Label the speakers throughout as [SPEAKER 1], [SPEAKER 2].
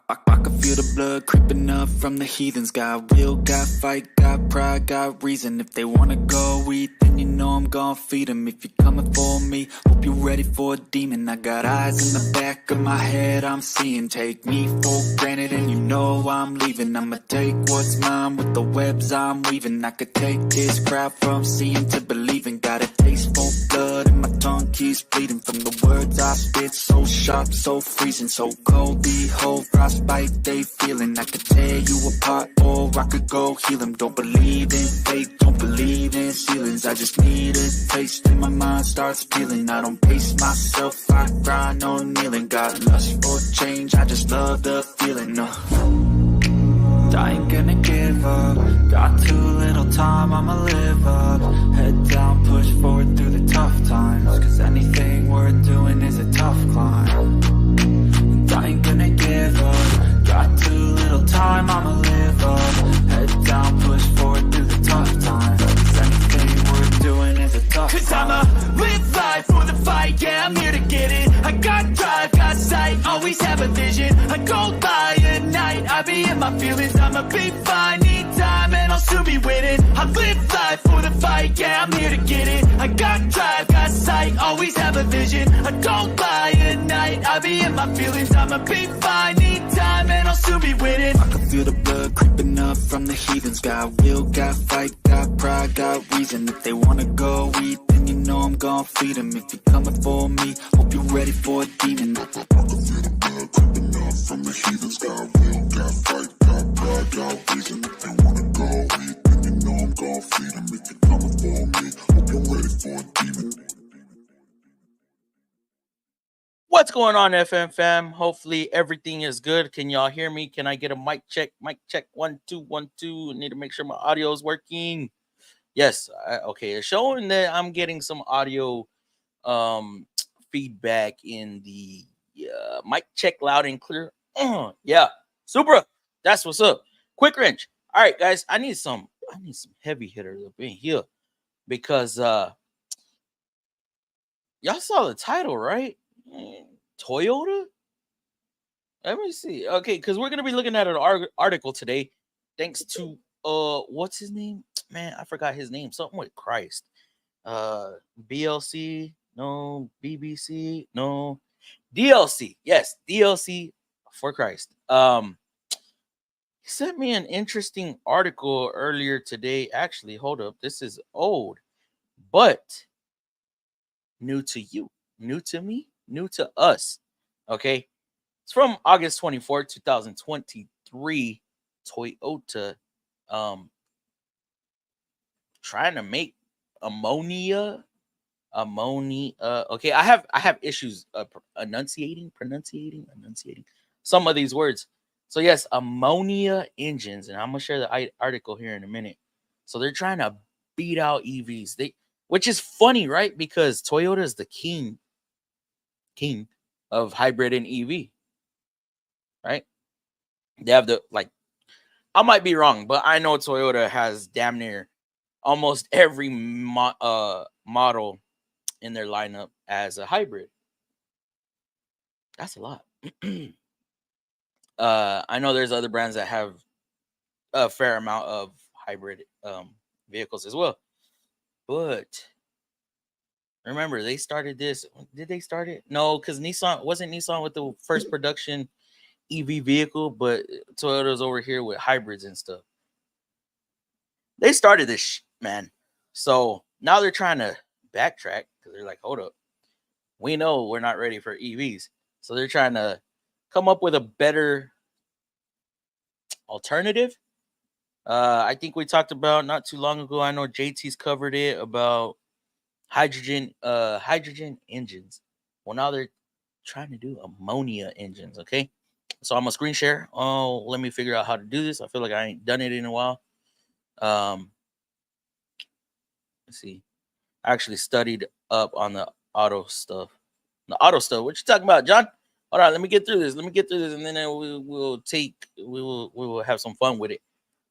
[SPEAKER 1] I can feel the blood creeping up from the heathens. Got will, got fight, got pride, got reason. If they wanna go eat, then you know I'm gon' feed them. If you're coming for me, hope you're ready for a demon. I got eyes in the back of my head, I'm seeing. Take me for granted and you know I'm leaving. I'ma take what's mine with the webs I'm weaving. I could take this crowd from seeing to believing. Got a taste for blood and my tongue keeps bleeding. From the words I spit, so sharp, so freezing, so cold. Behold, frostbite they feeling. I could tear you apart or I could go heal them. Don't believe in fate, don't believe in ceilings. I just need a taste and my mind starts peeling. I don't pace myself, I grind on kneeling. Got lust for change, I just love the feeling. I ain't gonna give up. Got too little time, I'ma live up. Head down, push forward through the tough times. Cause anything worth doing is a tough climb. And I ain't gonna give up. Got too little time, I'ma live up. Head down, push forward through the tough times. Cause anything worth doing is a tough climb. Cause I'ma live life for the fight, yeah, I'm here to get it. I got drive, got sight, always have a vision. I go by at night, I be in my feelings. I'ma be fine, need time, and I'll soon be winning. I live life for the fight, yeah, I'm here to get it. I got drive, got sight, always have a vision. I go by at night, I be in my feelings. I'ma be fine, need time, and I'll soon be winning. I can feel the blood creeping up from the heathens. Got will, got fight, got pride, got reason. If they wanna go eat, then you know I'm gon' feed them. If you're coming for me, hope you're ready for a demon. I can feel the blood creeping up from the heathens. Got will, got fight, got pride, got reason. If they wanna go eat, then you know I'm gon' feed them. If you're coming for me, hope you're ready for a demon.
[SPEAKER 2] What's going on, FM fam? Hopefully everything is good. Can y'all hear me? Can I get a mic check? Mic check 1 2 1 2. I need to make sure my audio is working. Yes. Okay. It's showing that I'm getting some audio feedback in the mic check loud and clear. Yeah. Super. That's what's up. Quick wrench. All right, guys. I need some heavy hitters up in here because y'all saw the title, right? Toyota? Let me see. Okay, because we're gonna be looking at an article today, thanks to what's his name? Man, I forgot his name. Something with Christ. BLC, no, BBC, no, DLC. Yes, DLC for Christ. He sent me an interesting article earlier today. Actually, hold up. This is old, but new to you, new to me, new to us. Okay. It's from August 24th, 2023. Toyota trying to make ammonia. Okay, I have issues pronunciating some of these words. So yes, ammonia engines, and I'm gonna share the article here in a minute. So they're trying to beat out EVs. Which is funny, right? Because Toyota is the king of hybrid and EV, right? They have I might be wrong, but I know Toyota has damn near almost every model in their lineup as a hybrid. That's a lot. I know there's other brands that have a fair amount of hybrid vehicles as well. But remember, they started this. Did they start it? No, because wasn't Nissan with the first production EV vehicle, but Toyota's over here with hybrids and stuff. They started this, man. So now they're trying to backtrack because they're like, hold up. We know we're not ready for EVs. So they're trying to come up with a better alternative. I think we talked about not too long ago. I know JT's covered it about hydrogen engines. Well, now they're trying to do ammonia engines. Okay. So I'm gonna screen share. Oh, let me figure out how to do this. I feel like I ain't done it in a while. Let's see. I actually studied up on the auto stuff. What you talking about, John? Hold on, let me get through this, and then we will have some fun with it.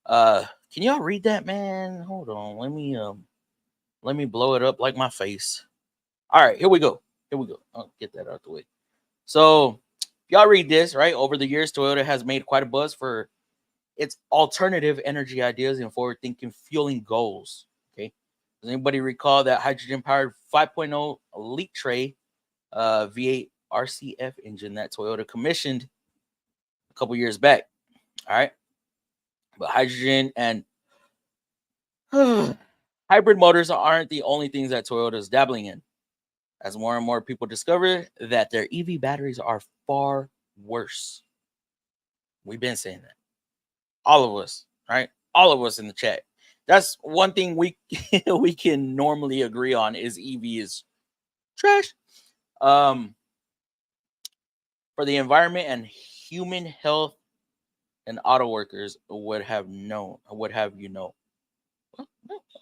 [SPEAKER 2] Can y'all read that, man? Hold on, let me blow it up like my face. All right, here we go. I'll get that out the way. So y'all read this, right? Over the years, Toyota has made quite a buzz for its alternative energy ideas and forward-thinking fueling goals. Okay, does anybody recall that hydrogen-powered 5.0 litre V8 RCF engine that Toyota commissioned a couple years back? All right, but hydrogen and hybrid motors aren't the only things that Toyota is dabbling in. As more and more people discover that their EV batteries are far worse. We've been saying that. All of us, right? All of us in the chat. That's one thing we we can normally agree on is EV is trash. For the environment and human health, and auto workers would have known. Would have you know?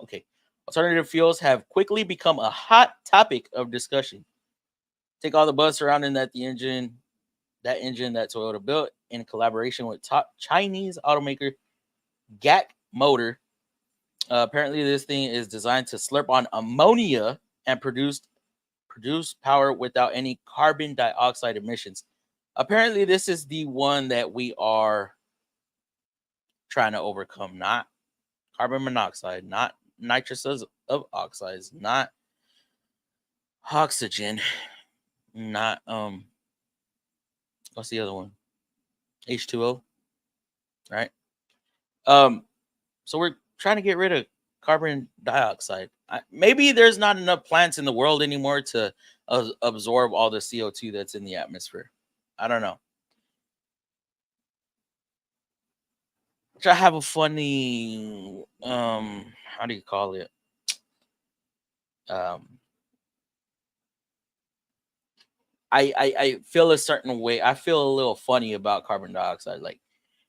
[SPEAKER 2] Okay. Alternative fuels have quickly become a hot topic of discussion. Take all the buzz surrounding that engine that Toyota built in collaboration with top Chinese automaker GAC Motor. Apparently, this thing is designed to slurp on ammonia and produce power without any carbon dioxide emissions. Apparently, this is the one that we are trying to overcome, not carbon monoxide, not nitrous of oxides, not oxygen, not what's the other one? H2O, right? So we're trying to get rid of carbon dioxide. Maybe there's not enough plants in the world anymore to absorb all the CO2 that's in the atmosphere. I don't know. Which I have a funny how do you call it? I feel a certain way. I feel a little funny about carbon dioxide. Like,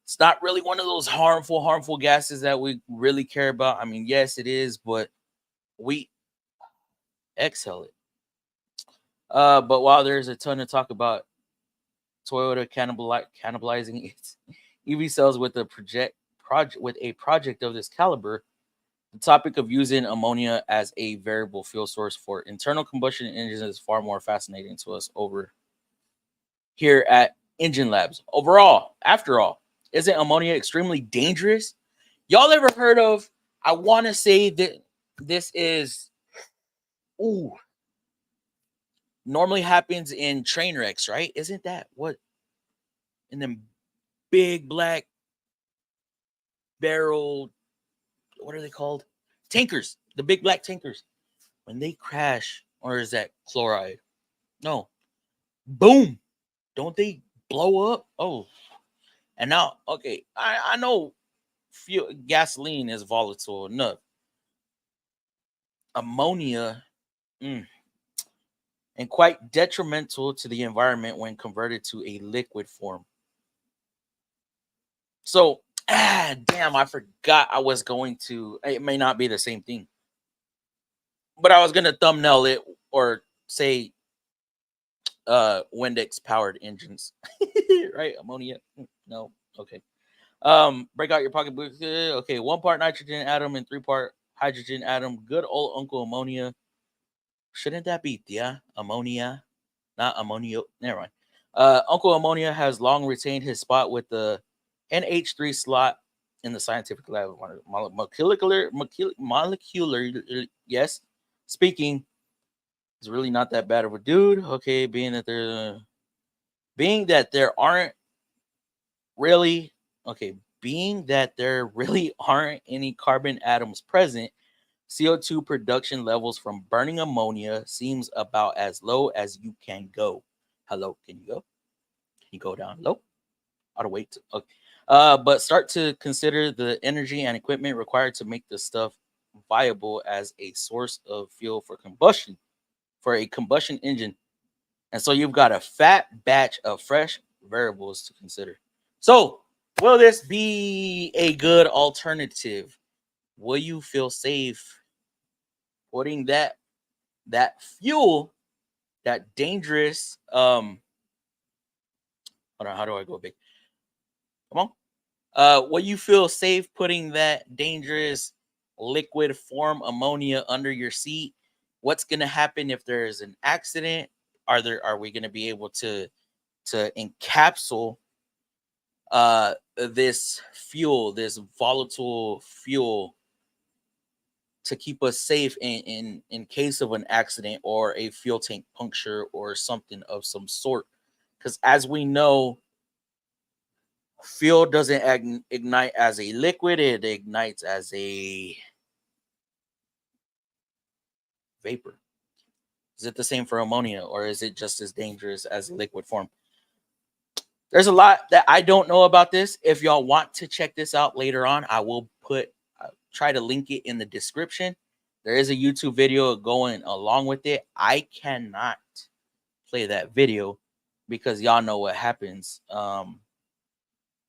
[SPEAKER 2] it's not really one of those harmful gases that we really care about. I mean, yes, it is, but we exhale it. But while there's a ton of talk about Toyota cannibalizing its EV cells with a project of this caliber, the topic of using ammonia as a variable fuel source for internal combustion engines is far more fascinating to us over here at Engine Labs. Overall, after all, isn't ammonia extremely dangerous? Y'all ever heard of? I want to say that this is normally happens in train wrecks, right? Isn't that what in them big black barrel, what are they called? Tankers, the big black tankers. When they crash, or is that chloride? No. Boom. Don't they blow up? Oh. And now, okay, I know gasoline is volatile enough. Ammonia, and quite detrimental to the environment when converted to a liquid form. So, damn, I forgot I was going to. It may not be the same thing, but I was gonna thumbnail it or say, Windex powered engines, right? Ammonia, no, okay. Break out your pocketbook. Okay, 1 part nitrogen atom and 3-part hydrogen atom. Good old Uncle Ammonia. Shouldn't that be ammonia, not ammonia? Never mind. Uncle Ammonia has long retained his spot with the NH3 slot in the scientific lab. Molecular, yes. Speaking, is really not that bad of a dude. Okay, being that there aren't really being that there really aren't any carbon atoms present, CO2 production levels from burning ammonia seems about as low as you can go. Hello, can you go? Can you go down low? Ought to wait. Okay. But start to consider the energy and equipment required to make this stuff viable as a source of fuel for combustion, for a combustion engine. And so you've got a fat batch of fresh variables to consider. So, will this be a good alternative? Will you feel safe putting that fuel, that dangerous hold on, how do I go big? Come on. Will you feel safe putting that dangerous liquid form ammonia under your seat? What's gonna happen if there's an accident? Are we gonna be able to to encapsule this fuel, this volatile fuel, to keep us safe in case of an accident or a fuel tank puncture or something of some sort. Because as we know, fuel doesn't ignite as a liquid; it ignites as a vapor. Is it the same for ammonia, or is it just as dangerous as liquid form? There's a lot that I don't know about this. If y'all want to check this out later on, I will try to link it in the description. There is a YouTube video going along with it. I cannot play that video because y'all know what happens.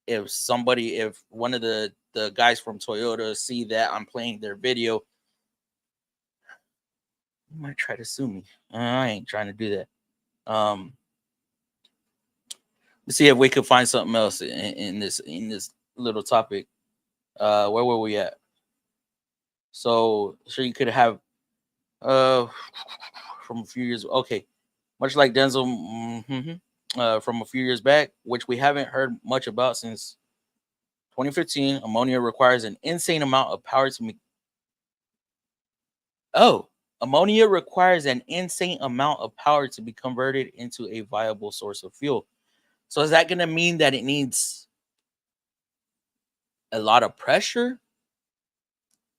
[SPEAKER 2] If one of the guys from Toyota see that I'm playing their video, you might try to sue me. I ain't trying to do that. Let's see if we could find something else in this little topic. Where were we at? So you could have from a few years. Okay, much like Denzel from a few years back, which we haven't heard much about since 2015. Ammonia requires an insane amount of power to make. Oh, ammonia requires an insane amount of power to be converted into a viable source of fuel. So is that going to mean that it needs a lot of pressure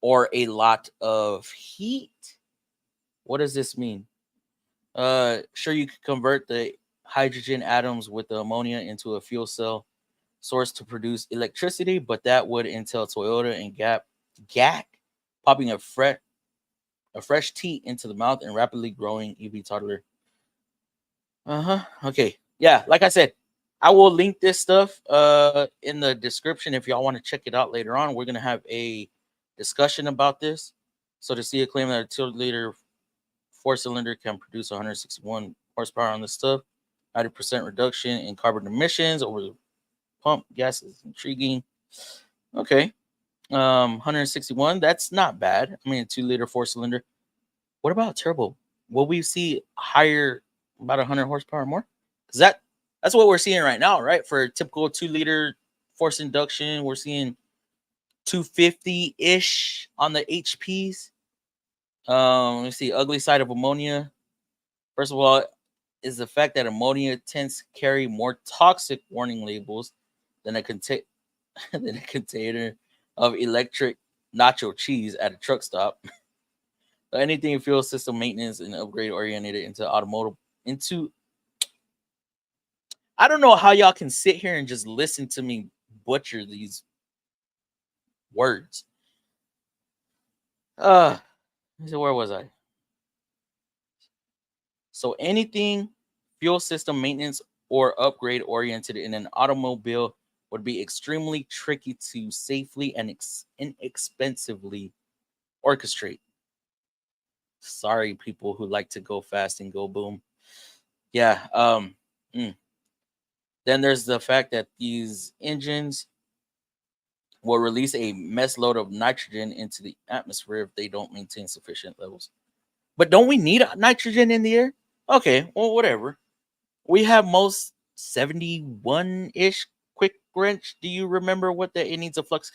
[SPEAKER 2] or a lot of heat? What does this mean? Sure, you could convert the hydrogen atoms with the ammonia into a fuel cell source to produce electricity, but that would entail Toyota and GAC popping a fresh teat into the mouth and rapidly growing EV toddler. Okay. Yeah, like I said, I will link this stuff in the description if y'all want to check it out later on. We're gonna have a discussion about this. So to see a claim that a 2-liter 4-cylinder can produce 161 horsepower on this stuff, 90% reduction in carbon emissions over the pump gas is intriguing. Okay. 161, that's not bad. I mean, a 2-liter 4-cylinder. What about turbo? Will we see higher, about 100 horsepower more? Because that's what we're seeing right now, right? For a typical 2-liter forced induction, we're seeing 250-ish on the HPs. Let's see, ugly side of ammonia. First of all, is the fact that ammonia tends to carry more toxic warning labels than a container of electric nacho cheese at a truck stop. Anything fuel system maintenance and upgrade oriented into automotive I don't know how y'all can sit here and just listen to me butcher these words. So where was I? So anything fuel system maintenance or upgrade oriented in an automobile would be extremely tricky to safely and inexpensively orchestrate. Sorry, people who like to go fast and go boom. Yeah. Then there's the fact that these engines will release a mess load of nitrogen into the atmosphere if they don't maintain sufficient levels. But don't we need nitrogen in the air? Okay, well, whatever. We have most 71-ish quick wrench. Do you remember what it needs a flux?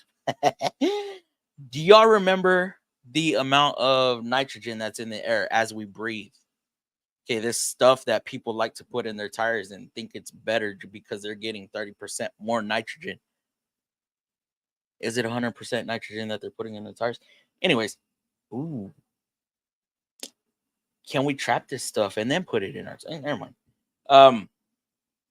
[SPEAKER 2] Do y'all remember the amount of nitrogen that's in the air as we breathe? Okay, this stuff that people like to put in their tires and think it's better because they're getting 30% more nitrogen. Is it 100% nitrogen that they're putting in the tires? Anyways, ooh. Can we trap this stuff and then put it in our never mind.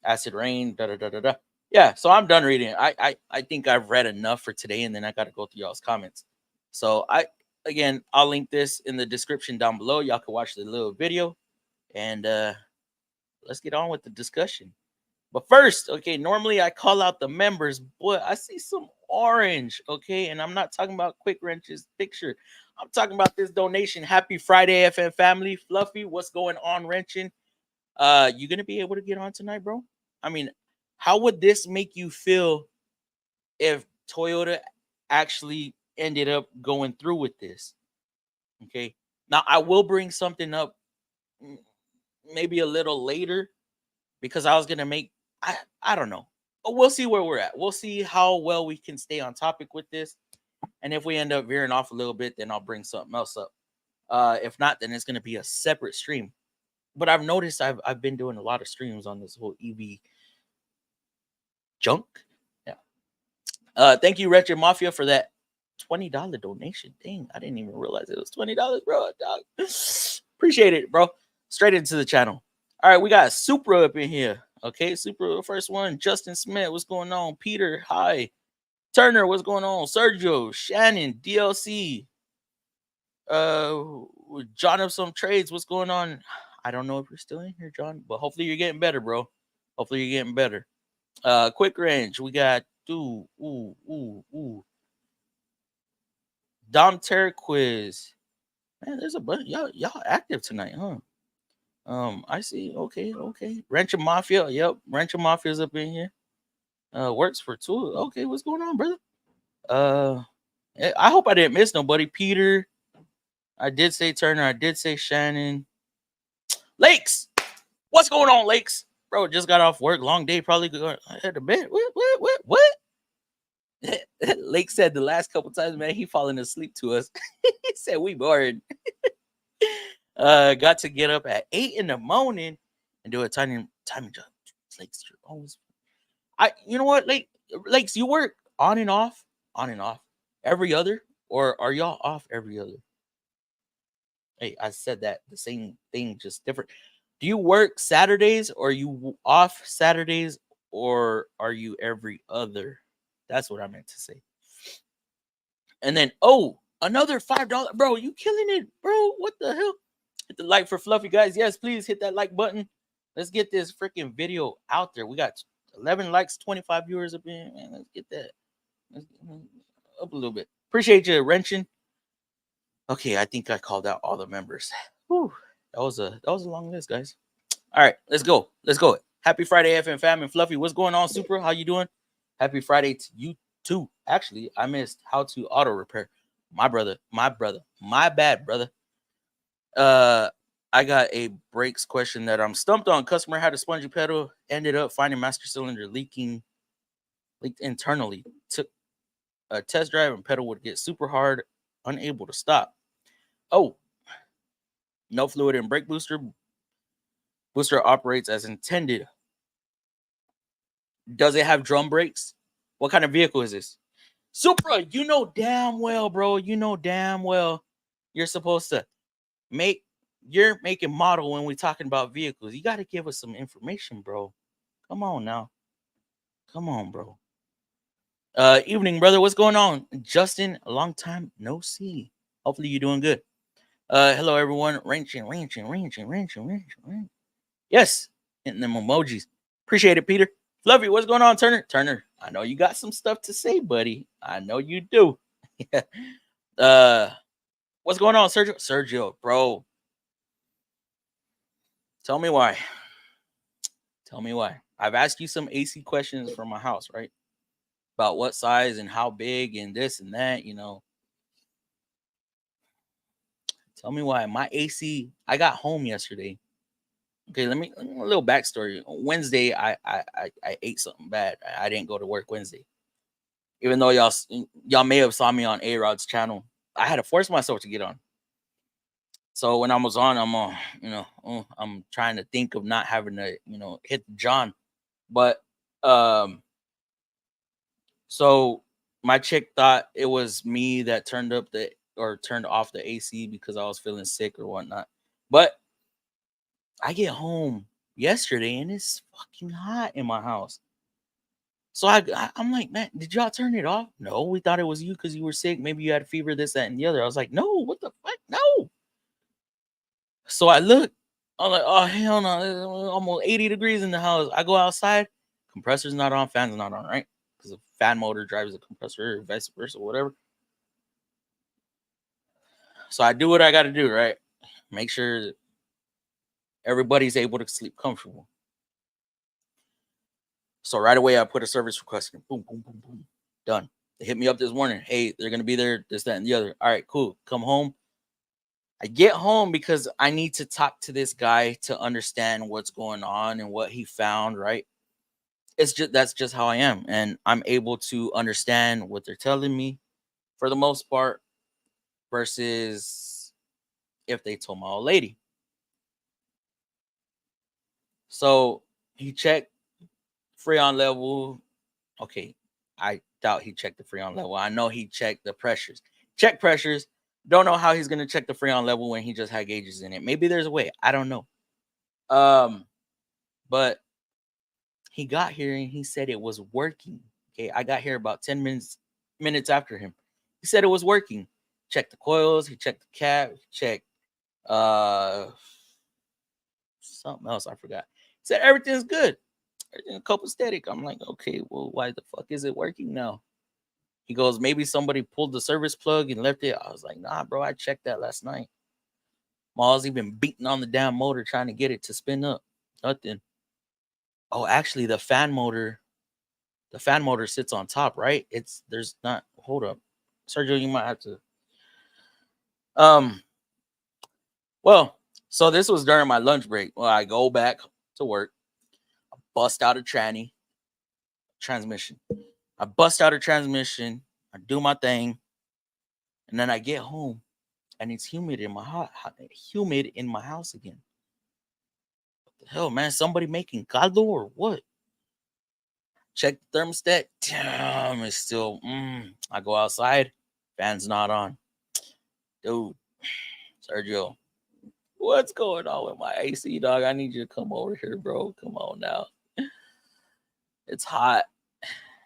[SPEAKER 2] Acid rain, da da da da da. Yeah, so I'm done reading. I think I've read enough for today, and then I gotta go through y'all's comments. So I'll link this in the description down below. Y'all can watch the little video, and let's get on with the discussion. But first, okay, normally I call out the members, but I see some orange, okay, and I'm not talking about Quick Wrench's picture. I'm talking about this donation. Happy Friday, FM family. Fluffy, what's going on, wrenching? You gonna be able to get on tonight, bro? I mean, how would this make you feel if Toyota actually ended up going through with this? Okay, now I will bring something up maybe a little later because I was gonna make I don't know. We'll see where we're at. We'll see how well we can stay on topic with this. And if we end up veering off a little bit, then I'll bring something else up. If not, then it's gonna be a separate stream. But I've noticed I've been doing a lot of streams on this whole EV junk. Yeah. Thank you, Wretched Mafia, for that $20 donation. Dang, I didn't even realize it was $20, bro. Dog. Appreciate it, bro. Straight into the channel. All right, we got Supra up in here. Okay, Supra, first one. Justin Smith, what's going on? Peter, hi. Turner, what's going on? Sergio, Shannon, DLC. John of some trades, what's going on? I don't know if you're still in here, John, but hopefully you're getting better, bro. Hopefully you're getting better. Quick range, we got Dom Terquiz. Man, there's a bunch y'all active tonight, huh? I see. Okay. Rancho Mafia. Yep, Rancho Mafia's up in here. Works for two. Okay, what's going on, brother? I hope I didn't miss nobody. Peter. I did say Turner. I did say Shannon. Lakes. What's going on, Lakes? Bro, just got off work. Long day. Probably going at the bed. What? Lake said the last couple times, man, he falling asleep to us. He said we bored. Got to get up at 8 in the morning and do a timing job. Lakes, always. You know what, Lakes, you work on and off, every other, or are y'all off every other? Hey, I said that the same thing, just different. Do you work Saturdays, or are you off Saturdays, or are you every other? That's what I meant to say. And then, another $5, bro. You killing it, bro. What the hell? Hit the like for Fluffy, guys. Yes, please hit that like button. Let's get this freaking video out there. We got 11 likes, 25 viewers up in. Man, let's get that up a little bit. Appreciate you wrenching. Okay, I think I called out all the members. Whew, that was a long list, guys. All right, let's go. Happy Friday, FM fam and Fluffy. What's going on, Super? How you doing? Happy Friday to you too. Actually, I missed how to auto repair. My bad, brother. I got a brakes question that I'm stumped on. Customer had a spongy pedal, ended up finding master cylinder leaked internally. Took a test drive and pedal would get super hard, unable to stop. Oh, no fluid in brake booster. Booster operates as intended. Does it have drum brakes? What kind of vehicle is this? Supra, you know damn well, bro. You know damn well you're supposed to make your make and model when we're talking about vehicles. You got to give us some information, bro. Come on now. Come on, bro. Evening, brother. What's going on? Justin, a long time no see. Hopefully you're doing good. Hello, everyone. Wrenching. Yes, hitting them emojis. Appreciate it, Peter. Fluffy, what's going on, Turner? Turner, I know you got some stuff to say, buddy. I know you do. What's going on, Sergio? Sergio, bro. Tell me why. I've asked you some AC questions from my house, right? About what size and how big and this and that, you know. Tell me why. My AC, I got home yesterday. Okay, let me a little backstory. Wednesday, I ate something bad. I didn't go to work Wednesday. Even though y'all may have saw me on A-Rod's channel. I had to force myself to get on. So when I was on, I'm trying to think of not having to, hit John. But so my chick thought it was me that turned off the AC because I was feeling sick or whatnot. But I get home yesterday and it's fucking hot in my house. So I'm like, man, did y'all turn it off? No, we thought it was you because you were sick. Maybe you had a fever, this, that, and the other. I was like, no, what the fuck? No. So I look, I'm like, oh, hell no. It's almost 80 degrees in the house. I go outside, compressor's not on, fan's not on, right? Because the fan motor drives the compressor or vice versa, whatever. So I do what I got to do, right? Make sure everybody's able to sleep comfortable. So right away, I put a service request in. Boom, boom, boom, boom. Done. They hit me up this morning. Hey, they're going to be there, this, that, and the other. All right, cool. Come home. I get home because I need to talk to this guy to understand what's going on and what he found, right? that's just how I am, and I'm able to understand what they're telling me for the most part, versus if they told my old lady. So he checked Freon level. Okay, I doubt he checked the Freon level. I know he checked the pressures. Check pressures. Don't know how he's gonna check the Freon level when he just had gauges in it. Maybe there's a way. I don't know. But he got here and he said it was working. Okay, I got here about 10 minutes after him. He said it was working. Checked the coils, he checked the cap, he checked something else I forgot. He said everything's good. Everything's copacetic. I'm like, okay, well, why the fuck is it working now? He goes, maybe somebody pulled the service plug and left it. I was like, nah, bro, I checked that last night. Ma's even beating on the damn motor trying to get it to spin up. Nothing. Oh, actually, the fan motor sits on top, right? There's not. Hold up, Sergio, you might have to. Well, so this was during my lunch break. Well, I go back to work. I bust out a transmission. I bust out a transmission. I do my thing, and then I get home, and it's humid in my house again. What the hell, man? Somebody making caldo or what? Check the thermostat. Damn, it's still. I go outside. Fan's not on. Dude, Sergio, what's going on with my AC, dog? I need you to come over here, bro. Come on now. It's hot.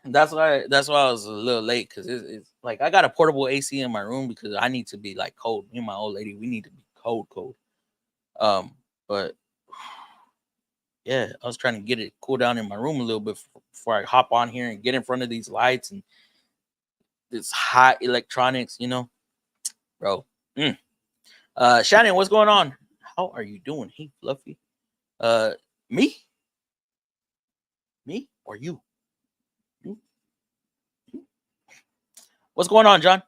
[SPEAKER 2] That's why I was a little late, because it's like I got a portable AC in my room because I need to be like cold. Me and my old lady, we need to be cold. But yeah, I was trying to get it cool down in my room a little bit before I hop on here and get in front of these lights and this hot electronics, bro. Shannon, what's going on? How are you doing? Hey, Fluffy. Me or you? What's going on, John?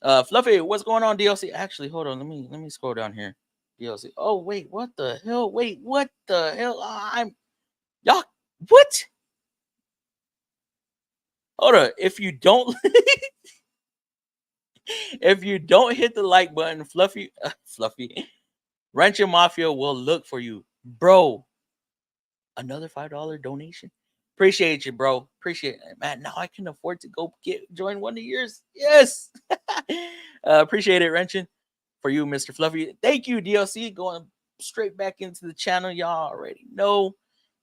[SPEAKER 2] Fluffy, what's going on, DLC? Actually, hold on. Let me scroll down here. DLC. Oh, wait, what the hell? Wait, what the hell? Y'all, what? Hold on. If you don't hit the like button, Fluffy, Rancher Mafia will look for you. Bro, another $5 donation. Appreciate you, bro. Appreciate it, man. Now I can afford to go join one of yours. Yes. Appreciate it, Wrenching. For you, Mr. Fluffy. Thank you, DLC. Going straight back into the channel. Y'all already know.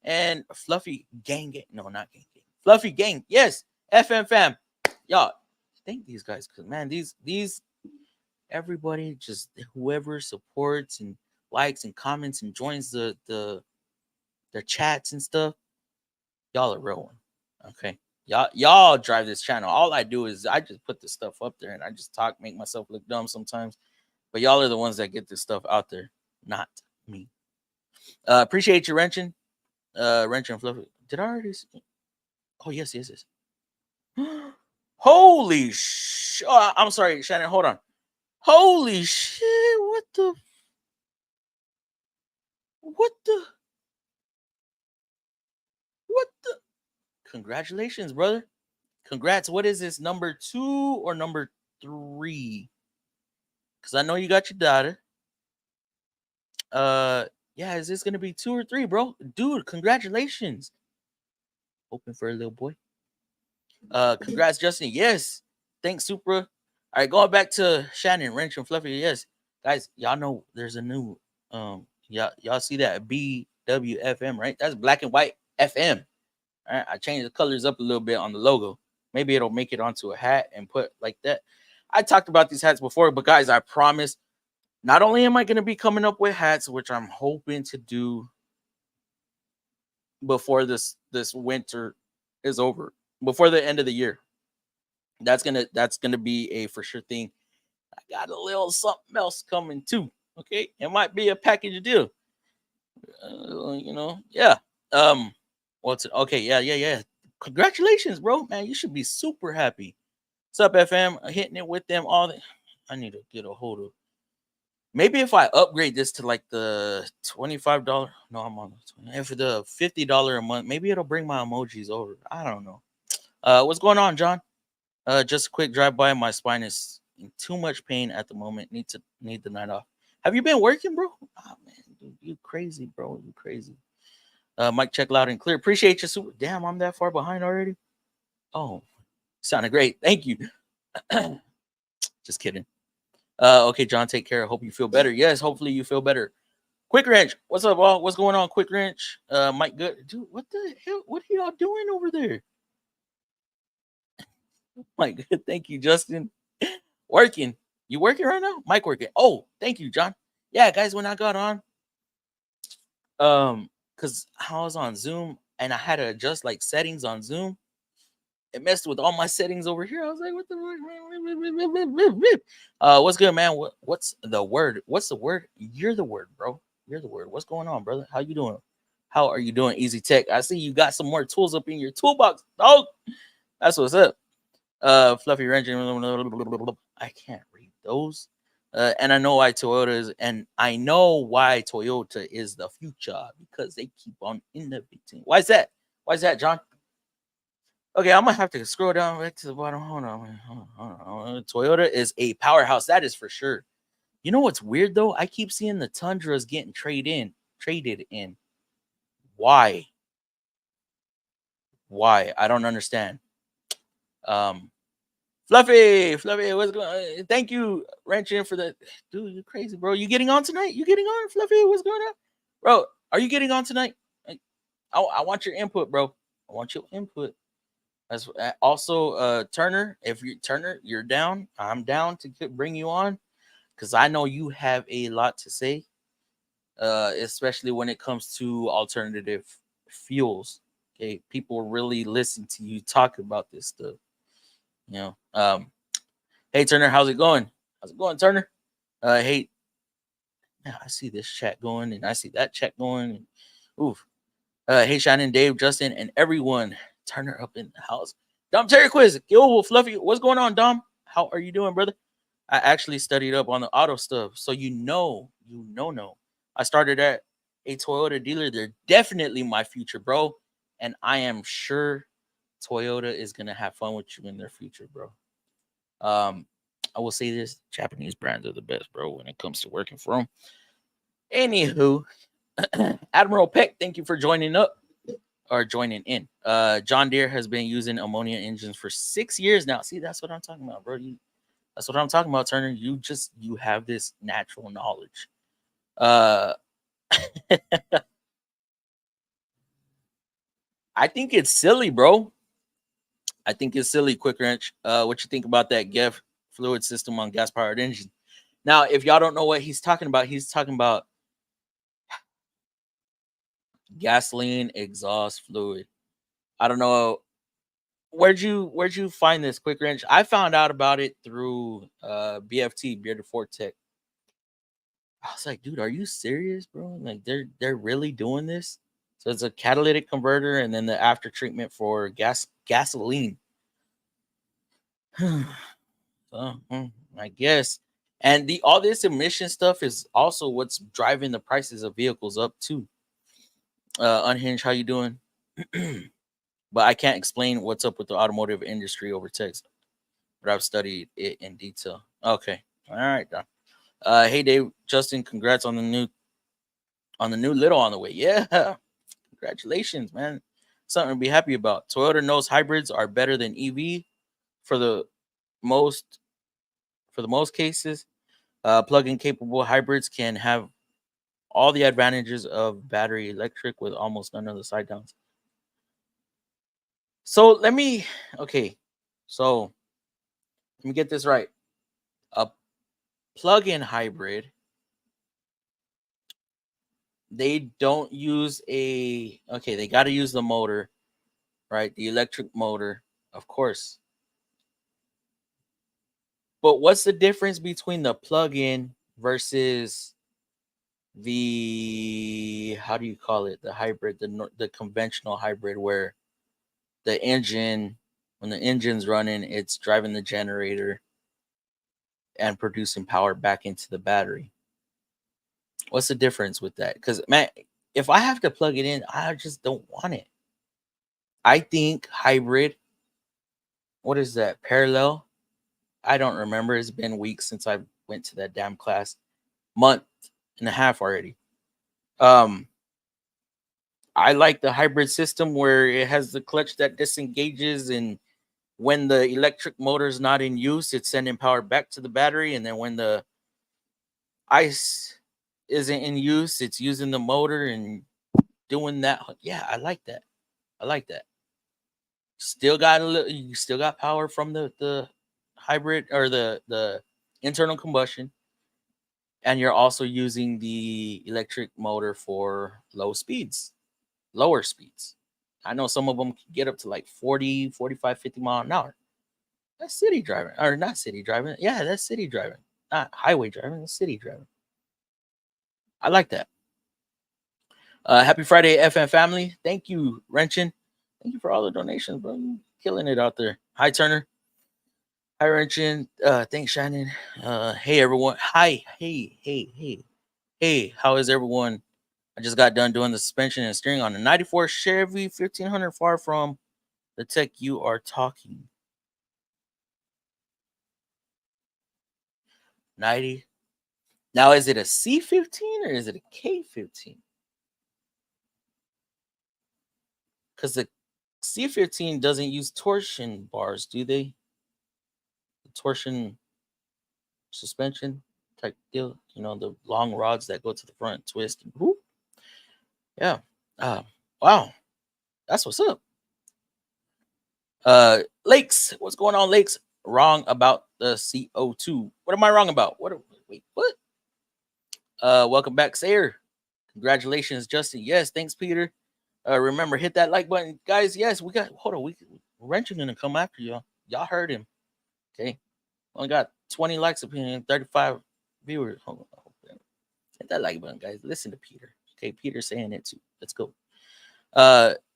[SPEAKER 2] And Fluffy Gang. No, not Gang. Fluffy Gang. Yes. FM fam. Y'all, thank these guys. Because, man, these everybody, just whoever supports and likes and comments and joins the chats and stuff, y'all are real one. Okay. Y'all drive this channel. All I do is I just put this stuff up there and I just talk, make myself look dumb sometimes. But y'all are the ones that get this stuff out there, not me. Appreciate you, Wrenching. Wrenching Fluffy. Did I already see? Oh, yes. Holy shit. Oh, I'm sorry, Shannon. Hold on. Holy shit. What the? Congratulations, brother. Congrats. What is this, number 2 or number 3? Because I know you got your daughter. Yeah, is this gonna be 2 or 3, bro? Dude, congratulations. Hoping for a little boy. Congrats, Justin. Yes. Thanks, Supra. All right, going back to Shannon, Wrench, and Fluffy. Yes, guys, y'all know there's a new y'all see that BWFM, right? That's black and white FM. All right, I changed the colors up a little bit on the logo. Maybe it'll make it onto a hat and put like that. I talked about these hats before, but guys, I promise, not only am I going to be coming up with hats, which I'm hoping to do before this winter is over, before the end of the year. That's gonna be a for sure thing. I got a little something else coming too. Okay, it might be a package deal. Yeah. What's it? Okay, yeah. Congratulations, bro, man. You should be super happy. What's up, FM? Hitting it with them all. I need to get a hold of Maybe if I upgrade this to like the $25, no, I'm on and for the $50 a month, maybe it'll bring my emojis over. I don't know. What's going on, John? Just a quick drive by. My spine is in too much pain at the moment. Need the night off. Have you been working, bro? Oh man, dude, you crazy, bro. You crazy. Mic check loud and clear. Appreciate you. Super. Damn, I'm that far behind already. Oh, sounded great. Thank you. Just kidding. Okay, John, take care. I hope you feel better. Yes, hopefully you feel better. Quick Wrench, what's up, all? What's going on, Quick Wrench? Mike Good, dude, what the hell? What are y'all doing over there? Mike Good, thank you, Justin. Working. You working right now? Mike working. Oh, thank you, John. Yeah, guys, when I got on, because I was on Zoom and I had to adjust like settings on Zoom. It messed with all my settings over here. I was like, what the what's good, man? What's the word? What's the word? You're the word, bro. You're the word. What's going on, brother? How you doing? How are you doing, Easy Tech? I see you got some more tools up in your toolbox, dog. That's what's up. Fluffy Ranger. I can't read those. And I know why Toyota is, and I know why Toyota is the future because they keep on innovating. Why is that? Why is that, John? Okay, I'm gonna have to scroll down back to the bottom. Hold on. Toyota is a powerhouse, that is for sure. You know what's weird though? I keep seeing the Tundras getting traded in. Why? Why? I don't understand. Fluffy, what's going on? Thank you, Wrenching, for the dude. You crazy, bro. You getting on tonight? You getting on, Fluffy? What's going on, bro? Are you getting on tonight? I want your input, bro. I want your input. As also, Turner, if you Turner, you're down. I'm down to bring you on because I know you have a lot to say, especially when it comes to alternative fuels. Okay, people really listen to you talk about this stuff. You know, hey Turner, how's it going? How's it going, Turner? Hey, yeah, I see this chat going and I see that chat going. And, oof. Hey, Shannon, Dave, Justin, and everyone. Turner up in the house. Dom Terry Quiz, Gil, Fluffy. What's going on, Dom? How are you doing, brother? I actually studied up on the auto stuff. So you know. I started at a Toyota dealer. They're definitely my future, bro. And I am sure Toyota is gonna have fun with you in their future, bro. I will say this: Japanese brands are the best, bro, when it comes to working for them. Anywho, Admiral Peck, thank you for joining up or joining in. John Deere has been using ammonia engines for 6 years now. See, that's what I'm talking about, bro. That's what I'm talking about, Turner. You have this natural knowledge. I think it's silly, bro. I think it's silly, Quick Wrench. What you think about that GEF fluid system on gas powered engine? Now, if y'all don't know what he's talking about gasoline exhaust fluid. I don't know. Where'd you find this, Quick Wrench? I found out about it through BFT, Bearded Ford Tech. I was like, dude, are you serious, bro? Like they're really doing this? So it's a catalytic converter and then the after treatment for gasoline. I guess. And all this emission stuff is also what's driving the prices of vehicles up too. Unhinged, how you doing? But I can't explain what's up with the automotive industry over text. But I've studied it in detail. Okay. All right, Don. Hey Dave, Justin, congrats on the new little on the way. Yeah. Congratulations, man. Something to be happy about. Toyota knows hybrids are better than EV for the most cases. Plug-in capable hybrids can have all the advantages of battery electric with almost none of the side downs. So let me get this right. A plug-in hybrid, they don't use they got to use the motor, right? The electric motor, of course. But what's the difference between the plug-in versus the how do you call it, the hybrid, the conventional hybrid, where the engine, when the engine's running, it's driving the generator and producing power back into the battery? What's the difference with that? Because man, if I have to plug it in, I just don't want it. I think hybrid. What is that? Parallel. I don't remember. It's been weeks since I went to that damn class. Month and a half already. Um, I like the hybrid system where it has the clutch that disengages, and when the electric motor is not in use, it's sending power back to the battery, and then when the ice isn't in use, it's using the motor and doing that. Yeah, I like that. I like that. Still got a little. You still got power from the hybrid or the internal combustion, and you're also using the electric motor for lower speeds. I know some of them can get up to like 40, 45, 50 mile an hour. That's city driving, or not city driving. Yeah, that's city driving, not highway driving. That's city driving. I like that. Happy Friday, FM family. Thank you, Wrenchin. Thank you for all the donations, bro. You killing it out there. Hi, Turner. Hi, Wrenchin. Thanks, Shannon. Hey, everyone. Hi. Hey. How is everyone? I just got done doing the suspension and steering on a 94 Chevy 1500, far from the tech you are talking. 90. Now, is it a C15 or is it a K15? Because the C15 doesn't use torsion bars, do they? The torsion suspension type deal, the long rods that go to the front, twist, and whoop. Yeah. Wow. That's what's up. Lakes, what's going on, Lakes? Wrong about the CO2. What am I wrong about? What? Welcome back, Sayer. Congratulations, Justin. Yes, thanks, Peter. Remember, hit that like button, guys. Yes, Wrenching gonna come after y'all. Y'all heard him. Okay, only got 20 likes up here and 35 viewers. Hold on. Hit that like button, guys. Listen to Peter. Okay, Peter's saying it too. Let's go.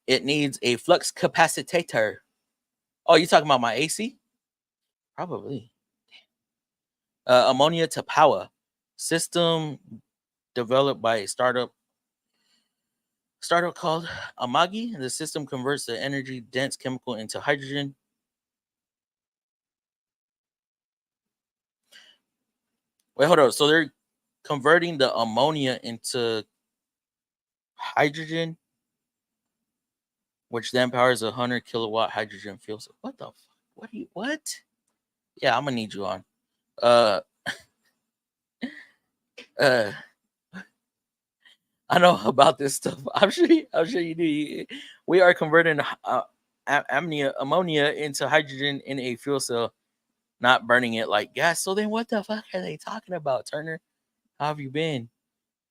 [SPEAKER 2] It needs a flux capacitor. Oh, you talking about my AC? Probably. Ammonia to power system developed by a startup called Amagi. The system converts the energy dense chemical into hydrogen. Wait, hold on. So they're converting the ammonia into hydrogen, which then powers a 100 kilowatt hydrogen fuel cell. What the fuck? What? Yeah, I'm gonna need you on. Uh uh I know about this stuff. I'm sure you do. We are converting ammonia into hydrogen in a fuel cell, not burning it like gas. So then what the fuck are they talking about, Turner? How have you been?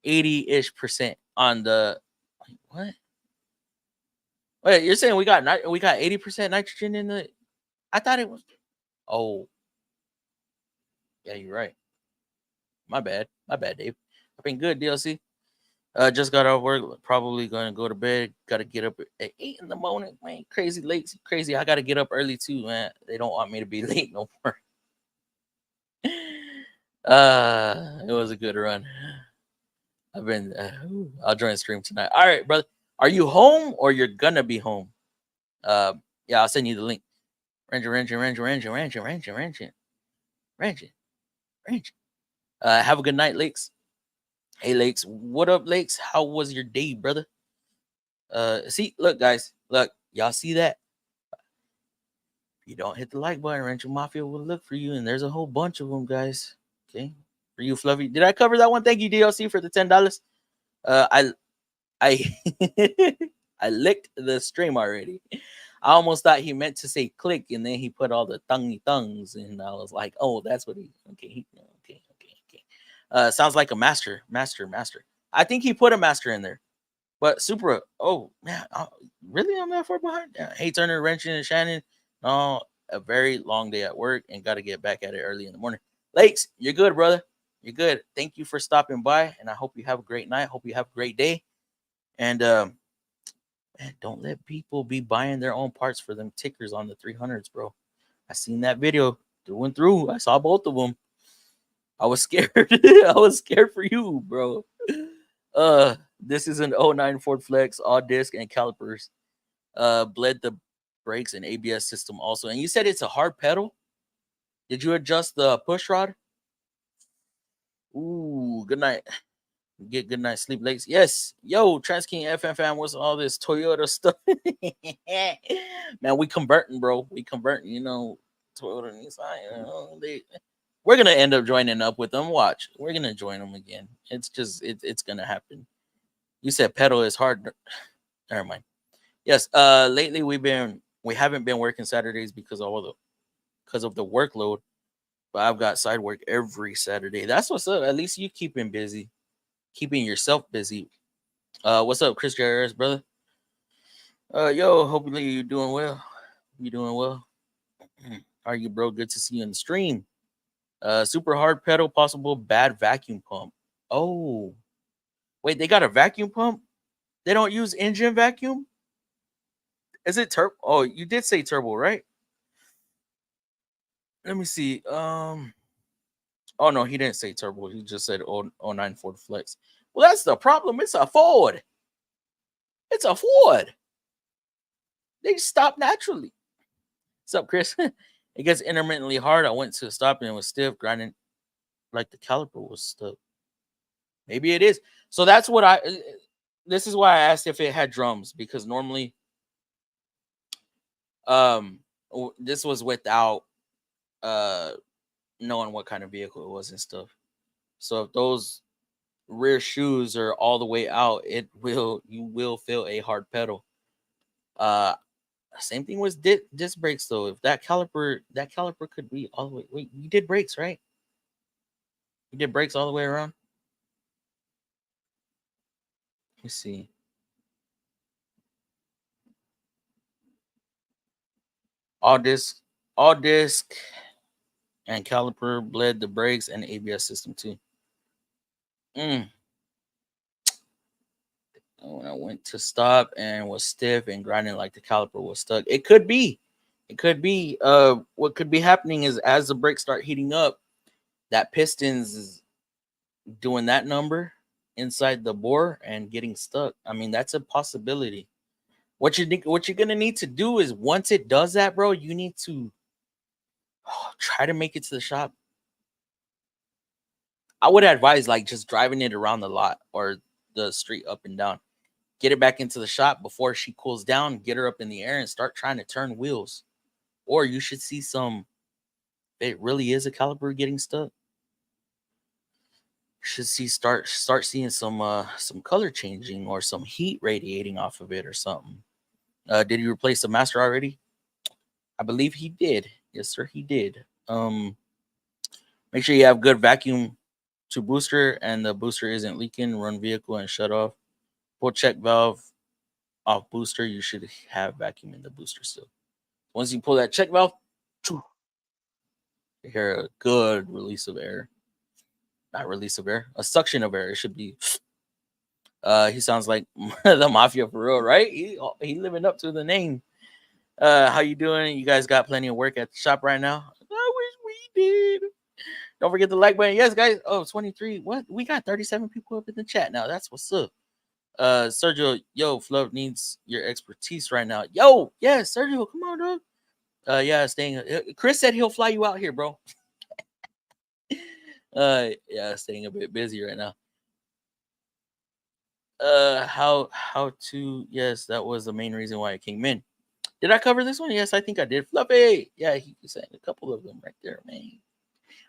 [SPEAKER 2] 80-ish% on the what? Wait, you're saying we got 80% nitrogen in the? I thought it was. Oh, yeah, you're right. My bad, Dave. I've been good, DLC. Just got off work. Probably gonna go to bed. Got to get up at 8 in the morning. Man, crazy late, crazy. I got to get up early too, man. They don't want me to be late no more. It was a good run. I've been. I'll join the stream tonight. All right, brother. Are you home or you're gonna be home? Yeah, I'll send you the link. Ranger. Have a good night, Lakes. Hey, Lakes. What up, Lakes? How was your day, brother? See, look, guys. Look, y'all see that? If you don't hit the like button, Rancher Mafia will look for you, and there's a whole bunch of them, guys. Okay, for you, Fluffy. Did I cover that one? Thank you, DLC, for the $10. I I licked the stream already. I almost thought he meant to say click, and then he put all the thungs, and I was like, oh, that's what he. Okay. Sounds like a master. I think he put a master in there, but Supra. Oh man, really? I'm that far behind. Hey, Turner, Wrenchin, and Shannon. Oh, a very long day at work, and got to get back at it early in the morning. Lakes, you're good, brother. You're good. Thank you for stopping by, and I hope you have a great night. Hope you have a great day. And man, don't let people be buying their own parts for them tickers on the 300s, bro. I seen that video through and through. I saw both of them. I was scared. I was scared for you, bro. This is an '09 Ford Flex, all disc and calipers. Bled the brakes and ABS system also. And you said it's a hard pedal. Did you adjust the push rod? Ooh, good night. Get good night sleep late. Yes. Yo, Transking FM fam, what's all this Toyota stuff? Man, we converting, bro. We converting, Toyota and Nissan, we're gonna end up joining up with them. Watch. We're gonna join them again. It's just it's gonna happen. You said pedal is hard. Never mind. Yes, lately we haven't been working Saturdays because of the workload, but I've got side work every Saturday. That's what's up. At least you keeping busy, keeping yourself busy. What's up, Chris Jarris, brother? Yo, hopefully you're doing well. You doing well? Are you, bro? Good to see you on the stream. Super hard pedal, possible bad vacuum pump. Oh, wait, they got a vacuum pump? They don't use engine vacuum? Is it turbo? Oh, you did say turbo, right? Let me see. Oh no, he didn't say turbo. He just said '09 Ford Flex. Well, that's the problem. It's a Ford. It's a Ford. They stop naturally. What's up, Chris? It gets intermittently hard. I went to stop and it was stiff, grinding like the caliper was stuck. Maybe it is. So that's what this is why I asked if it had drums, because normally this was without knowing what kind of vehicle it was and stuff. So if those rear shoes are all the way out, you will feel a hard pedal. Same thing with disc brakes though. If that caliper could be all the way. Wait, you did brakes, right? You did brakes all the way around. Let me see. All disc, and caliper bled the brakes and ABS system too. When I went to stop and was stiff and grinding like the caliper was stuck. It could be. What could be happening is as the brakes start heating up, that pistons is doing that number inside the bore and getting stuck. I mean, that's a possibility. What you're gonna need to do is once it does that, bro, you need to try to make it to the shop. I would advise like just driving it around the lot or the street up and down. Get it back into the shop before she cools down, get her up in the air and start trying to turn wheels. Or you should see it really is a caliper getting stuck. You should start seeing some color changing or some heat radiating off of it or something. Did he replace the master already? I believe he did. Yes, sir, he did. Make sure you have good vacuum to booster and the booster isn't leaking. Run vehicle and shut off. Pull check valve off booster. You should have vacuum in the booster still. Once you pull that check valve, you hear a good release of air. Not release of air, a suction of air. It should be. He sounds like the mafia for real, right? He living up to the name. How you doing? You guys got plenty of work at the shop right now? I wish we did. Don't forget the like button. Yes, guys. Oh, 23. What? We got 37 people up in the chat now. That's what's up. Sergio, yo, Fluff needs your expertise right now. Yo, yeah, Sergio, come on, dog. Yeah, staying. Chris said he'll fly you out here, bro. Yeah, staying a bit busy right now. How to? Yes, that was the main reason why I came in. Did I cover this one? Yes, I think I did. Fluffy, yeah, he saying a couple of them right there, man.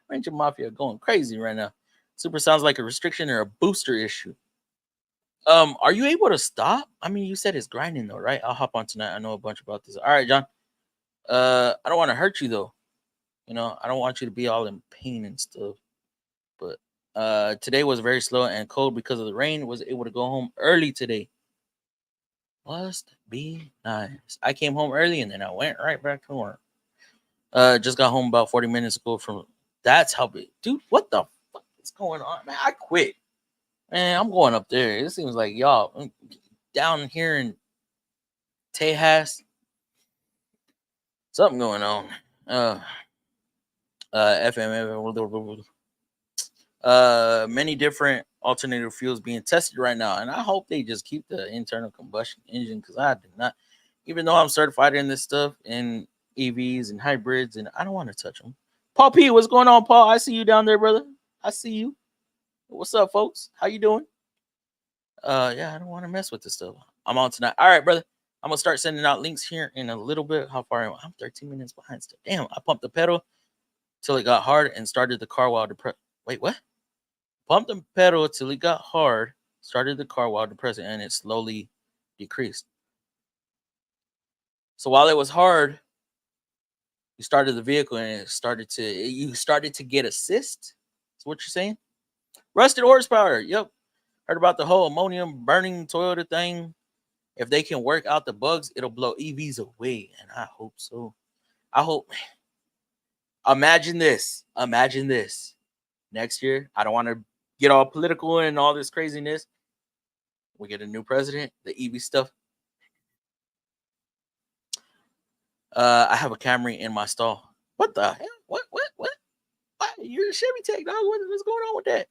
[SPEAKER 2] Ranger Mafia going crazy right now. Super sounds like a restriction or a booster issue. Are you able to stop? I mean, you said it's grinding though, right? I'll hop on tonight. I know a bunch about this. All right, John. I don't want to hurt you though. I don't want you to be all in pain and stuff. But today was very slow and cold because of the rain. Was able to go home early today. Must be nice. I came home early and then I went right back to work. Just got home about 40 minutes ago from. That's how big, dude. What the fuck is going on, man? I quit. Man, I'm going up there. It seems like y'all down here in Tejas. Something going on. FM. Many different alternative fuels being tested right now, and I hope they just keep the internal combustion engine because I do not, even though I'm certified in this stuff in EVs and hybrids, and I don't want to touch them. Paul P, what's going on, Paul? I see you down there, brother. I see you. What's up, folks? How you doing? Yeah, I don't want to mess with this stuff. I'm on tonight. All right, brother. I'm gonna start sending out links here in a little bit. How far am I? I'm 13 minutes behind still. Damn, I pumped the pedal till it got hard and started the car while depressed. Wait, what? Pumped the pedal till it got hard, started the car while depressing, and it slowly decreased. So while it was hard, you started the vehicle and you started to get assist. That's what you're saying? Rusted horsepower. Yep. Heard about the whole ammonium burning Toyota thing. If they can work out the bugs, it'll blow EVs away. And I hope so. I hope. Imagine this. Imagine this. Next year, I don't want to get all political and all this craziness. We get a new president, the EV stuff. I have a Camry in my stall. What the hell? What? You're a Chevy tech, dog. What's going on with that?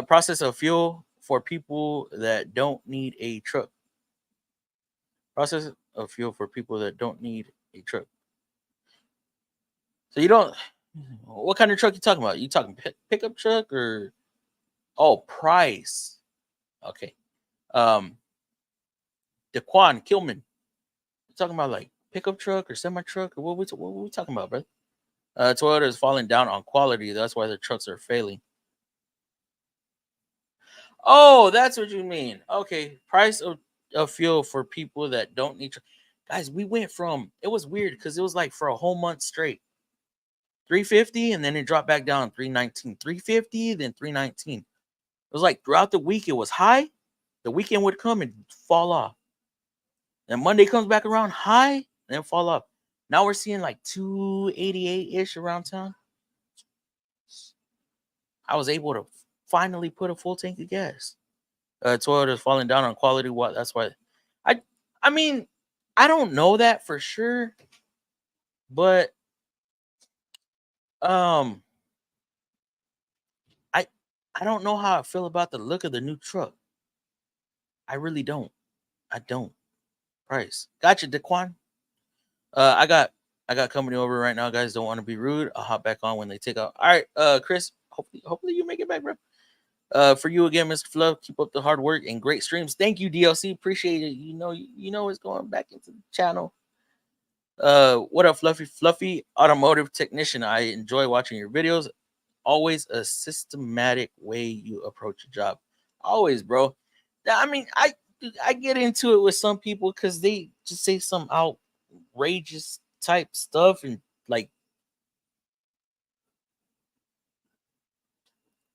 [SPEAKER 2] Process of fuel for people that don't need a truck. Process of fuel for people that don't need a truck. So you don't. What kind of truck you talking about? You talking pickup truck or? Oh, price. Okay. Daquan Kilman. You talking about like pickup truck or semi truck or what we talking about, bro? Toyota is falling down on quality. That's why their trucks are failing. Oh, that's what you mean. Okay, price of fuel for people that don't need. Guys, we went from it was weird because it was like for a whole month straight, 350, and then it dropped back down 319, 350, then 319. It was like throughout the week it was high. The weekend would come and fall off. Then Monday comes back around high, then fall off. Now we're seeing like 288-ish around town. I was able to finally put a full tank of gas. Toyota's falling down on quality. What? That's why. I mean, I don't know that for sure, but I don't know how I feel about the look of the new truck. I really don't. I don't. Price. Gotcha, Daquan. I got company over right now, guys. Don't want to be rude. I'll hop back on when they take out. All right, Chris. Hopefully you make it back, bro. For you again, Mr. Fluff. Keep up the hard work and great streams. Thank you, DLC. Appreciate it. You know it's going back into the channel. What up, Fluffy automotive technician? I enjoy watching your videos. Always a systematic way you approach a job. Always, bro. I mean, I get into it with some people because they just say some outrageous type stuff and like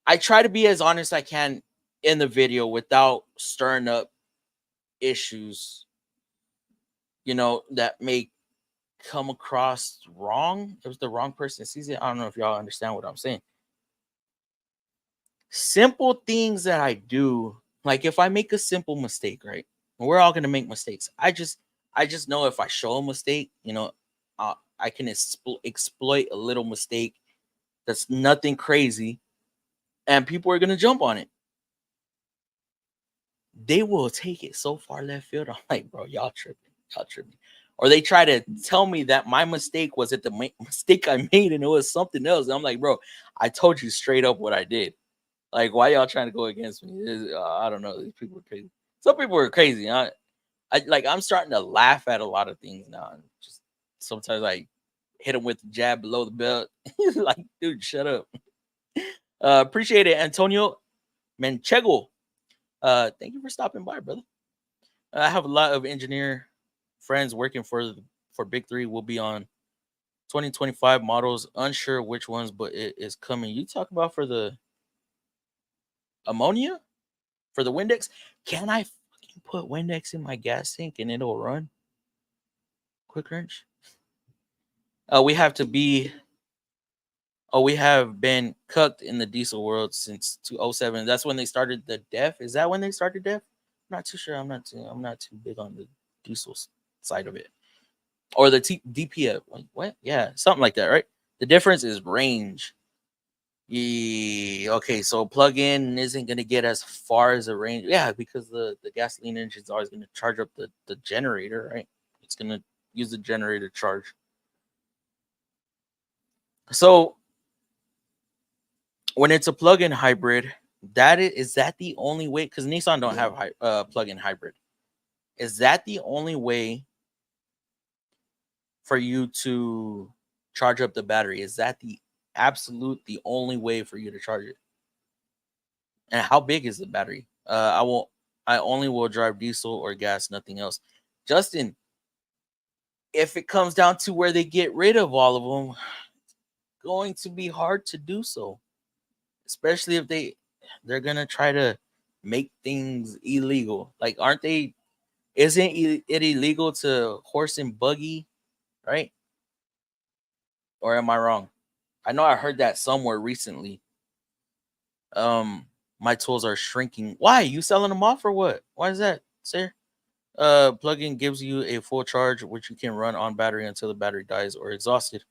[SPEAKER 2] I try to be as honest as I can in the video without stirring up issues, that may come across wrong. If the wrong person sees it, I don't know if y'all understand what I'm saying. Simple things that I do, like if I make a simple mistake, right? We're all gonna make mistakes. I just know if I show a mistake, I can exploit a little mistake that's nothing crazy, and people are gonna jump on it. They will take it so far left field. I'm like, bro, y'all tripping. Or they try to tell me that my mistake was at the mistake I made and it was something else. And I'm like, bro, I told you straight up what I did. Like, why y'all trying to go against me? I don't know. These people are crazy. Some people are crazy. I'm starting to laugh at a lot of things now. And just sometimes I hit them with the jab below the belt. Like, dude, shut up. Appreciate it, Antonio Manchego. Thank you for stopping by, brother. I have a lot of engineer friends working for Big Three. Will be on 2025 models. Unsure which ones, but it is coming. You talk about for the ammonia, for the Windex. Can I fucking put Windex in my gas tank and it'll run? Quick wrench. We have been cucked in the diesel world since 2007. That's when they started the DEF. Is that when they started DEF? I'm not too sure. I'm not too big on the diesel side of it. Or the DPF. Like, what? Yeah, something like that, right? The difference is range. Okay, so plug-in isn't gonna get as far as a range. Yeah, because the gasoline engine is always gonna charge up the generator, right? It's gonna use the generator charge. So when it's a plug-in hybrid, is that the only way? Because Nissan don't have plug-in hybrid. Is that the only way for you to charge up the battery? Is that the only way for you to charge it? And how big is the battery? I only will drive diesel or gas, nothing else. Justin, if it comes down to where they get rid of all of them, going to be hard to do so. Especially if they're gonna try to make things illegal. Like, aren't they? Isn't it illegal to horse and buggy, right? Or am I wrong? I know I heard that somewhere recently. My tools are shrinking. Why? You selling them off or what? Why is that, sir? Plug-in gives you a full charge, which you can run on battery until the battery dies or exhausted.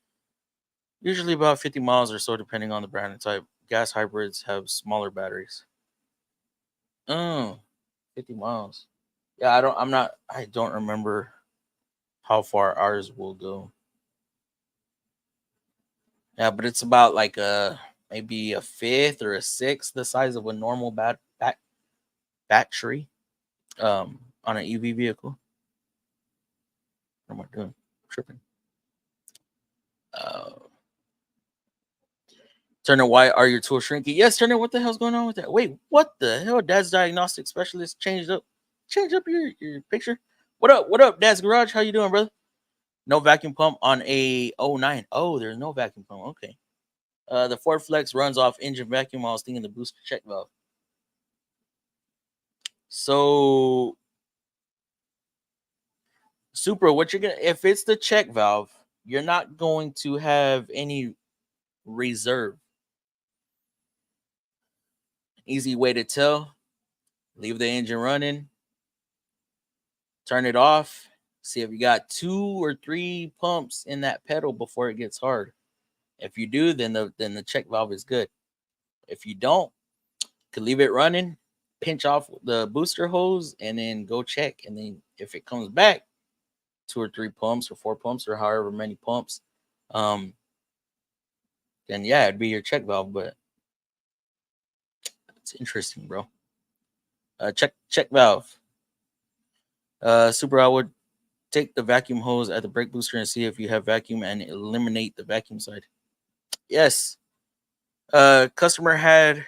[SPEAKER 2] Usually about 50 miles or so, depending on the brand and type. Gas hybrids have smaller batteries. Oh, 50 miles. Yeah, I don't remember how far ours will go. Yeah, but it's about like maybe a fifth or a sixth the size of a normal battery on an EV vehicle. What am I doing? Tripping. Uh, Turner, why are your tools shrinking? Yes, Turner, what the hell's going on with that? Wait, what the hell? Dad's diagnostic specialist changed up your picture. What up? What up, Dad's garage? How you doing, brother? No vacuum pump on a '09. Oh, there's no vacuum pump. Okay. The Ford Flex runs off engine vacuum. I was thinking the booster check valve. So, Supra, what you're gonna if it's the check valve, you're not going to have any reserve. Easy way to tell: leave the engine running, turn it off, see if you got 2 or 3 pumps in that pedal before it gets hard. If you do, then the check valve is good. If you don't, you can leave it running, pinch off the booster hose, and then go check. And then if it comes back 2 or 3 pumps or 4 pumps or however many pumps, um, then yeah, it'd be your check valve. But it's interesting, bro. Check valve. Super, I would take the vacuum hose at the brake booster and see if you have vacuum and eliminate the vacuum side. Yes. Customer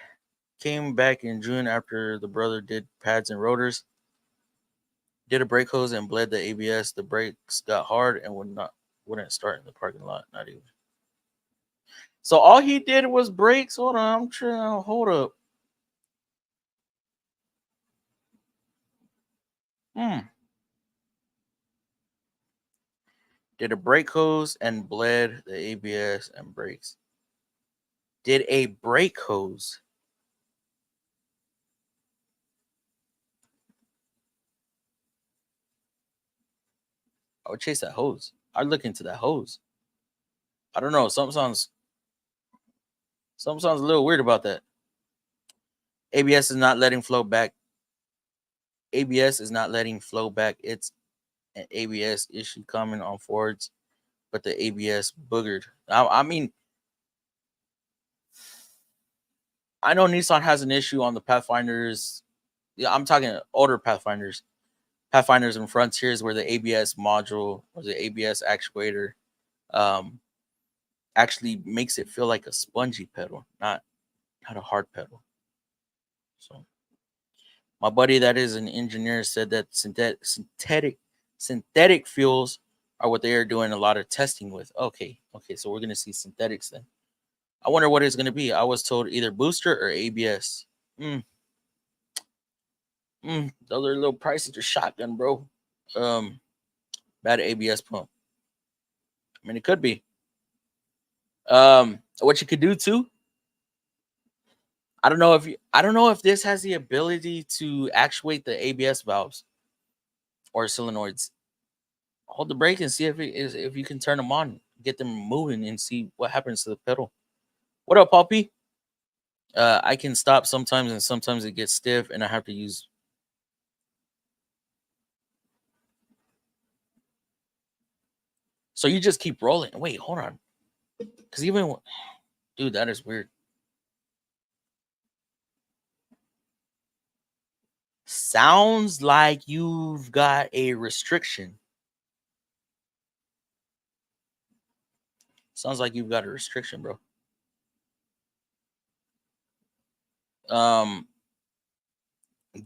[SPEAKER 2] came back in June after the brother did pads and rotors. Did a brake hose and bled the ABS. The brakes got hard and wouldn't start in the parking lot. Not even. So all he did was brakes. Hold on, I'm trying to hold up. Did a brake hose and bled the ABS and brakes. Did a brake hose. I would chase that hose. I'd look into that hose. I don't know. Something sounds a little weird about that. ABS is not letting flow back. ABS is not letting flow back. It's an ABS issue coming on Fords, but the ABS boogered. I mean, I know Nissan has an issue on the Pathfinders. Yeah, I'm talking older Pathfinders and Frontiers, where the ABS module or the ABS actuator actually makes it feel like a spongy pedal, not a hard pedal. So my buddy that is an engineer said that synthetic fuels are what they are doing a lot of testing with. Okay, so we're gonna see synthetics then. I wonder what it's gonna be. I was told either booster or ABS. Those are little prices to shotgun, bro. Bad ABS pump. I mean, it could be. What you could do too. I don't know if this has the ability to actuate the ABS valves or solenoids. Hold the brake and see if you can turn them on, get them moving, and see what happens to the pedal. What up, Poppy? I can stop sometimes, and sometimes it gets stiff, and I have to use. So you just keep rolling. Wait, hold on. Because even, dude, that is weird. Sounds like you've got a restriction. Sounds like you've got a restriction, bro.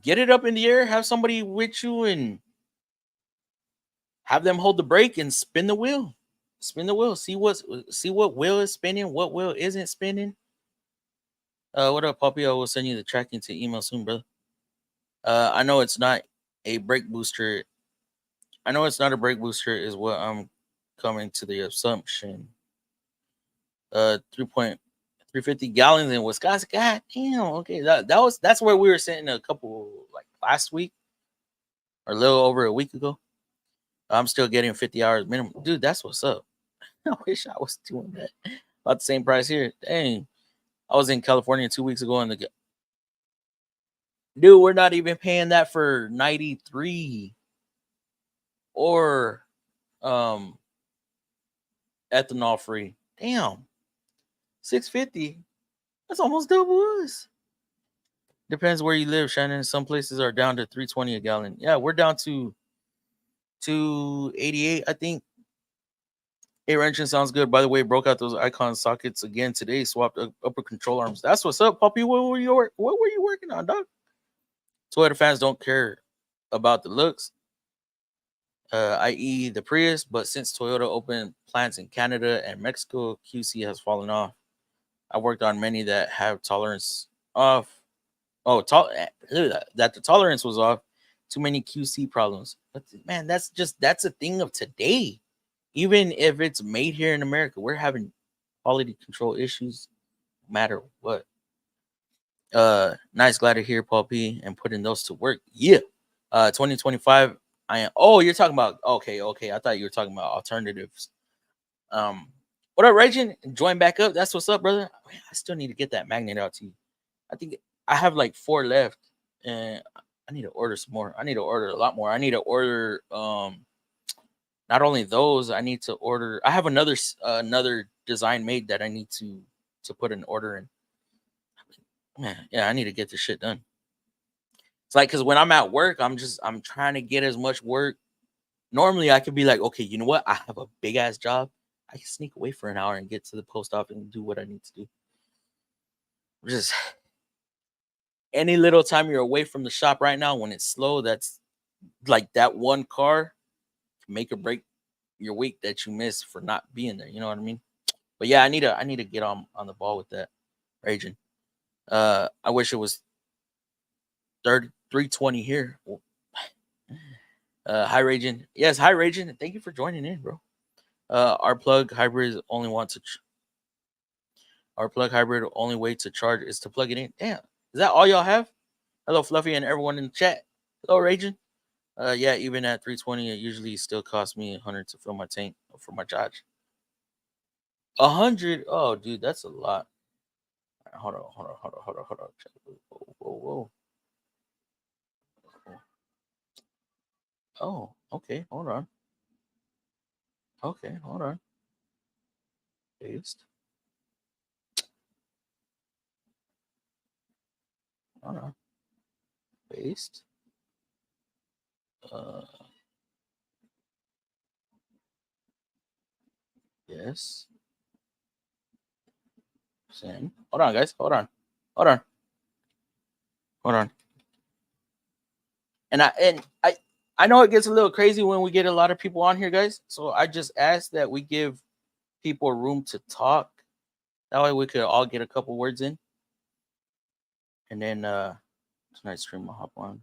[SPEAKER 2] Get it up in the air. Have somebody with you and have them hold the brake and spin the wheel. Spin the wheel. See what wheel is spinning, what wheel isn't spinning. What up, Poppy? I will send you the tracking to email soon, brother. I know it's not a brake booster. I know it's not a brake booster, is what I'm coming to the assumption. 3.350 gallons in Wisconsin. God damn. Okay, that's where we were sitting a couple like last week or a little over a week ago. I'm still getting 50 hours minimum, dude. That's what's up. I wish I was doing that. About the same price here. Dang, I was in California 2 weeks ago, and dude, we're not even paying that for 93 or ethanol free. Damn, 650. That's almost double us. Depends where you live, Shannon. Some places are down to 320 a gallon. Yeah, we're down to 288, I think. Hey, wrenching sounds good. By the way, broke out those icon sockets again today. Swapped upper control arms. That's what's up, Puppy. What were you working on, dog? Toyota fans don't care about the looks, i.e., the Prius. But since Toyota opened plants in Canada and Mexico, QC has fallen off. I worked on many that have tolerance off. Oh, that the tolerance was off. Too many QC problems. But man, that's a thing of today. Even if it's made here in America, we're having quality control issues no matter what. Nice, glad to hear Paul P and putting those to work. Yeah. 2025. I am. Oh, you're talking about. Okay. I thought you were talking about alternatives. What up, Raging? Join back up. That's what's up, brother. Man, I still need to get that magnet out to you. I think I have like 4 left, and I need to order some more. I need to order a lot more. I need to order not only those, I need to order. I have another design made that I need to put an order in. Man, yeah, I need to get this shit done. It's like, because when I'm at work, I'm trying to get as much work. Normally, I could be like, okay, you know what? I have a big ass job. I can sneak away for an hour and get to the post office and do what I need to do. Just any little time you're away from the shop right now, when it's slow, that's like that one car can make or break your week that you miss for not being there. You know what I mean? But yeah, I need to get on the ball with that, Raging. I wish it was 320 here. Hi Raging. Yes, hi Raging. Thank you for joining in, bro. Our plug hybrid only only way to charge is to plug it in. Damn, is that all y'all have? Hello, Fluffy, and everyone in the chat. Hello, Raging. Yeah, even at 320, it usually still costs me 100 to fill my tank for my charge. 100? Oh, dude, that's a lot. Hold on. Whoa. Oh, okay. Hold on. Okay, hold on. Paste. Hold on. Paste. Yes. Send. Hold on, guys. Hold on. And I know it gets a little crazy when we get a lot of people on here, guys. So I just ask that we give people room to talk. That way we could all get a couple words in. And then tonight's stream will hop on.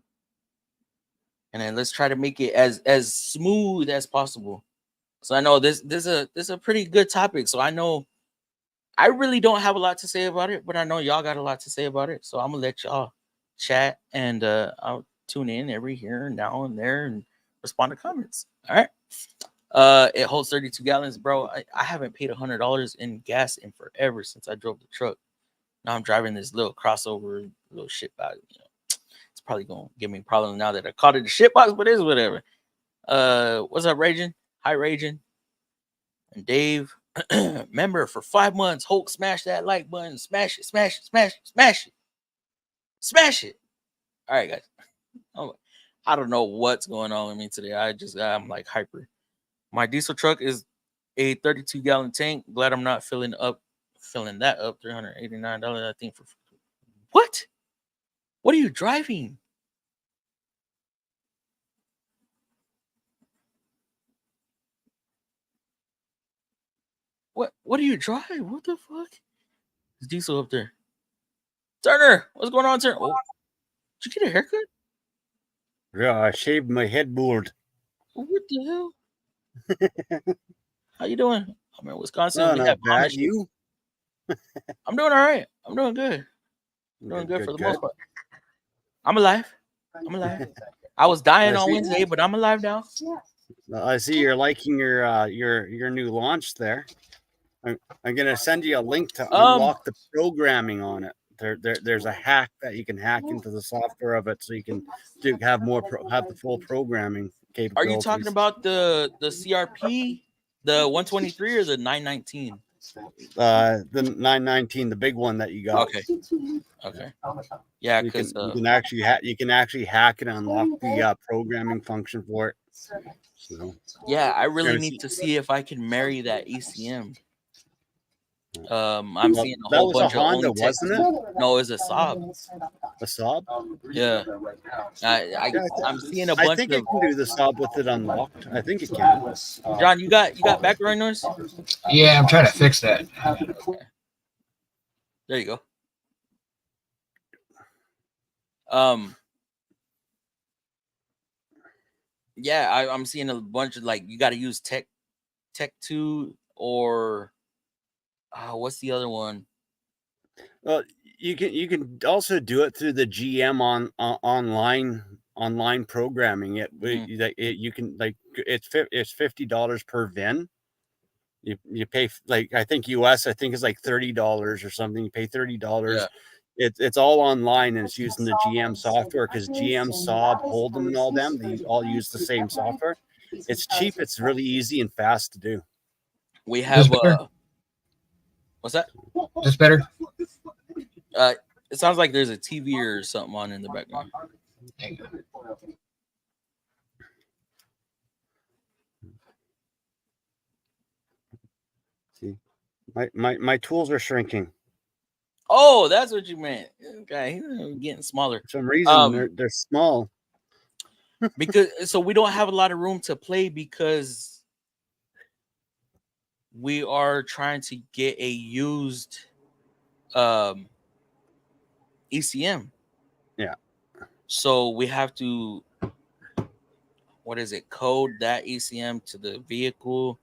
[SPEAKER 2] And then let's try to make it as smooth as possible. So I know this is a pretty good topic. So I know I really don't have a lot to say about it, but I know y'all got a lot to say about it. So I'm gonna let y'all chat, and I'll tune in every here and now and there and respond to comments. All right. It holds 32 gallons, bro. I haven't paid $100 in gas in forever since I drove the truck. Now I'm driving this little crossover, little shit box. You know, it's probably gonna give me a problem now that I called it a shit box, but it's whatever. What's up, Raging? Hi, Raging. And Dave, member for 5 months. Hulk, smash that like button. Smash it, smash it, smash it, smash it, smash it. All right, guys. I don't know what's going on with me today. I'm like hyper. My diesel truck is a 32-gallon tank. Glad I'm not filling that up. $389, I think. For what? What are you driving? What do you drive? What the fuck? Is diesel up there? Turner, what's going on, Turner? Oh, did you get a haircut?
[SPEAKER 3] Yeah, I shaved my headboard.
[SPEAKER 2] What the hell? How you doing? I'm in Wisconsin.
[SPEAKER 3] No,
[SPEAKER 2] We
[SPEAKER 3] not
[SPEAKER 2] have
[SPEAKER 3] bad.
[SPEAKER 2] Amish.
[SPEAKER 3] You?
[SPEAKER 2] I'm doing all right. I'm doing good. I'm doing good for the most part. I'm alive. I was dying on Wednesday, but I'm alive now.
[SPEAKER 3] I see you're liking your new launch there. I'm gonna send you a link to unlock the programming on it. There's a hack that you can hack into the software of it, so you can have the full programming capabilities.
[SPEAKER 2] Are you talking about the CRP, the 123 or the 919?
[SPEAKER 3] The 919, the big one that you got.
[SPEAKER 2] Okay. Yeah, because
[SPEAKER 3] you can actually hack it and unlock the programming function for it. So,
[SPEAKER 2] yeah, I really need to see if I can marry that ECM. I'm seeing a whole bunch
[SPEAKER 3] of Honda, wasn't it?
[SPEAKER 2] No, it's a Saab.
[SPEAKER 3] A Saab?
[SPEAKER 2] Yeah. I'm seeing a bunch.
[SPEAKER 3] I think it can do the Saab with it unlocked. I think it can.
[SPEAKER 2] John, you got background noise?
[SPEAKER 4] Yeah, I'm trying to fix that.
[SPEAKER 2] Okay. There you go. Yeah, I'm seeing a bunch of like you got to use Tech 2 or what's the other one?
[SPEAKER 3] Well, you can also do it through the GM online programming. You can it's $50 per VIN. You pay I think US it's like $30 or something. You pay $30.
[SPEAKER 2] Yeah.
[SPEAKER 3] It's all online and it's using the GM software because GM, Saab, Holden, and all them, they all use the same software. It's cheap. It's really easy and fast to do.
[SPEAKER 2] We have what's that?
[SPEAKER 4] Just better.
[SPEAKER 2] It sounds like there's a TV or something on in the background.
[SPEAKER 3] See, my tools are shrinking.
[SPEAKER 2] Oh, that's what you meant. Okay, he's getting smaller.
[SPEAKER 3] For some reason, they're small.
[SPEAKER 2] Because so we don't have a lot of room to play because we are trying to get a used ECM.
[SPEAKER 3] Yeah.
[SPEAKER 2] So we have to code that ECM to the vehicle.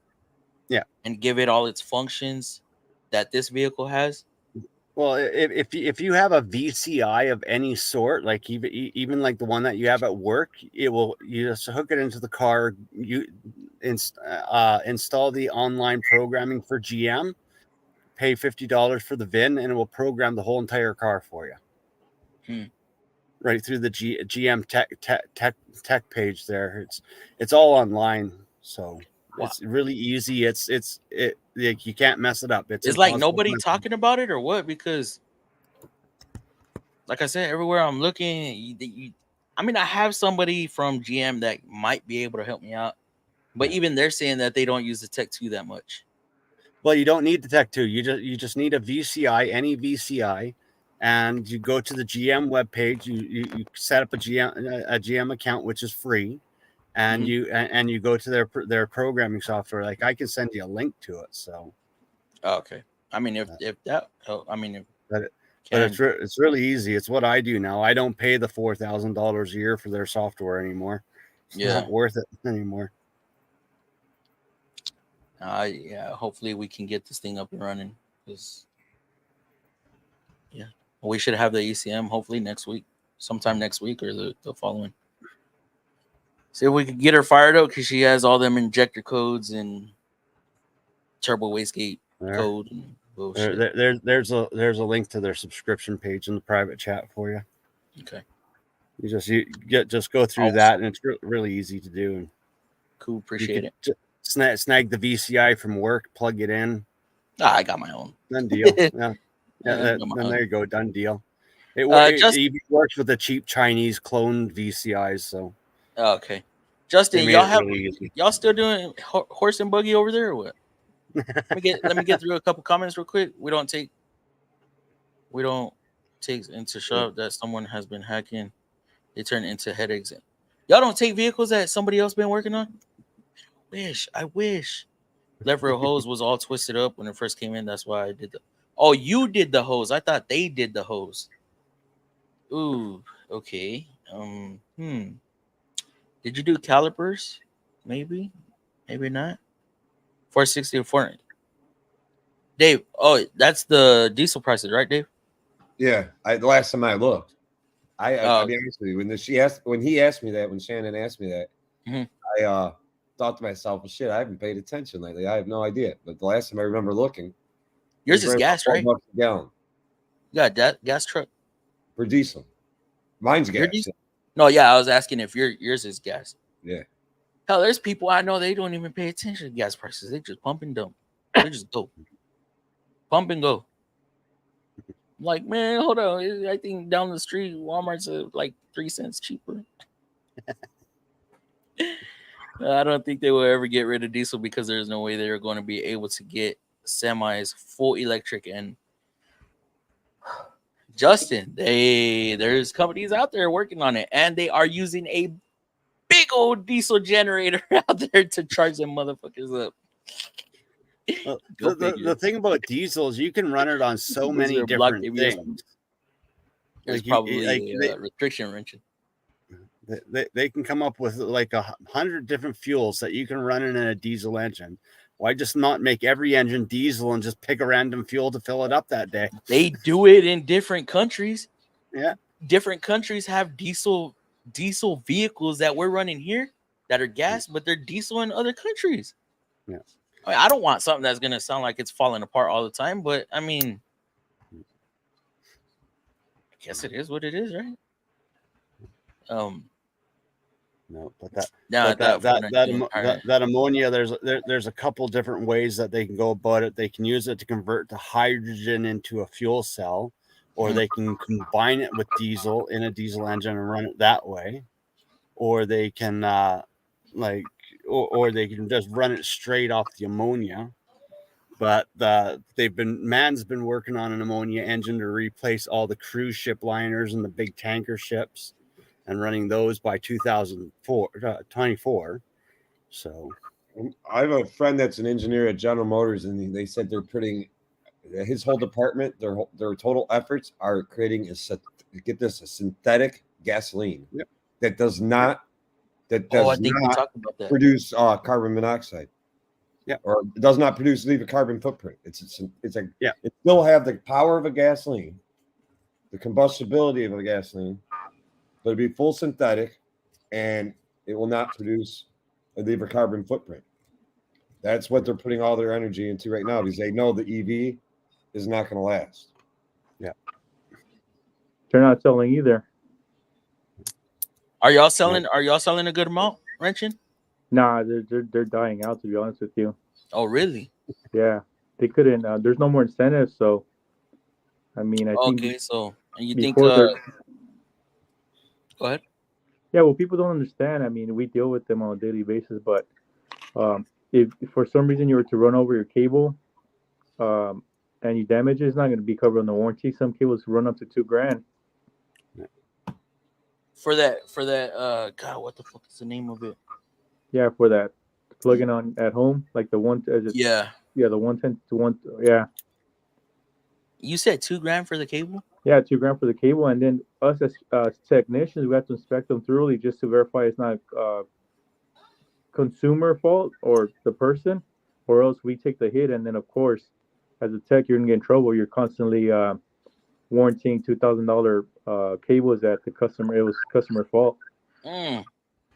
[SPEAKER 3] Yeah.
[SPEAKER 2] And give it all its functions that this vehicle has.
[SPEAKER 3] Well, if you have a VCI of any sort, like even like the one that you have at work, you just hook it into the car, you install the online programming for GM, pay $50 for the VIN, and it will program the whole entire car for you. Right through the GM tech page there. It's all online, so it's really easy. It's like you can't mess it up.
[SPEAKER 2] It's like nobody talking about it or what? Because, like I said, everywhere I'm looking, I have somebody from GM that might be able to help me out, but even they're saying that they don't use the Tech 2 that much.
[SPEAKER 3] Well, you don't need the Tech 2. You just need a VCI, any VCI, and you go to the GM webpage. You set up a GM account, which is free. And you go to their programming software. Like I can send you a link to it. So,
[SPEAKER 2] okay. If that,
[SPEAKER 3] but it's really easy. It's what I do now. I don't pay the $4,000 a year for their software anymore. It's not worth it anymore.
[SPEAKER 2] Hopefully we can get this thing up and running. Because we should have the ECM hopefully sometime next week or the following. See if we could get her fired up because she has all them injector codes and turbo wastegate code and Bullshit.
[SPEAKER 3] There's a link to their subscription page in the private chat for you.
[SPEAKER 2] Okay.
[SPEAKER 3] Just go through that, and it's really easy to do. And
[SPEAKER 2] cool. Appreciate it.
[SPEAKER 3] Snag the VCI from work, plug it in.
[SPEAKER 2] I got my own.
[SPEAKER 3] Done deal. Yeah. Then there you go. Done deal. It even works with the cheap Chinese cloned VCIs. So.
[SPEAKER 2] Okay. Justin, y'all still doing horse and buggy over there or what? let me get through a couple comments real quick. We don't take into shove that someone has been hacking. They turn into headaches. Y'all don't take vehicles that somebody else been working on? I wish. Lever hose was all twisted up when it first came in. That's why I did you did the hose. I thought they did the hose. Ooh, okay. Did you do calipers? Maybe not. 460 or 400. Dave, that's the diesel prices, right, Dave?
[SPEAKER 5] Yeah. The last time I looked, I'll be honest with you. When he asked me that, when Shannon asked me that, I thought to myself, well, shit, I haven't paid attention lately. I have no idea. But the last time I remember looking,
[SPEAKER 2] yours is gas, right?
[SPEAKER 5] $12 a gallon.
[SPEAKER 2] Yeah, that gas truck.
[SPEAKER 5] For diesel. Mine's gas.
[SPEAKER 2] No, yeah, I was asking if yours is gas.
[SPEAKER 5] Yeah.
[SPEAKER 2] Hell, there's people I know, they don't even pay attention to gas prices. They just pump and dump. They just go. Pump and go. I'm like, man, hold on. I think down the street, Walmart's like 3 cents cheaper. I don't think they will ever get rid of diesel because there's no way they're going to be able to get semis full electric. And Justin, there's companies out there working on it, and they are using a big old diesel generator out there to charge them motherfuckers up.
[SPEAKER 3] The thing about diesel is you can run it on so many different things.
[SPEAKER 2] There's probably a restriction wrenching.
[SPEAKER 3] They can come up with like 100 different fuels that you can run in a diesel engine. Why just not make every engine diesel and just pick a random fuel to fill it up that day?
[SPEAKER 2] They do it in different countries.
[SPEAKER 3] Yeah.
[SPEAKER 2] Different countries have diesel vehicles that we're running here that are gas, but they're diesel in other countries.
[SPEAKER 3] Yeah.
[SPEAKER 2] I mean, I don't want something that's going to sound like it's falling apart all the time, but I mean, I guess it is what it is, right?
[SPEAKER 3] No, but that ammonia, there's a couple different ways that they can go about it. They can use it to convert the hydrogen into a fuel cell, or they can combine it with diesel in a diesel engine and run it that way, or they can or they can just run it straight off the ammonia. But man's been working on an ammonia engine to replace all the cruise ship liners and the big tanker ships, and running those by 2024. So
[SPEAKER 5] I have a friend that's an engineer at General Motors, and they said they're putting his whole department, their total efforts are creating a synthetic gasoline that does not produce carbon monoxide.
[SPEAKER 3] Yeah,
[SPEAKER 5] or it does not leave a carbon footprint. It still have the power of a gasoline, the combustibility of a gasoline, but it'll be full synthetic, and it will not leave a carbon footprint. That's what they're putting all their energy into right now, because they know the EV is not going to last.
[SPEAKER 3] Yeah,
[SPEAKER 6] they're not selling either.
[SPEAKER 2] Are y'all selling? Are y'all selling a good amount, wrenching?
[SPEAKER 6] Nah, they're dying out, to be honest with you.
[SPEAKER 2] Oh, really?
[SPEAKER 6] Yeah, they couldn't. There's no more incentives, so I mean, I think.
[SPEAKER 2] Okay, so you think? Go ahead.
[SPEAKER 6] Yeah, well, people don't understand. I mean, we deal with them on a daily basis, but if for some reason you were to run over your cable, and you damage it, it's not going to be covered on the warranty. Some cables run up to $2,000.
[SPEAKER 2] For that, God, what the fuck is the name of it?
[SPEAKER 6] Yeah, for that plug-in on at home, like the one.
[SPEAKER 2] Yeah,
[SPEAKER 6] the 110 to 1. Yeah.
[SPEAKER 2] You said $2,000 for the cable?
[SPEAKER 6] Yeah, $2,000 for the cable, and then us as technicians, we have to inspect them thoroughly just to verify it's not consumer fault or the person, or else we take the hit. And then, of course, as a tech, you're gonna get in trouble. You're constantly warranting $2,000 cables that it was customer fault.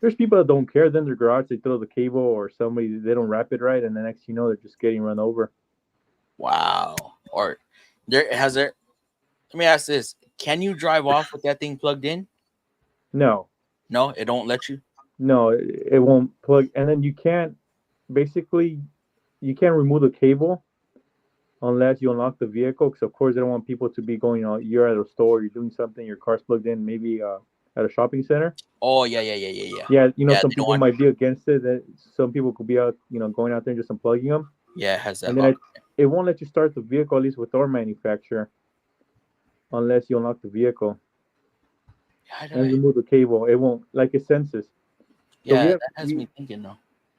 [SPEAKER 6] There's people that don't care. Then their garage, they throw the cable, or somebody, they don't wrap it right, and the next they're just getting run over.
[SPEAKER 2] Wow. Or let me ask this. Can you drive off with that thing plugged in?
[SPEAKER 6] No,
[SPEAKER 2] No, it don't let you.
[SPEAKER 6] no, it won't plug. And then you can't remove the cable unless you unlock the vehicle. Because of course they don't want people to be going. You're at a store, you're doing something, your car's plugged in, maybe at a shopping center.
[SPEAKER 2] Oh yeah.
[SPEAKER 6] Yeah, some people might be against it. That some people could be out, going out there and just unplugging them.
[SPEAKER 2] Yeah, it has that.
[SPEAKER 6] And then it won't let you start the vehicle, at least with our manufacturer, unless you unlock the vehicle and remove the cable. It won't, like it senses.
[SPEAKER 2] Yeah, that has me thinking though.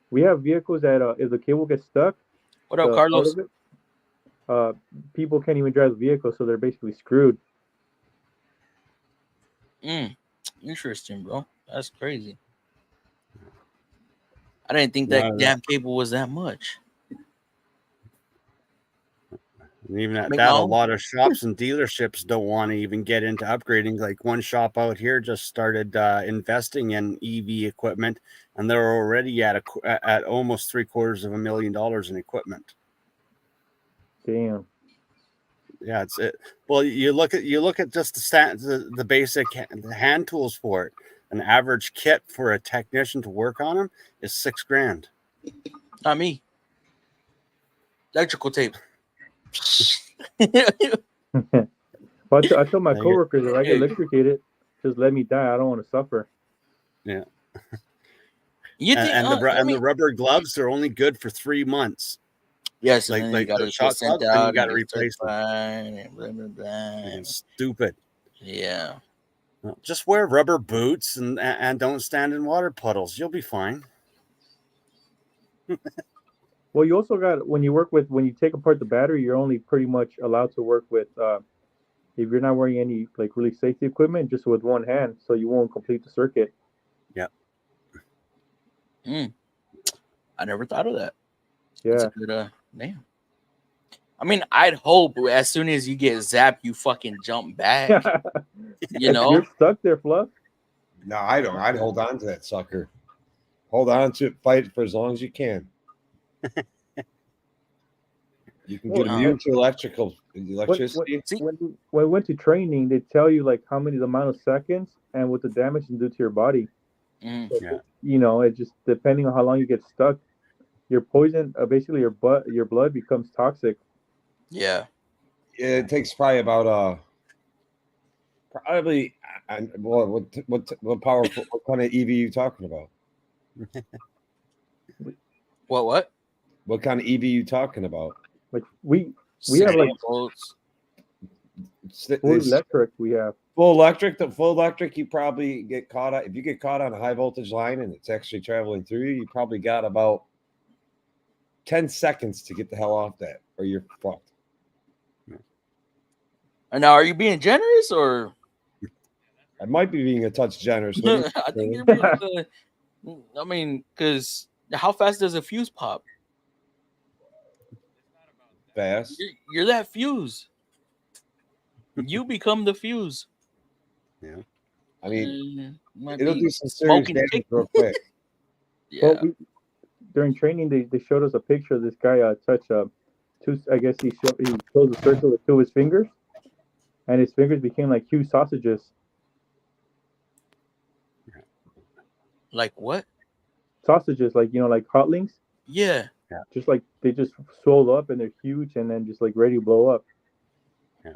[SPEAKER 6] We have vehicles that if the cable gets stuck,
[SPEAKER 2] what up, Carlos?
[SPEAKER 6] People can't even drive the vehicle, so they're basically screwed.
[SPEAKER 2] Interesting, bro. That's crazy. I didn't think that damn cable was that much.
[SPEAKER 3] And even at that, a lot of shops and dealerships don't want to even get into upgrading. Like one shop out here just started investing in EV equipment, and they're already at almost $750,000 in equipment.
[SPEAKER 6] Damn.
[SPEAKER 3] Yeah, it's it. Well, you look at just the basic hand tools for it. An average kit for a technician to work on them is $6,000.
[SPEAKER 2] Not me. Electrical tape.
[SPEAKER 6] Well, I tell my coworkers, if I get electrocuted, just let me die. I don't want to suffer.
[SPEAKER 3] Yeah. The rubber gloves, they're only good for 3 months.
[SPEAKER 2] Yes,
[SPEAKER 3] like the shot gloves, and you got to replace them. Stupid.
[SPEAKER 2] Yeah.
[SPEAKER 3] Just wear rubber boots and don't stand in water puddles. You'll be fine.
[SPEAKER 6] Well, you also got when you take apart the battery, you're only pretty much allowed to work with if you're not wearing any like really safety equipment, just with one hand, so you won't complete the circuit.
[SPEAKER 3] Yeah.
[SPEAKER 2] I never thought of that.
[SPEAKER 6] Yeah.
[SPEAKER 2] That's a good name. I mean, I'd hope as soon as you get zapped, you fucking jump back.
[SPEAKER 6] You're stuck there, Fluff.
[SPEAKER 5] No, I don't. I'd hold on to that sucker. Hold on to it, fight for as long as you can. You can get immune to electricity.
[SPEAKER 6] When we went to training, they tell you like the amount of seconds and what the damage can do to your body.
[SPEAKER 3] Yeah.
[SPEAKER 6] It just depending on how long you get stuck, your poison, basically your blood becomes toxic.
[SPEAKER 2] Yeah.
[SPEAKER 5] It takes probably about what powerful, what kind of EV you talking about?
[SPEAKER 2] What?
[SPEAKER 5] What kind of EV you talking about?
[SPEAKER 6] Like we have like
[SPEAKER 2] volts.
[SPEAKER 6] Full electric. We have
[SPEAKER 5] full electric. The full electric, you probably get caught out. If you get caught on a high voltage line and it's actually traveling through you, you probably got about 10 seconds to get the hell off that, or you're fucked.
[SPEAKER 2] And now, are you being generous or?
[SPEAKER 5] I might be being a touch generous.
[SPEAKER 2] I think you're being. I mean, because how fast does a fuse pop?
[SPEAKER 5] Fast.
[SPEAKER 2] You're that fuse. You become the fuse.
[SPEAKER 5] Yeah. I mean, it'll do some serious damage real quick.
[SPEAKER 2] Yeah.
[SPEAKER 6] Well, during training, they showed us a picture of this guy touch two. I guess he closed the circle with 2 of his fingers, and his fingers became like huge sausages.
[SPEAKER 2] Like what?
[SPEAKER 6] Sausages, like like hot links.
[SPEAKER 2] Yeah.
[SPEAKER 6] Just like they just swell up and they're huge and then just like ready to blow up.
[SPEAKER 3] Yeah.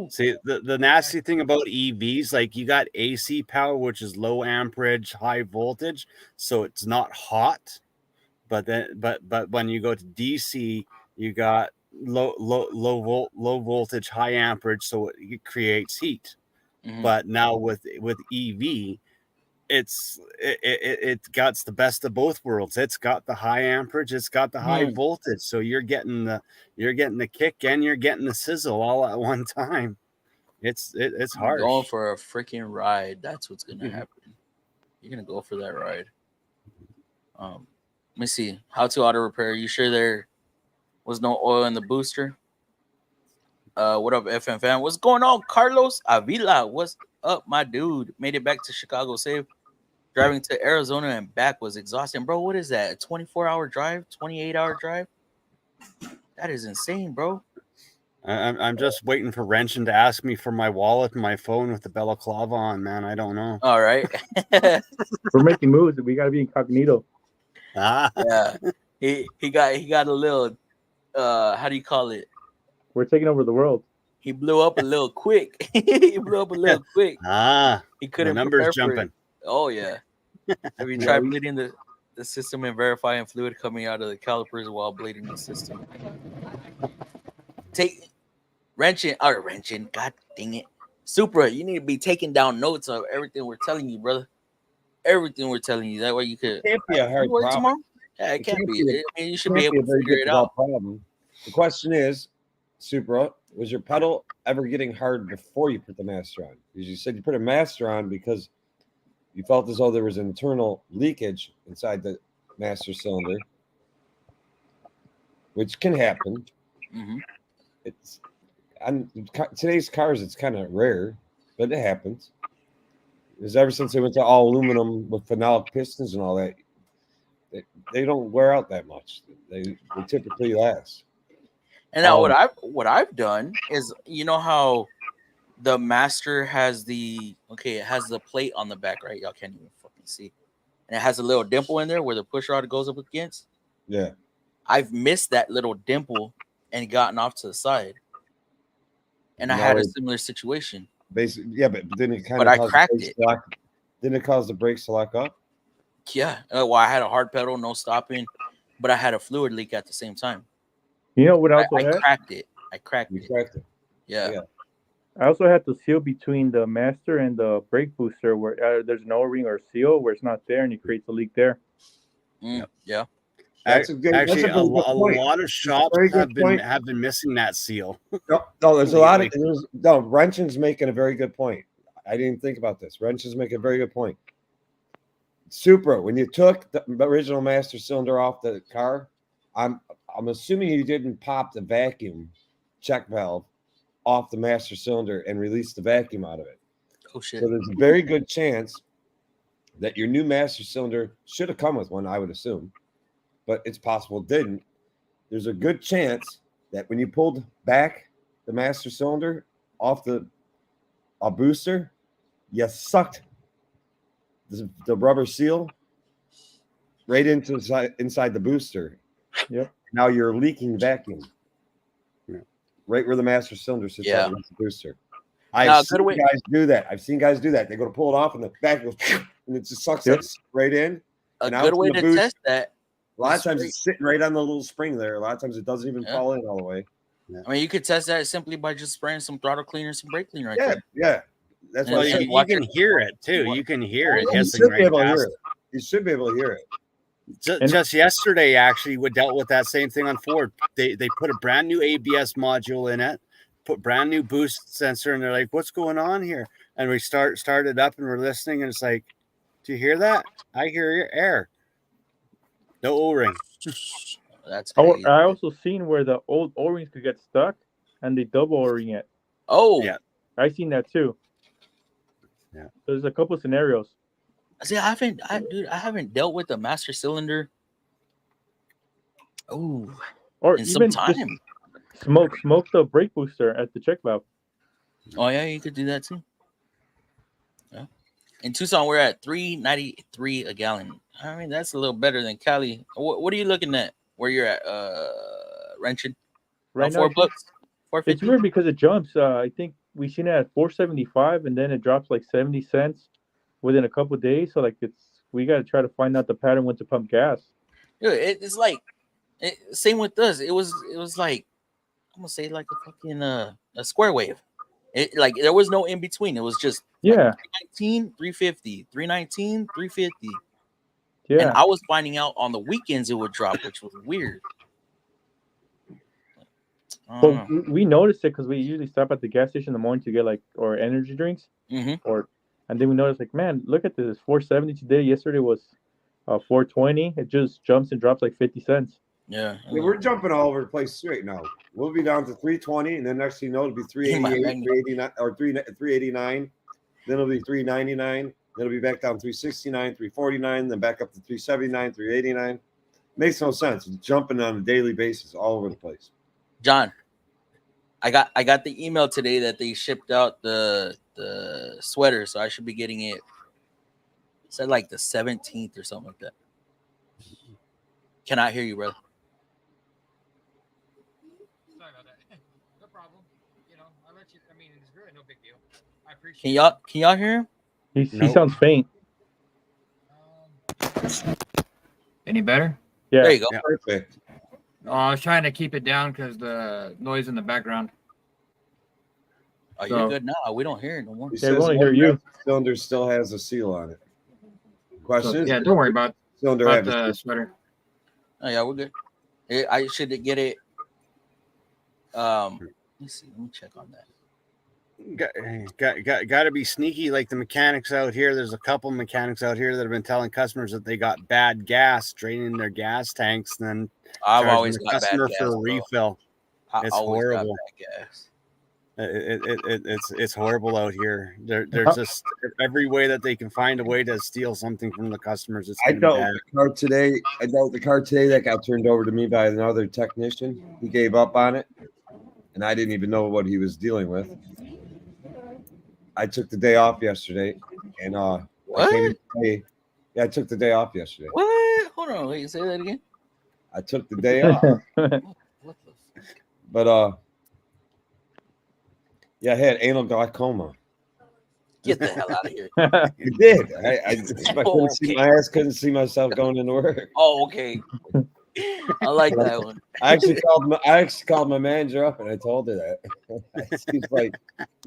[SPEAKER 3] See, the nasty thing about EVs, like you got AC power, which is low amperage, high voltage, so it's not hot. But when you go to DC, you got low voltage, high amperage, so it creates heat. Mm-hmm. But now with EV, it got the best of both worlds. It's got the high amperage, it's got the high voltage, so you're getting the kick and you're getting the sizzle all at one time. It's hard.
[SPEAKER 2] Going for a freaking ride. That's what's gonna happen. You're gonna go for that ride. Let me see. How to auto repair. You sure there was no oil in the booster? What up, FM fan? What's going on, Carlos Avila? What's up, my dude? Made it back to Chicago safe. Driving to Arizona and back was exhausting. Bro, what is that? A 24-hour drive? 28-hour drive? That is insane, bro.
[SPEAKER 3] I'm just waiting for Wrenchen to ask me for my wallet and my phone with the balaclava on, man. I don't know.
[SPEAKER 2] All right.
[SPEAKER 6] We're making moves. We gotta be incognito.
[SPEAKER 2] Yeah. He got a little how do you call it?
[SPEAKER 6] We're taking over the world.
[SPEAKER 2] He blew up a little quick. He blew up a little quick. He couldn't
[SPEAKER 3] the numbers
[SPEAKER 2] prepare
[SPEAKER 3] jumping.
[SPEAKER 2] for it. Oh yeah. Have you tried bleeding the system and verifying fluid coming out of the calipers while bleeding the system? Wrenching. God dang it. Supra, you need to be taking down notes of everything we're telling you, brother. Everything we're telling you. That way you could.
[SPEAKER 5] It can't be a hard problem.
[SPEAKER 2] Tomorrow? Yeah, it can't be. I mean, you should be able
[SPEAKER 5] a
[SPEAKER 2] to
[SPEAKER 5] very
[SPEAKER 2] figure it out.
[SPEAKER 5] problem. The question is, Supra, was your pedal ever getting hard before you put the master on? Because you said you put a master on because you felt as though there was internal leakage inside the master cylinder, which can happen.
[SPEAKER 2] Mm-hmm.
[SPEAKER 5] It's on today's cars, it's kind of rare, but it happens. Because ever since they went to all aluminum with phenolic pistons and all that, they don't wear out that much. They typically last.
[SPEAKER 2] And now what I've done is, you know how the master has it has the plate on the back, right? Y'all can't even fucking see. And it has a little dimple in there where the push rod goes up against.
[SPEAKER 5] Yeah.
[SPEAKER 2] I've missed that little dimple and gotten off to the side. And I had a similar situation.
[SPEAKER 5] Basically, yeah, but then it kind of.
[SPEAKER 2] But I cracked it.
[SPEAKER 5] Didn't it cause the brakes to lock up?
[SPEAKER 2] Yeah. Well, I had a hard pedal, no stopping, but I had a fluid leak at the same time.
[SPEAKER 6] You know what else
[SPEAKER 2] I cracked it. I cracked it. Yeah.
[SPEAKER 6] I also had the seal between the master and the brake booster where there's an O-ring or seal where it's not there and it creates a leak there.
[SPEAKER 2] Yeah.
[SPEAKER 3] Actually, a lot of shops have been missing that seal.
[SPEAKER 5] No, there's a lot of Wrenchen's making a very good point. I didn't think about this. Wrenchen's making a very good point. Supra, when you took the original master cylinder off the car, I'm assuming you didn't pop the vacuum check valve off the master cylinder and release the vacuum out of it.
[SPEAKER 2] Oh shit!
[SPEAKER 5] So there's a very good chance that your new master cylinder should have come with one, I would assume, but it's possible it didn't. There's a good chance that when you pulled back the master cylinder off the booster, you sucked the rubber seal right into inside the booster.
[SPEAKER 6] Yep.
[SPEAKER 5] Now you're leaking vacuum. Yeah. Right where the master cylinder sits on the booster. I've seen guys do that. They go to pull it off and the vacuum goes and it just sucks it right in.
[SPEAKER 2] A good way to test that.
[SPEAKER 5] A lot of times it's sitting right on the little spring there. A lot of times it doesn't even fall in all the way.
[SPEAKER 2] Yeah. I mean, you could test that simply by just spraying some throttle cleaner, some brake cleaner there.
[SPEAKER 5] Yeah. That's why
[SPEAKER 3] you can hear it too. You can hear it hissing right past.
[SPEAKER 5] You should be able to hear it.
[SPEAKER 3] Just yesterday, actually, we dealt with that same thing on Ford. They put a brand new ABS module in it, put brand new boost sensor, and they're like, "What's going on here?" And we started up, and we're listening, and it's like, "Do you hear that? I hear your air. No O-ring."
[SPEAKER 2] That's crazy.
[SPEAKER 6] I also seen where the old O-rings could get stuck, and they double O-ring it.
[SPEAKER 2] Oh,
[SPEAKER 3] yeah,
[SPEAKER 6] I seen that too.
[SPEAKER 3] Yeah,
[SPEAKER 6] there's a couple scenarios.
[SPEAKER 2] See, I haven't dealt with a master cylinder. Oh,
[SPEAKER 6] or
[SPEAKER 2] in
[SPEAKER 6] even
[SPEAKER 2] some time.
[SPEAKER 6] Smoke the brake booster at the check valve.
[SPEAKER 2] Oh yeah, you could do that too. Yeah. In Tucson, we're at $3.93 a gallon. I mean, that's a little better than Cali. What are you looking at? Where you're at, Wrenching?
[SPEAKER 6] Right now,
[SPEAKER 2] $4, $4.50.
[SPEAKER 6] It's weird because it jumps. I think we seen it at $4.75, and then it drops like 70 cents within a couple of days. So like we got to try to find out the pattern when to pump gas.
[SPEAKER 2] Dude, it's like same with us. It was like, I'm gonna say like a fucking a square wave. It like there was no in between. It was just like 319, 350, 319, 350.
[SPEAKER 6] Yeah.
[SPEAKER 2] And I was finding out on the weekends it would drop, which was weird.
[SPEAKER 6] But we noticed it because we usually stop at the gas station in the morning to get or energy drinks, and then we noticed man, look at this, it's 470 today. Yesterday was 420. It just jumps and drops like 50 cents.
[SPEAKER 2] Yeah,
[SPEAKER 5] we're jumping all over the place right now. We'll be down to 320, and then next thing you know, it'll be 388, 389, or 389. Then it'll be 399. Then it'll be back down 369, 349, then back up to 379, 389. Makes no sense. It's jumping on a daily basis all over the place.
[SPEAKER 2] John, I got the email today that they shipped out the sweater, so I should be getting it. It said like the 17th or something like that. Cannot hear you, brother.
[SPEAKER 4] Sorry about that. No problem. You know, I'll let you. I mean, it's really no big deal. I appreciate.
[SPEAKER 2] Can y'all hear him?
[SPEAKER 6] He sounds faint.
[SPEAKER 4] Any better?
[SPEAKER 6] Yeah.
[SPEAKER 2] There you go.
[SPEAKER 3] Yeah.
[SPEAKER 5] Perfect.
[SPEAKER 4] Oh, I was trying to keep it down because the noise in the background.
[SPEAKER 2] Oh, you're good now. We don't hear it no more.
[SPEAKER 5] He
[SPEAKER 6] They
[SPEAKER 5] says
[SPEAKER 6] won't hear you.
[SPEAKER 5] cylinder still has a seal on it. Question?
[SPEAKER 4] Yeah, don't worry about
[SPEAKER 5] Cylinder have a
[SPEAKER 4] the
[SPEAKER 5] seal.
[SPEAKER 4] sweater.
[SPEAKER 2] Oh yeah, we're good. I should get it. Let me see. Let me check on that.
[SPEAKER 3] Got to be sneaky like the mechanics out here. There's a couple mechanics out here that have been telling customers that they got bad gas draining their gas tanks, and then
[SPEAKER 2] I've
[SPEAKER 3] charging
[SPEAKER 2] always
[SPEAKER 3] the
[SPEAKER 2] got bad
[SPEAKER 3] customer
[SPEAKER 2] gas,
[SPEAKER 3] for a
[SPEAKER 2] bro.
[SPEAKER 3] refill.
[SPEAKER 2] I
[SPEAKER 3] It's
[SPEAKER 2] always
[SPEAKER 3] horrible.
[SPEAKER 2] got bad gas.
[SPEAKER 3] It's horrible out here. There's just every way that they can find a way to steal something from the customers. It's
[SPEAKER 5] I
[SPEAKER 3] getting
[SPEAKER 5] dealt
[SPEAKER 3] bad.
[SPEAKER 5] with the car today. I dealt with the car today that got turned over to me by another technician. He gave up on it, and I didn't even know what he was dealing with. I took the day off yesterday, and I came in today. Yeah, I took the day off yesterday.
[SPEAKER 2] What? Hold on, wait, say that again.
[SPEAKER 5] I took the day off,
[SPEAKER 2] What the fuck?
[SPEAKER 5] but yeah, I had anal glaucoma.
[SPEAKER 2] Get the hell out of here.
[SPEAKER 5] I did. My ass couldn't see myself going into work.
[SPEAKER 2] Oh, okay. I like that one.
[SPEAKER 5] I actually called my manager up and I told her that.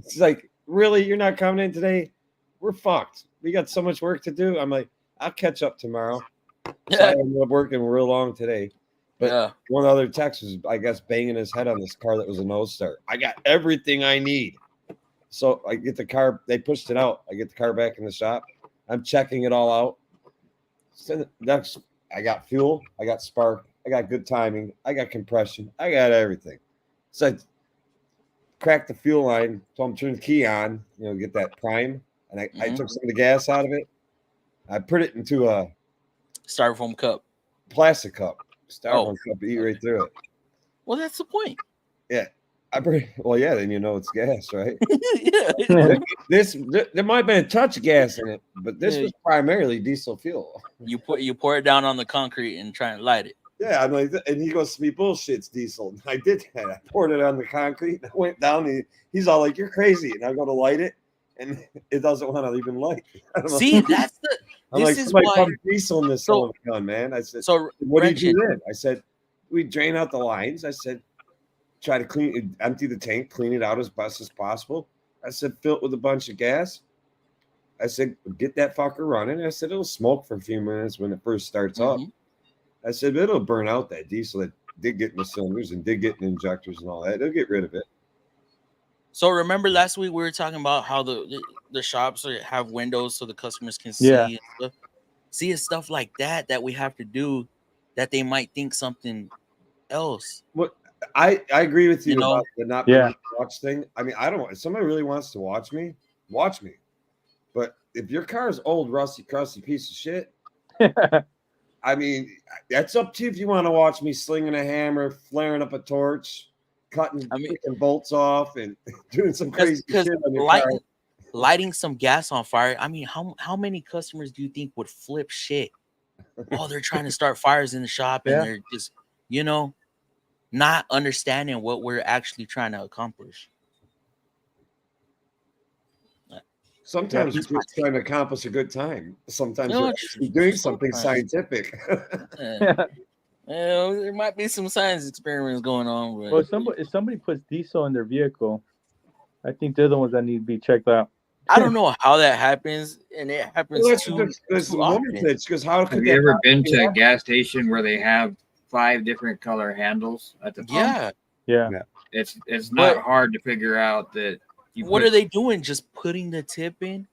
[SPEAKER 5] She's like, really? You're not coming in today? We're fucked. We got so much work to do. I'm like, I'll catch up tomorrow. So I ended up working real long today. But one other text was, I guess, banging his head on this car that was a nose start. I got everything I need. So I get the car. They pushed it out. I get the car back in the shop. I'm checking it all out. So next, I got fuel. I got spark. I got good timing. I got compression. I got everything. So I cracked the fuel line. So I'm turning the key on, get that prime. And I took some of the gas out of it. I put it into a
[SPEAKER 2] styrofoam cup.
[SPEAKER 5] Plastic cup. Styrofoam cup, eat right through it.
[SPEAKER 2] Well, that's the point.
[SPEAKER 5] Yeah. Then you know it's gas, right?
[SPEAKER 2] Yeah.
[SPEAKER 5] There might have been a touch of gas in it, but this was primarily diesel fuel.
[SPEAKER 2] You pour it down on the concrete and try and light it.
[SPEAKER 5] Yeah, I'm like, and he goes to me, bullshit's diesel. And I did that. I poured it on the concrete. I went down. He's all like, "You're crazy," and I go to light it, and it doesn't want to even light.
[SPEAKER 2] See, that's the.
[SPEAKER 5] I'm like, somebody put diesel in this gun, man. I said, so what did you do then? I said, we drain out the lines. I said, try to empty the tank, clean it out as best as possible. I said, fill it with a bunch of gas. I said, get that fucker running. I said, it'll smoke for a few minutes when it first starts up. I said, it'll burn out that diesel that did get in the cylinders and did get in injectors and all that. They'll get rid of it.
[SPEAKER 2] So remember last week we were talking about how the shops have windows so the customers can see and stuff. See, it's stuff like that we have to do that they might think something else.
[SPEAKER 5] What I agree with you about the not being able to watch thing. I mean, I don't. If somebody really wants to watch me, watch me. But if your car is old, rusty, crusty piece of shit, I mean, that's up to you if you want to watch me slinging a hammer, flaring up a torch, cutting bolts off, and doing some crazy shit on your car.
[SPEAKER 2] Lighting some gas on fire. I mean, how many customers do you think would flip shit? Oh, they're trying to start fires in the shop, and they're just, not understanding what we're actually trying to accomplish.
[SPEAKER 5] Sometimes you're just trying to accomplish a good time. Sometimes you're actually doing something scientific.
[SPEAKER 2] There might be some science experiments going on. But...
[SPEAKER 6] Well, if somebody puts diesel in their vehicle, I think they're the ones that need to be checked out.
[SPEAKER 2] I don't know how that happens, and it happens too often.
[SPEAKER 4] Have you ever been to a gas station where they have 5 different color handles at the pump?
[SPEAKER 6] Yeah.
[SPEAKER 4] It's not hard to figure out that.
[SPEAKER 2] What are they doing? Just putting the tip in?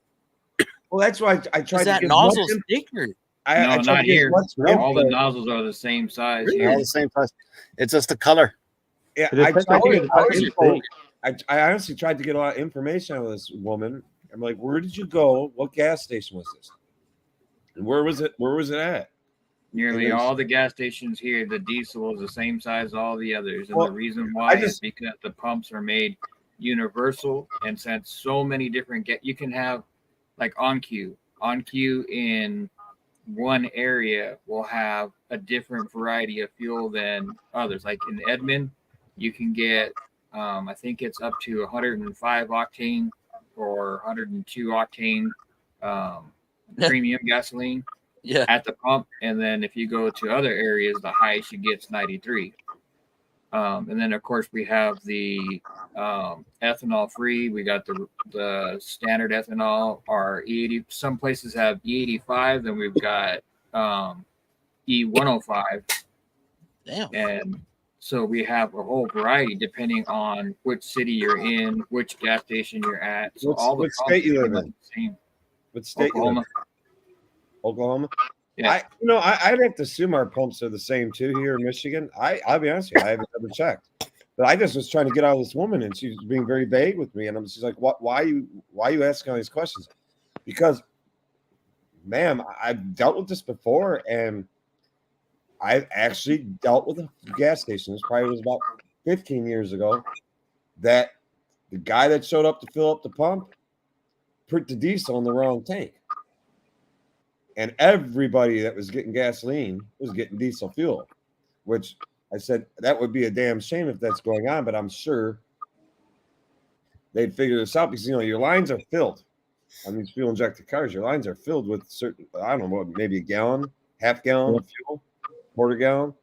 [SPEAKER 5] Well, that's why I tried to
[SPEAKER 2] that nozzle thicker.
[SPEAKER 4] No, not here. All the nozzles are the same size.
[SPEAKER 3] Really? All the same size. It's just the color.
[SPEAKER 5] Yeah, I honestly tried to get a lot of information out of this woman. I'm like, where did you go? What gas station was this? And where was it? Where was it at?
[SPEAKER 4] Nearly all the gas stations here, the diesel is the same size as all the others. And the reason why is because the pumps are made universal. And since so many different you can have like on queue in one area will have a different variety of fuel than others. Like in Edmond, you can get, I think it's up to 105 octane or 102 octane premium gasoline at the pump. And then if you go to other areas, the highest you get is 93. And then of course we have the ethanol free. We got the standard ethanol, or E80. Some places have E85, then we've got E105.
[SPEAKER 2] Damn.
[SPEAKER 4] And so we have a whole variety depending on which city you're in, which gas station you're at. So
[SPEAKER 5] what state you live in?
[SPEAKER 4] Same.
[SPEAKER 5] What state you live in? Oklahoma.
[SPEAKER 4] Yeah.
[SPEAKER 5] I'd have to assume our pumps are the same too here in Michigan. I'll be honest with you, I haven't ever checked. But I just was trying to get out of this woman, and she was being very vague with me. And she's like, why are you asking all these questions? Because, ma'am, I've dealt with this before, and I've actually dealt with a gas station. This probably was about 15 years ago, that the guy that showed up to fill up the pump put the diesel in the wrong tank. And everybody that was getting gasoline was getting diesel fuel, which I said that would be a damn shame if that's going on, but I'm sure they'd figure this out because, your lines are filled on these fuel injected cars. Your lines are filled with certain, I don't know what, maybe a gallon, half gallon of fuel, quarter gallon.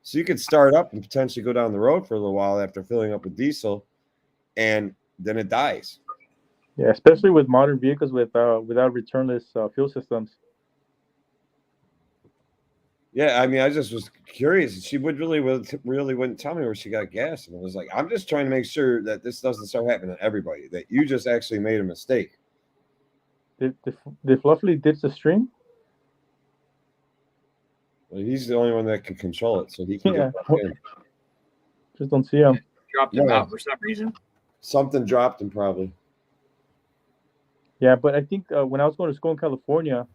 [SPEAKER 5] So you could start up and potentially go down the road for a little while after filling up with diesel, and then it dies.
[SPEAKER 6] Yeah, especially with modern vehicles without returnless fuel systems.
[SPEAKER 5] Yeah, I mean, I just was curious. She really wouldn't tell me where she got gas, and I was like, I'm just trying to make sure that this doesn't start happening to everybody. That you just actually made a mistake.
[SPEAKER 6] Did Fluffy ditch the stream?
[SPEAKER 5] Well, he's the only one that can control it, so he can get back in.
[SPEAKER 6] Just don't see him.
[SPEAKER 4] Dropped him out for some reason.
[SPEAKER 5] Something dropped him probably.
[SPEAKER 6] Yeah, but I think when I was going to school in California,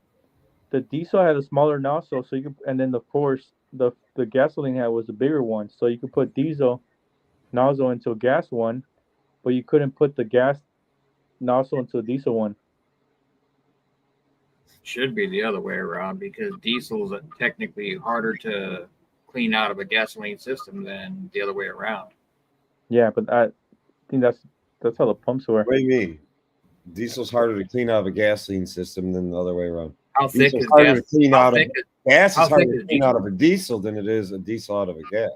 [SPEAKER 6] the diesel had a smaller nozzle, so you could, and then of course the gasoline was a bigger one, so you could put diesel nozzle into a gas one, but you couldn't put the gas nozzle into a diesel one.
[SPEAKER 4] Should be the other way around, because diesels are technically harder to clean out of a gasoline system than the other way around.
[SPEAKER 6] Yeah, but I think that's how the pumps work.
[SPEAKER 5] What do you mean? Diesel's harder to clean out of a gasoline system than the other way around.
[SPEAKER 4] How thick is
[SPEAKER 5] harder
[SPEAKER 4] gas?
[SPEAKER 5] To clean out of gas is harder to clean
[SPEAKER 4] diesel?
[SPEAKER 5] out of a diesel than it is a diesel out of a gas.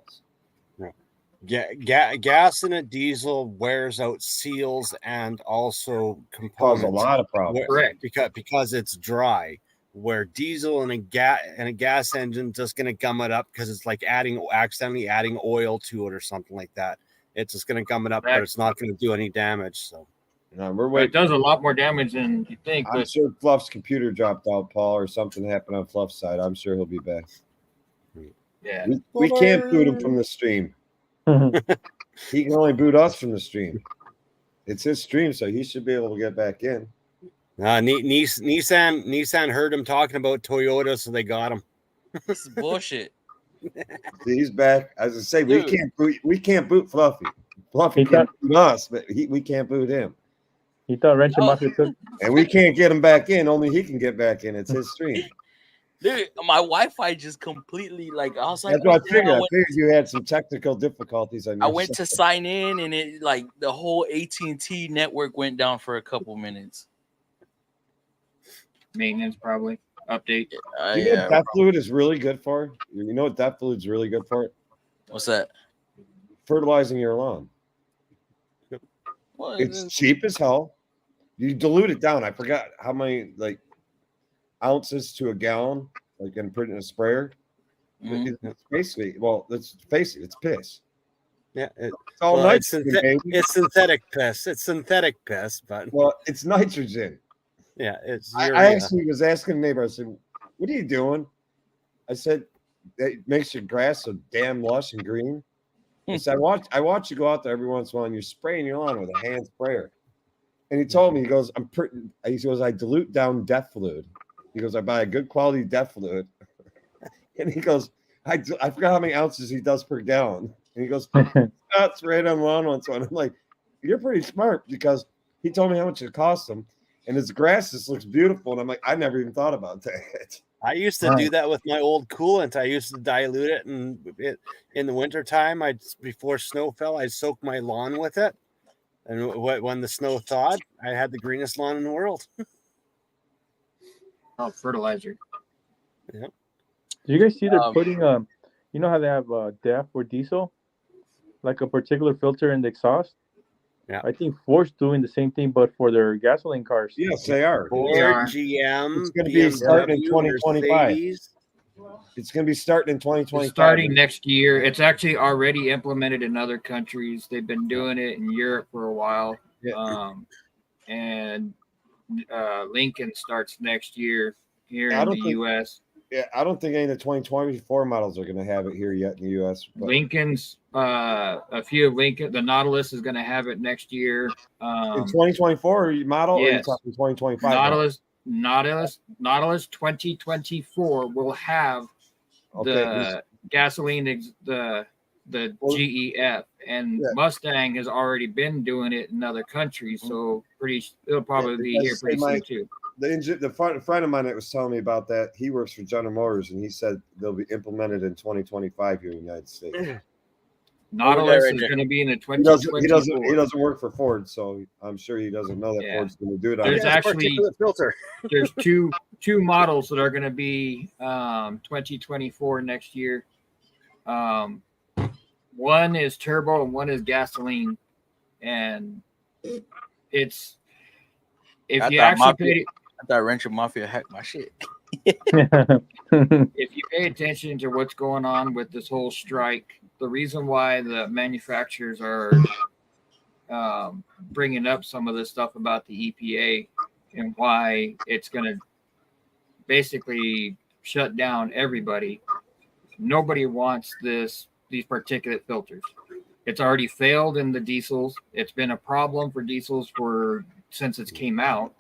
[SPEAKER 3] Gas in a diesel wears out seals and also components.
[SPEAKER 5] Cause a lot of problems.
[SPEAKER 4] Correct.
[SPEAKER 3] Because it's dry. Where diesel and a gas engine just going to gum it up because it's like accidentally adding oil to it or something like that. It's just going to gum it up, but it's not going to do any damage. So.
[SPEAKER 5] No, we're waiting.
[SPEAKER 4] It does a lot more damage than you think.
[SPEAKER 5] I'm sure Fluff's computer dropped out, Paul, or something happened on Fluff's side. I'm sure he'll be back.
[SPEAKER 4] Yeah,
[SPEAKER 5] we can't boot him from the stream. He can only boot us from the stream. It's his stream, so he should be able to get back in.
[SPEAKER 3] Nissan heard him talking about Toyota, so they got him.
[SPEAKER 2] This is bullshit.
[SPEAKER 5] He's back. As I say, we can't boot Fluffy. Fluffy can't boot us, but we can't boot him.
[SPEAKER 6] He thought Rancho Mafia took,
[SPEAKER 5] and we can't get him back in. Only he can get back in. It's his stream.
[SPEAKER 2] Dude, my Wi-Fi just completely I was like,
[SPEAKER 5] that's what I figured. I figured you had some technical difficulties.
[SPEAKER 2] I went to sign in, and it the whole AT&T network went down for a couple minutes.
[SPEAKER 4] Maintenance probably update.
[SPEAKER 5] You know what Def Fluid is really good for? You know what Def Fluid is really good for?
[SPEAKER 2] What's that?
[SPEAKER 5] Fertilizing your lawn.
[SPEAKER 2] Well,
[SPEAKER 5] it's cheap as hell. You dilute it down. I forgot how many ounces to a gallon, and put it in a sprayer. Mm-hmm. It's basically, let's face it, it's piss.
[SPEAKER 3] Yeah,
[SPEAKER 5] it's all nitrogen.
[SPEAKER 3] It's synthetic piss. It's synthetic piss, but
[SPEAKER 5] it's nitrogen.
[SPEAKER 3] Yeah, it's.
[SPEAKER 5] I actually was asking a neighbor. I said, "What are you doing?" I said, "It makes your grass so damn lush and green." I said, I watch you go out there every once in a while and you're spraying your lawn with a hand sprayer. And he told me, he goes, I dilute down Def Fluid. He goes, I buy a good quality Def Fluid And he goes, I forgot how many ounces he does per gallon. And he goes, that's right on one once. And I'm like, you're pretty smart, because he told me how much it cost him. And his grass just looks beautiful. And I'm like, I never even thought about that.
[SPEAKER 3] I used to do that with my old coolant. I used to dilute it, and in the wintertime, before snow fell, I'd soak my lawn with it. And when the snow thawed, I had the greenest lawn in the world.
[SPEAKER 4] Oh, fertilizer.
[SPEAKER 3] Yeah.
[SPEAKER 6] Do you guys see they're putting you know how they have DEF or diesel, like a particular filter in the exhaust?
[SPEAKER 3] Yeah.
[SPEAKER 6] I think Ford's doing the same thing, but for their gasoline cars.
[SPEAKER 5] Yes, they are.
[SPEAKER 3] Ford, GM,
[SPEAKER 5] It's going to be starting in
[SPEAKER 3] BMW,
[SPEAKER 5] 2025.
[SPEAKER 3] Mercedes.
[SPEAKER 5] It's going to be starting in 2025.
[SPEAKER 4] It's starting next year. It's actually already implemented in other countries. They've been doing it in Europe for a while.
[SPEAKER 5] Yeah.
[SPEAKER 4] And Lincoln starts next year here in the U.S.
[SPEAKER 5] Yeah, I don't think any of the 2024 models are going to have it here yet in the U.S. But
[SPEAKER 4] Lincoln's, a few of Lincoln, the Nautilus is going to have it next year.
[SPEAKER 5] in 2024 model, or are you
[SPEAKER 4] yes.
[SPEAKER 5] talking 2025?
[SPEAKER 4] Nautilus 2024 will have the gasoline, the GEF, and Mustang has already been doing it in other countries, so it'll probably be here pretty soon too.
[SPEAKER 5] The friend of mine that was telling me about that, he works for General Motors, and he said they'll be implemented in 2025 here in the United States.
[SPEAKER 4] Nautilus is going to be in the 2024.
[SPEAKER 5] He doesn't work for Ford, so I'm sure he doesn't know that Ford's going to do it.
[SPEAKER 4] There's actually filter. There's two models that are going to be 2024 next year. One is turbo and one is gasoline, and it's if you actually
[SPEAKER 2] I thought Rancher Mafia hacked my shit.
[SPEAKER 4] If you pay attention to what's going on with this whole strike, the reason why the manufacturers are bringing up some of this stuff about the EPA and why it's going to basically shut down everybody. Nobody wants these particulate filters. It's already failed in the diesels. It's been a problem for diesels since it came out.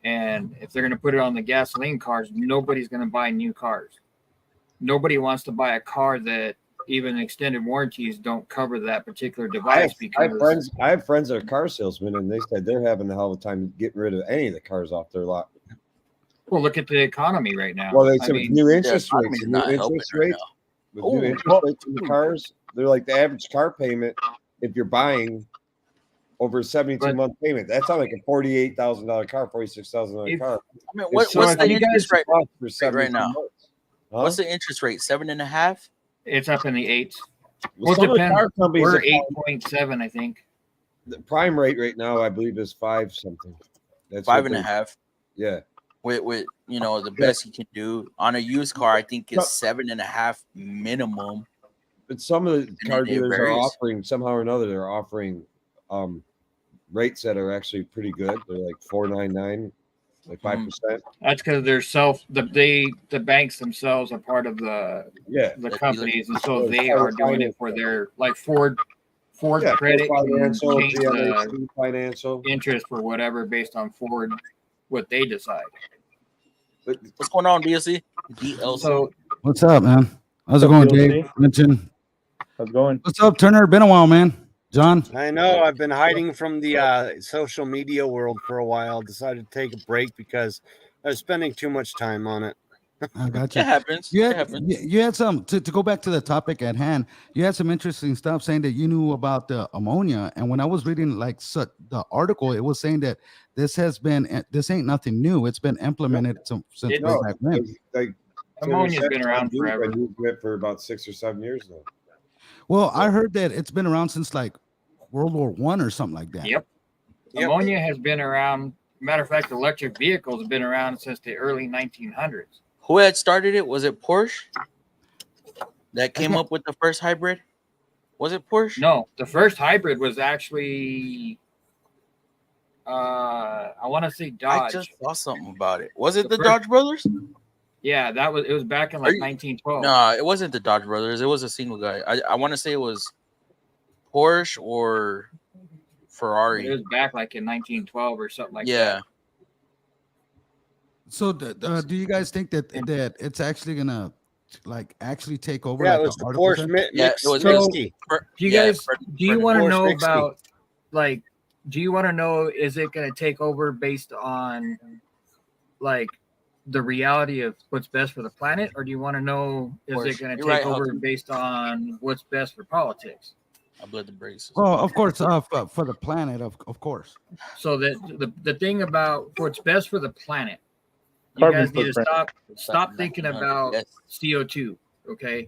[SPEAKER 4] And if they're going to put it on the gasoline cars, nobody's going to buy new cars. Nobody wants to buy a car that even extended warranties don't cover that particular device.
[SPEAKER 5] I have friends that are car salesmen, and they said they're having a hell of a time getting rid of any of the cars off their lot.
[SPEAKER 4] Well, look at the economy right now.
[SPEAKER 5] Well, they said new interest rates. New interest rates in the cars, they're like the average car payment if you're buying over a 72-month payment. That's not like a $48,000 car, $46,000 car.
[SPEAKER 2] I mean, what's the interest rate right now? Huh? What's the interest rate? 7.5?
[SPEAKER 4] It's up in the 8s. Well, it depends. We're 8.7, I think.
[SPEAKER 5] The prime rate right now, I believe, is 5 something.
[SPEAKER 2] That's 5.5.
[SPEAKER 5] Yeah.
[SPEAKER 2] With the best you can do on a used car, I think it's 7.5 minimum.
[SPEAKER 5] But some of the car dealers are offering somehow or another. They're offering rates that are actually pretty good. They're like 4.99, like 5%.
[SPEAKER 4] That's because they're the banks themselves are part of the companies, and so they are doing it for their Ford credit
[SPEAKER 5] financial
[SPEAKER 4] interest for whatever based on Ford what they decide.
[SPEAKER 2] What's going on, DLC?
[SPEAKER 4] So
[SPEAKER 7] what's up, man? How's it going, Dave? Mention.
[SPEAKER 6] How's it going?
[SPEAKER 7] What's up, Turner? Been a while, man. John?
[SPEAKER 3] I know. I've been hiding from the social media world for a while. Decided to take a break because I was spending too much time on it.
[SPEAKER 7] I got you.
[SPEAKER 2] It happens.
[SPEAKER 7] You had some, to go back to the topic at hand, you had some interesting stuff saying that you knew about the ammonia. And when I was reading the article, it was saying that this ain't nothing new. It's been implemented since way back when.
[SPEAKER 4] Ammonia's been around forever.
[SPEAKER 5] I've used it for about 6 or 7 years now.
[SPEAKER 7] Well, I heard that it's been around since World War I or something like that.
[SPEAKER 4] Yep. Ammonia has been around. Matter of fact, electric vehicles have been around since the early 1900s.
[SPEAKER 2] Who had started it? Was it Porsche that came up with the first hybrid? Was it Porsche?
[SPEAKER 4] No, the first hybrid was actually, I want to say Dodge.
[SPEAKER 2] I just saw something about it. Was it the Dodge brothers?
[SPEAKER 4] Yeah, it was back in 1912.
[SPEAKER 2] No, it wasn't the Dodge brothers. It was a single guy. I want to say it was Porsche or Ferrari.
[SPEAKER 4] It was back in 1912 or something like that.
[SPEAKER 7] So do you guys think that it's actually gonna like actually take over?
[SPEAKER 3] Yeah,
[SPEAKER 7] like
[SPEAKER 3] it was
[SPEAKER 7] the
[SPEAKER 3] the
[SPEAKER 7] article
[SPEAKER 3] force
[SPEAKER 7] said?
[SPEAKER 3] mix
[SPEAKER 2] it was
[SPEAKER 3] Minsky.
[SPEAKER 4] Do you guys do you want to
[SPEAKER 3] Force
[SPEAKER 4] know
[SPEAKER 3] Minsky.
[SPEAKER 4] about like do you want to know is it going to take over based on like the reality of what's best for the planet, or do you want to know is it going to
[SPEAKER 2] You're right,
[SPEAKER 4] take over
[SPEAKER 2] Hudson.
[SPEAKER 4] based on what's best for politics?
[SPEAKER 2] I blew the brakes.
[SPEAKER 7] Well, of course, for the planet, of course.
[SPEAKER 4] So that the thing about what's best for the planet, you
[SPEAKER 6] Carbon
[SPEAKER 4] guys need to
[SPEAKER 6] footprint.
[SPEAKER 4] stop thinking about
[SPEAKER 2] Yes.
[SPEAKER 4] CO2. Okay,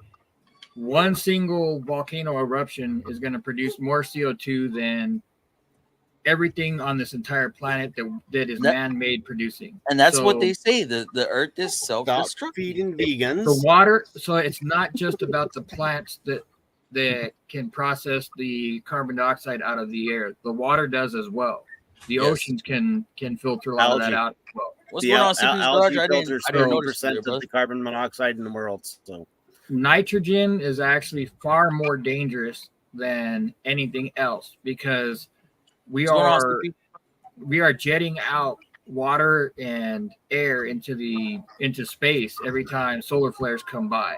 [SPEAKER 4] one single volcano eruption is going to produce more CO2 than everything on this entire planet that is man-made producing.
[SPEAKER 2] And that's what
[SPEAKER 4] So
[SPEAKER 2] they say. The earth is
[SPEAKER 3] Stop
[SPEAKER 2] self-destructive.
[SPEAKER 3] feeding vegans.
[SPEAKER 4] the water, so it's not just about the plants that can process the carbon dioxide out of the air. The water does as well. The
[SPEAKER 2] Yes.
[SPEAKER 4] oceans can filter a lot of that
[SPEAKER 3] Algae.
[SPEAKER 4] out as well.
[SPEAKER 2] What's
[SPEAKER 3] The
[SPEAKER 2] going on, CPU's
[SPEAKER 3] algae
[SPEAKER 2] garage? I
[SPEAKER 3] filters
[SPEAKER 2] didn't notice
[SPEAKER 3] 30%
[SPEAKER 2] it,
[SPEAKER 3] of
[SPEAKER 2] bro.
[SPEAKER 3] the carbon monoxide in the world. So
[SPEAKER 4] Nitrogen is actually far more dangerous than anything else because we
[SPEAKER 2] What's going on,
[SPEAKER 4] are
[SPEAKER 2] CP?
[SPEAKER 4] jetting out water and air into space every time solar flares come by.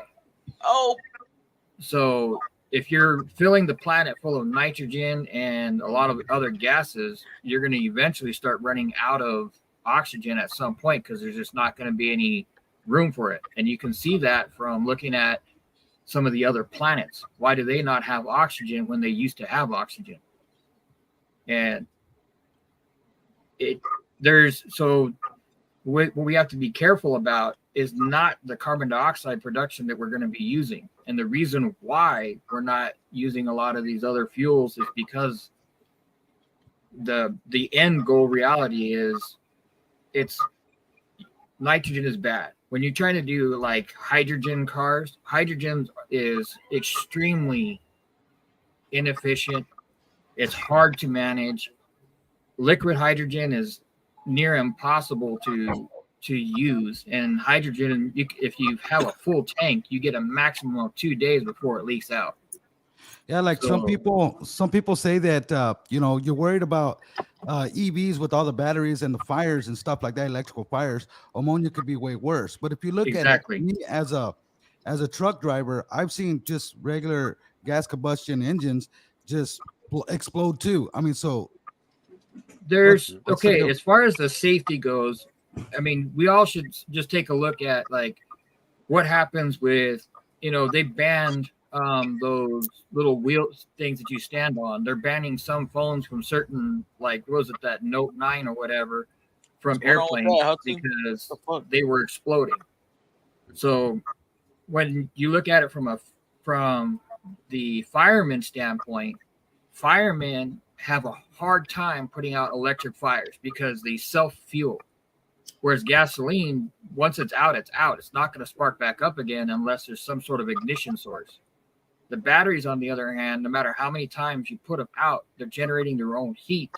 [SPEAKER 2] Oh,
[SPEAKER 4] So if you're filling the planet full of nitrogen and a lot of other gases, you're going to eventually start running out of oxygen at some point because there's just not going to be any room for it. And you can see that from looking at some of the other planets. Why do they not have oxygen when they used to have oxygen? And what we have to be careful about is not the carbon dioxide production that we're going to be using. And the reason why we're not using a lot of these other fuels is because the end goal reality is nitrogen is bad. When you're trying to do like hydrogen cars, hydrogen is extremely inefficient. It's hard to manage. Liquid hydrogen is near impossible to use, and hydrogen, if you have a full tank, you get a maximum of 2 days before it leaks out.
[SPEAKER 7] Yeah, like some people say that you're worried about EVs with all the batteries and the fires and stuff like that, electrical fires. Ammonia could be way worse. But if you look at it, me as a truck driver, I've seen just regular gas combustion engines just explode too. I mean, so
[SPEAKER 4] there's as far as the safety goes, I mean, we all should just take a look at like what happens with, they banned those little wheel things that you stand on. They're banning some phones from certain, like, what was it, that Note 9 or whatever, from airplanes because they were exploding. So when you look at it from the fireman standpoint, firemen have a hard time putting out electric fires because they self-fuel. Whereas gasoline, once it's out, it's out. It's not going to spark back up again unless there's some sort of ignition source. The batteries, on the other hand, no matter how many times you put them out, they're generating their own heat,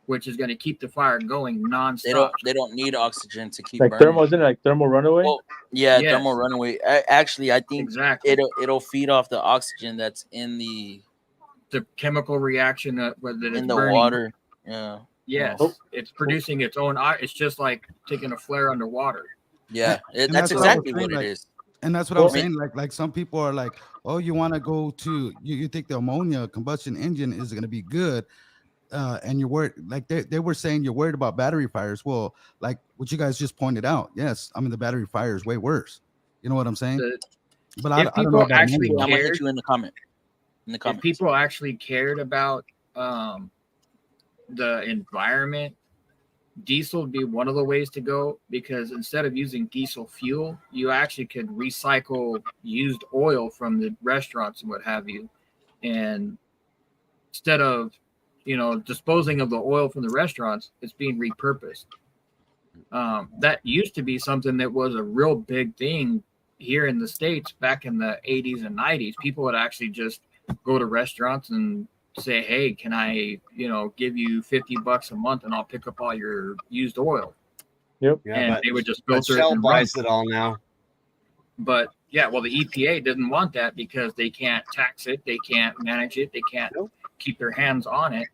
[SPEAKER 4] which is going to keep the fire going nonstop.
[SPEAKER 2] They don't need oxygen to keep
[SPEAKER 6] like
[SPEAKER 2] burning.
[SPEAKER 6] thermal, isn't it like thermal runaway?
[SPEAKER 2] Well, yeah, yes. Thermal runaway. Actually, I think it'll feed off the oxygen that's in the
[SPEAKER 4] chemical reaction that it's
[SPEAKER 2] in the
[SPEAKER 4] burning.
[SPEAKER 2] Water. Yeah.
[SPEAKER 4] Yes, it's producing its own. It's just like taking a flare underwater.
[SPEAKER 2] Yeah, that's exactly what it is.
[SPEAKER 7] And that's what I was saying. Like some people are like, oh, you want to go to you think the ammonia combustion engine is going to be good, and you're worried. Like they were saying, you're worried about battery fires. Well, like what you guys just pointed out. Yes, I mean the battery fire is way worse. You know what I'm saying? But I don't know about
[SPEAKER 4] actually
[SPEAKER 2] I'm gonna hit you in the comment.
[SPEAKER 4] If people actually cared about the environment, diesel would be one of the ways to go, because instead of using diesel fuel, you actually could recycle used oil from the restaurants and what have you. And instead of, disposing of the oil from the restaurants, it's being repurposed. That used to be something that was a real big thing here in the States back in the 80s and 90s. People would actually just go to restaurants and say, hey, can I, give you $50 a month and I'll pick up all your used oil.
[SPEAKER 6] Yep.
[SPEAKER 3] Yeah,
[SPEAKER 4] and they would just filter
[SPEAKER 3] Shell
[SPEAKER 4] it.
[SPEAKER 3] buys it all now.
[SPEAKER 4] But yeah, well, the EPA didn't want that because they can't tax it. They can't manage it. They can't keep their hands on it.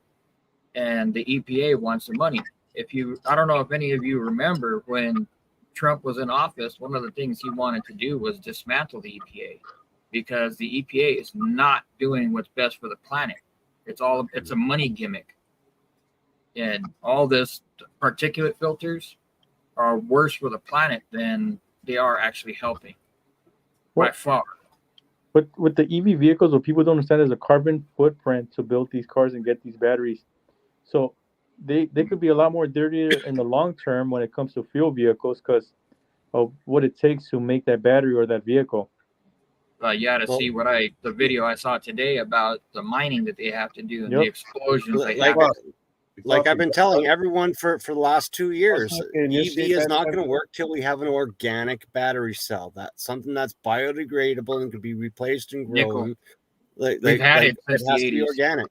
[SPEAKER 4] And the EPA wants the money. I don't know if any of you remember when Trump was in office, one of the things he wanted to do was dismantle the EPA, because the EPA is not doing what's best for the planet. It's a money gimmick. And all this particulate filters are worse for the planet than they are actually helping by far.
[SPEAKER 6] But with the EV vehicles, what people don't understand is a carbon footprint to build these cars and get these batteries. So they could be a lot more dirtier in the long term when it comes to fuel vehicles because of what it takes to make that battery or that vehicle.
[SPEAKER 4] You had to see the video I saw today about the mining that they have to do and the explosions they have.
[SPEAKER 3] Like I've been telling everyone for the last 2 years, EV is not going to work till we have an organic battery cell. That's something that's biodegradable and can be replaced and grown.
[SPEAKER 4] We've had it since the 80s.
[SPEAKER 3] Organic.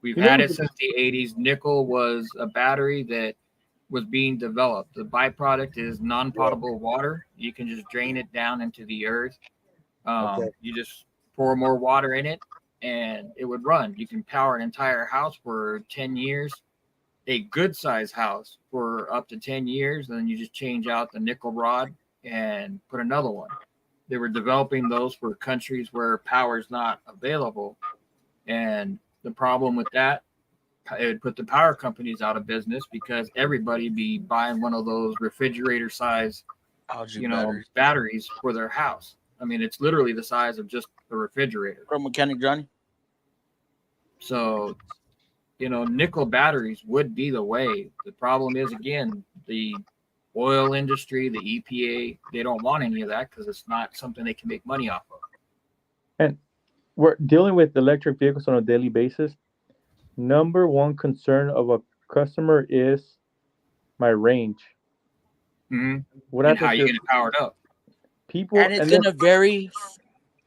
[SPEAKER 4] We've had it since the 80s. Nickel was a battery that was being developed. The byproduct is non-potable water. You can just drain it down into the earth. You just pour more water in it, and it would run. You can power an entire house for 10 years, a good size house for up to 10 years. And then you just change out the nickel rod and put another one. They were developing those for countries where power is not available. And the problem with that, it would put the power companies out of business because everybody be buying one of those refrigerator size, batteries for their house. I mean, it's literally the size of just a refrigerator.
[SPEAKER 2] From Mechanic Johnny.
[SPEAKER 4] So, nickel batteries would be the way. The problem is, again, the oil industry, the EPA, they don't want any of that because it's not something they can make money off of.
[SPEAKER 6] And we're dealing with electric vehicles on a daily basis. Number one concern of a customer is my range.
[SPEAKER 4] Mm-hmm.
[SPEAKER 6] What
[SPEAKER 4] and how you get it powered up.
[SPEAKER 6] People,
[SPEAKER 2] and it's going to vary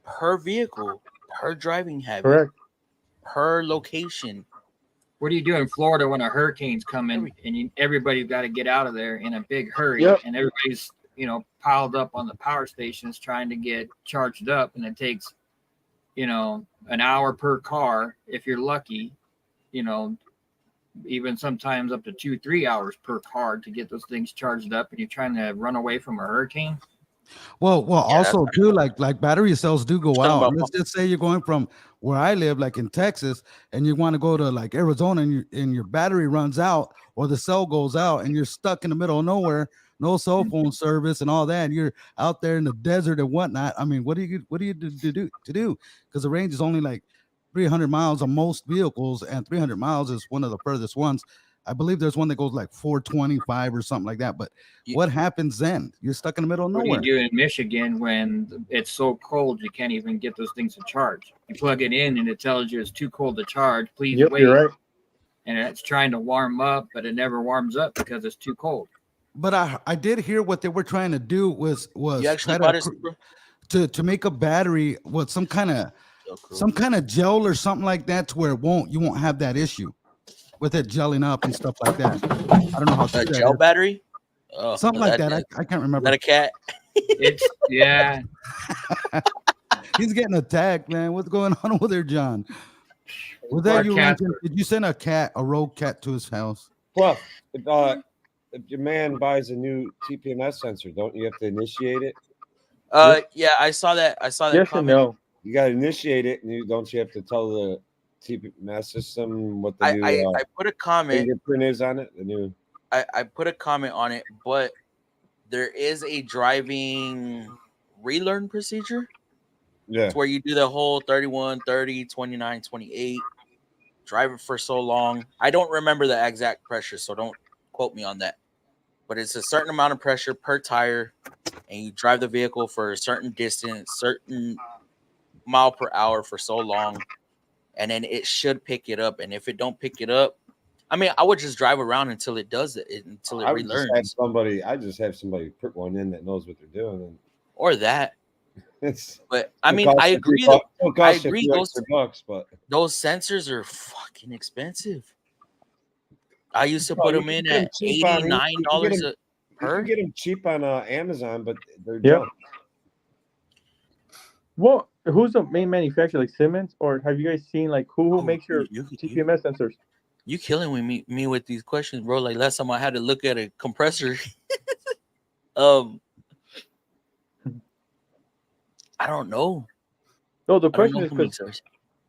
[SPEAKER 2] per vehicle, per driving habit,
[SPEAKER 6] correct,
[SPEAKER 2] per location.
[SPEAKER 4] What do you do in Florida when a hurricane's coming and everybody's got to get out of there in a big hurry, and everybody's piled up on the power stations trying to get charged up, and it takes an hour per car if you're lucky, even sometimes up to 2-3 hours per car to get those things charged up, and you're trying to run away from a hurricane.
[SPEAKER 7] Well, also too, like battery cells do go out. Let's just say you're going from where I live, like in Texas, and you want to go to like Arizona, and your battery runs out or the cell goes out, and you're stuck in the middle of nowhere, no cell phone service and all that. And you're out there in the desert and whatnot. I mean, what do you do? Because the range is only like 300 miles on most vehicles, and 300 miles is one of the furthest ones. I believe there's one that goes like 425 or something like that. But what happens then? You're stuck in the middle of nowhere.
[SPEAKER 4] What do you do in Michigan when it's so cold you can't even get those things to charge? You plug it in and it tells you it's too cold to charge. Please wait.
[SPEAKER 6] You're right.
[SPEAKER 4] And it's trying to warm up, but it never warms up because it's too cold.
[SPEAKER 7] But I did hear what they were trying to do was
[SPEAKER 2] you actually bought
[SPEAKER 7] to make a battery with some kind of gel or something like that to where you won't have that issue with it gelling up and stuff like that. I don't know how
[SPEAKER 2] a gel battery,
[SPEAKER 7] something like that. I can't remember.
[SPEAKER 2] Is that a cat?
[SPEAKER 4] It's
[SPEAKER 7] He's getting attacked, man. What's going on over there, John? Was that you? Did you send a rogue cat to his house?
[SPEAKER 5] Well, if your man buys a new TPMS sensor, don't you have to initiate it?
[SPEAKER 2] Yeah, I saw that.
[SPEAKER 6] Yes
[SPEAKER 2] comment.
[SPEAKER 6] and no.
[SPEAKER 5] You got to initiate it, and don't you have to tell the TPMS system what the new
[SPEAKER 2] I put a comment
[SPEAKER 5] fingerprint is on it? The new.
[SPEAKER 2] I put a comment on it, but there is a driving relearn procedure.
[SPEAKER 5] Yeah.
[SPEAKER 2] It's where you do the whole 31, 30, 29, 28, drive it for so long. I don't remember the exact pressure, so don't quote me on that. But it's a certain amount of pressure per tire, and you drive the vehicle for a certain distance, certain mile per hour for so long, and then it should pick it up. And if it don't pick it up, I mean, I would just drive around until it does it, until it relearns.
[SPEAKER 5] I just have somebody put one in that knows what they're doing,
[SPEAKER 2] or that. But I mean, I agree.
[SPEAKER 5] I agree.
[SPEAKER 2] Those sensors are fucking expensive. I used to put them in at $89 per.
[SPEAKER 5] You can get them cheap on Amazon, but they're
[SPEAKER 6] junk. Well, who's the main manufacturer, like Siemens, or have you guys seen like who makes your TPMS sensors?
[SPEAKER 2] You killing me with these questions, bro. Like last time I had to look at a compressor. Um, I don't know.
[SPEAKER 6] No, the
[SPEAKER 2] I don't
[SPEAKER 6] question
[SPEAKER 2] know
[SPEAKER 6] is
[SPEAKER 2] who
[SPEAKER 6] because
[SPEAKER 2] makes those.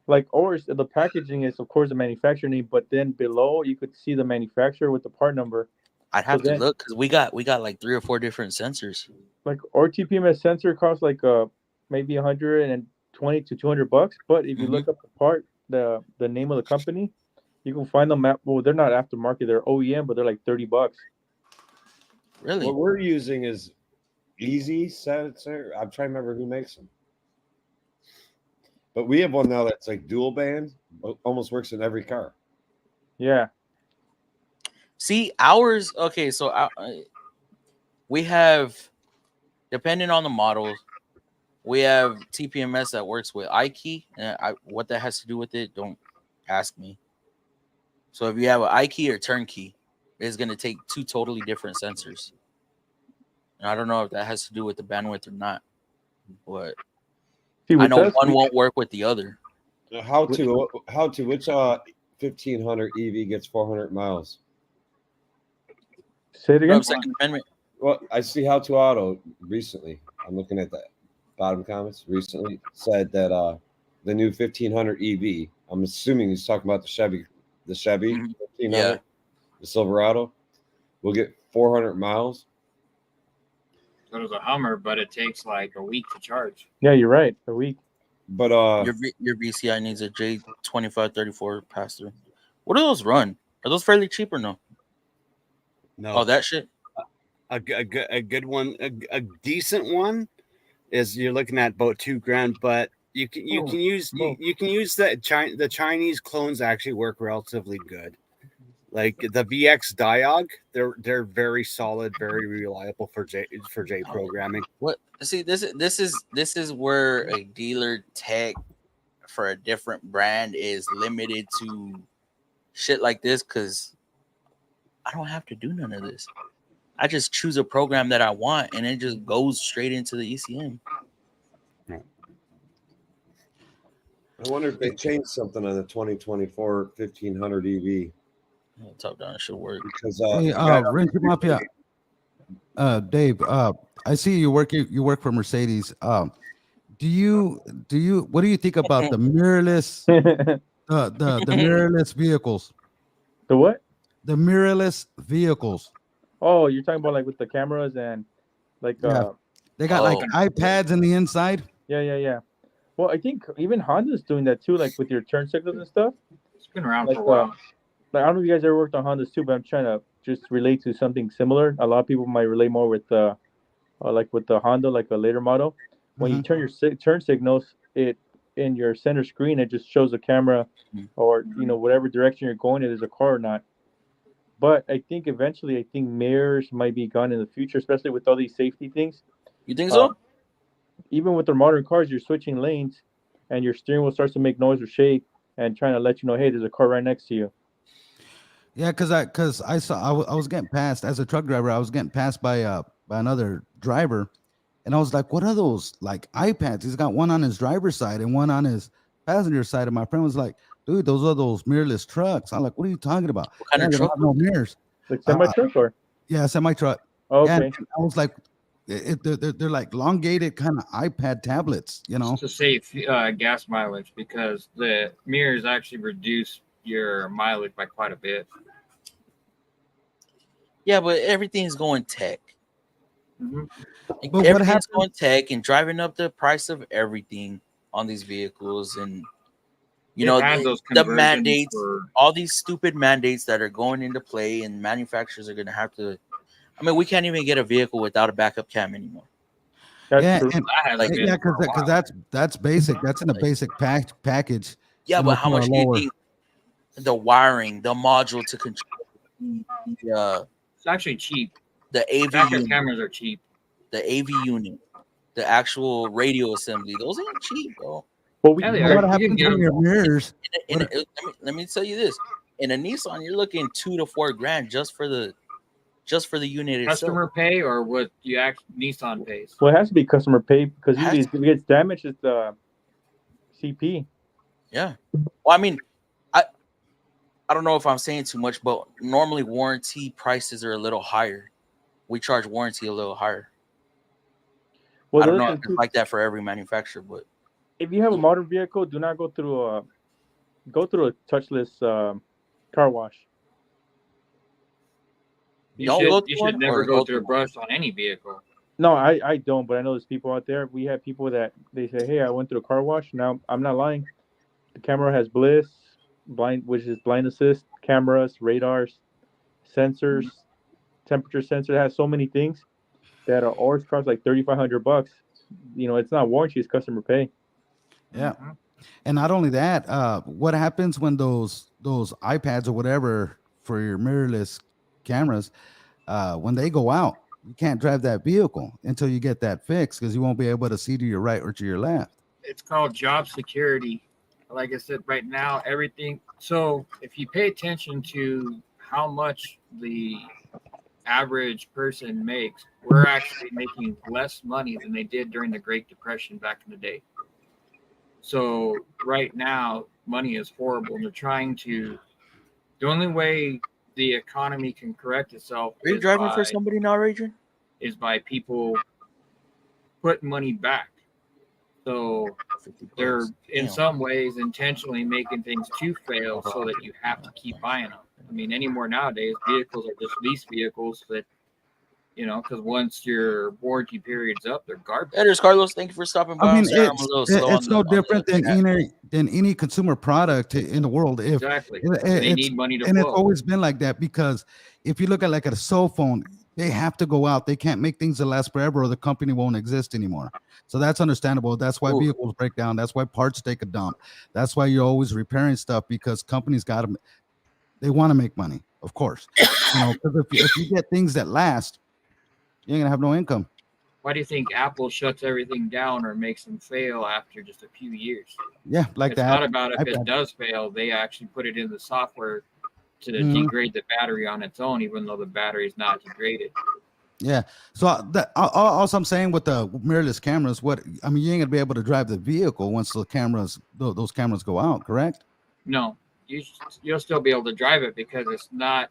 [SPEAKER 6] like ours, the packaging is of course the manufacturer name, but then below you could see the manufacturer with the part number.
[SPEAKER 2] I'd
[SPEAKER 6] So
[SPEAKER 2] have to
[SPEAKER 6] then,
[SPEAKER 2] look because we got like 3 or 4 different sensors.
[SPEAKER 6] like our TPMS sensor costs like maybe 120 to $200. But if you
[SPEAKER 2] Mhm.
[SPEAKER 6] look up the part, the name of the company, you can find them at, well, they're not aftermarket, they're OEM, but they're like $30.
[SPEAKER 2] Really?
[SPEAKER 5] What we're using is Easy Sensor. I'm trying to remember who makes them. But we have one now that's like dual band, almost works in every car.
[SPEAKER 6] Yeah.
[SPEAKER 2] See, ours. Okay, so we have, depending on the models, we have TPMS that works with iKey, and what that has to do with it, don't ask me. So if you have an iKey or turnkey, it's going to take 2 totally different sensors. And I don't know if that has to do with the bandwidth or not, but
[SPEAKER 6] See,
[SPEAKER 2] I
[SPEAKER 6] with
[SPEAKER 2] know
[SPEAKER 6] us,
[SPEAKER 2] one won't work with the other.
[SPEAKER 5] How to which 1500 EV gets 400 miles?
[SPEAKER 6] say it again.
[SPEAKER 2] Second Amendment.
[SPEAKER 5] Well, I see How to Auto recently. I'm looking at that bottom comments recently said that the new 1500 EV. I'm assuming he's talking about the Chevy
[SPEAKER 2] Mhm.
[SPEAKER 5] 1500,
[SPEAKER 2] Yeah.
[SPEAKER 5] the Silverado, will get 400 miles.
[SPEAKER 4] So does a Hummer, but it takes like a week to charge.
[SPEAKER 6] Yeah, you're right. A week.
[SPEAKER 5] But
[SPEAKER 2] Your VCI needs a J2534 pass through. What do those run? Are those fairly cheap or no?
[SPEAKER 3] No,
[SPEAKER 2] Oh, that shit.
[SPEAKER 3] a good one, a decent one is you're looking at about $2,000, but you can use the Chinese clones actually work relatively good. Like the VX Diog, they're very solid, very reliable for J programming.
[SPEAKER 2] What? See, this is where a dealer tech for a different brand is limited to shit like this, because I don't have to do none of this. I just choose a program that I want, and it just goes straight into the ECM.
[SPEAKER 5] I wonder if they changed something on the 2024 1500 EV.
[SPEAKER 2] Top down, it should work.
[SPEAKER 5] Because
[SPEAKER 7] Hey, Ranger Mafia, Dave, I see you work for Mercedes. What do you think about the mirrorless the mirrorless vehicles?
[SPEAKER 6] The what?
[SPEAKER 7] The mirrorless vehicles.
[SPEAKER 6] Oh, you're talking about like with the cameras and like
[SPEAKER 7] Yeah. They got like iPads in the inside.
[SPEAKER 6] Yeah. Well, I think even Honda's doing that too, like with your turn signals and stuff.
[SPEAKER 4] It's been around
[SPEAKER 6] Like,
[SPEAKER 4] for a while.
[SPEAKER 6] like I don't know if you guys ever worked on Hondas too, but I'm trying to just relate to something similar. A lot of people might relate more with like with the Honda, like a later model. When you turn your turn signals, it in your center screen, it just shows the camera or whatever direction you're going, if there's a car or not. But I think eventually, mirrors might be gone in the future, especially with all these safety things.
[SPEAKER 2] You think so?
[SPEAKER 6] Even with their modern cars, you're switching lanes, and your steering wheel starts to make noise or shake, and trying to let you know, hey, there's a car right next to you.
[SPEAKER 7] Yeah, because I was getting passed as a truck driver. I was getting passed by another driver, and I was like, "What are those like iPads?" He's got one on his driver's side and one on his passenger side. And my friend was like, "Dude, those are those mirrorless trucks." I'm like, "What are you talking about?
[SPEAKER 2] What kind of
[SPEAKER 7] They don't
[SPEAKER 2] truck?
[SPEAKER 7] have no mirrors."
[SPEAKER 6] Like semi truck or?
[SPEAKER 7] Yeah, semi truck.
[SPEAKER 6] Oh, okay.
[SPEAKER 7] Yeah, I was like, they're like elongated kind of iPad tablets,
[SPEAKER 4] To save gas mileage, because the mirrors actually reduce your mileage by quite a bit.
[SPEAKER 2] Yeah, but everything's going tech.
[SPEAKER 7] But what
[SPEAKER 2] Everything's
[SPEAKER 7] happened?
[SPEAKER 2] going tech and driving up the price of everything on these vehicles, and the mandates, all these stupid mandates that are going into play, and manufacturers are going to have to. I mean, we can't even get a vehicle without a backup cam anymore.
[SPEAKER 7] Because that's basic. That's in a basic package.
[SPEAKER 2] Yeah, but how much do you think the wiring, the module to control
[SPEAKER 4] it's actually cheap.
[SPEAKER 2] The AV
[SPEAKER 4] backup
[SPEAKER 2] unit,
[SPEAKER 4] cameras are cheap.
[SPEAKER 2] The AV unit, the actual radio assembly, those ain't cheap, bro.
[SPEAKER 6] Well,
[SPEAKER 7] what happens when your mirrors?
[SPEAKER 2] Let me tell you this: in a Nissan, you're looking $2,000 to $4,000 just for the unit
[SPEAKER 4] Customer
[SPEAKER 2] itself.
[SPEAKER 4] pay, or what you Nissan pays?
[SPEAKER 6] Well, it has to be customer pay, because usually if it gets damaged, it's the CP.
[SPEAKER 2] Yeah. Well, I mean, I don't know if I'm saying too much, but normally warranty prices are a little higher we charge warranty a little higher.
[SPEAKER 6] Well,
[SPEAKER 2] I
[SPEAKER 6] the
[SPEAKER 2] don't
[SPEAKER 6] other
[SPEAKER 2] know
[SPEAKER 6] thing
[SPEAKER 2] if
[SPEAKER 6] too,
[SPEAKER 2] it's like that for every manufacturer, but
[SPEAKER 6] if you have a modern vehicle, do not go through a touchless car wash.
[SPEAKER 4] You
[SPEAKER 2] don't
[SPEAKER 4] should
[SPEAKER 2] go to
[SPEAKER 4] you
[SPEAKER 2] one
[SPEAKER 4] should never
[SPEAKER 2] or
[SPEAKER 4] go
[SPEAKER 2] go
[SPEAKER 4] through a
[SPEAKER 2] to one.
[SPEAKER 4] brush on any vehicle.
[SPEAKER 6] No, I don't, but I know there's people out there. We have people that they say, "Hey, I went through a car wash." Now, I'm not lying. The camera has which is blind assist, cameras, radars, sensors, temperature sensor. It has so many things that are ours cost like $3,500. You know, it's not warranty; it's customer pay.
[SPEAKER 7] Yeah. And not only that, what happens when those iPads or whatever for your mirrorless cameras, when they go out, you can't drive that vehicle until you get that fixed because you won't be able to see to your right or to your left.
[SPEAKER 4] It's called job security. Like I said, right now, everything. So if you pay attention to how much the average person makes, we're actually making less money than they did during the Great Depression back in the day. So right now, money is horrible, and they're trying to. The only way the economy can correct itself
[SPEAKER 2] Are you driving for somebody now, Adrian?
[SPEAKER 4] is by people putting money back. So they're in some ways intentionally making things to fail so that you have to keep buying them. I mean, anymore nowadays, vehicles are just lease vehicles that, you know, because once your warranty period's up, they're garbage.
[SPEAKER 2] There's Carlos. Thank you for stopping by.
[SPEAKER 7] I mean,
[SPEAKER 2] I'm sorry I'm a little slow
[SPEAKER 7] it's no different than any consumer product in the world.
[SPEAKER 4] Exactly. They need money to flow.
[SPEAKER 7] And it's always been like that because if you look at like a cell phone, they have to go out. They can't make things that last forever or the company won't exist anymore. So that's understandable. That's why vehicles break down. That's why parts take a dump. That's why you're always repairing stuff because companies they want to make money, of course. You know, because if you get things that last, you ain't gonna have no income.
[SPEAKER 4] Why do you think Apple shuts everything down or makes them fail after just a few years?
[SPEAKER 7] Yeah, like
[SPEAKER 4] it's
[SPEAKER 7] that.
[SPEAKER 4] It's not about if it does fail. They actually put it in the software to degrade the battery on its own, even though the battery is not degraded.
[SPEAKER 7] Yeah. So also I'm saying with the mirrorless cameras, you ain't gonna be able to drive the vehicle once those cameras go out, correct?
[SPEAKER 4] No, you'll still be able to drive it because it's not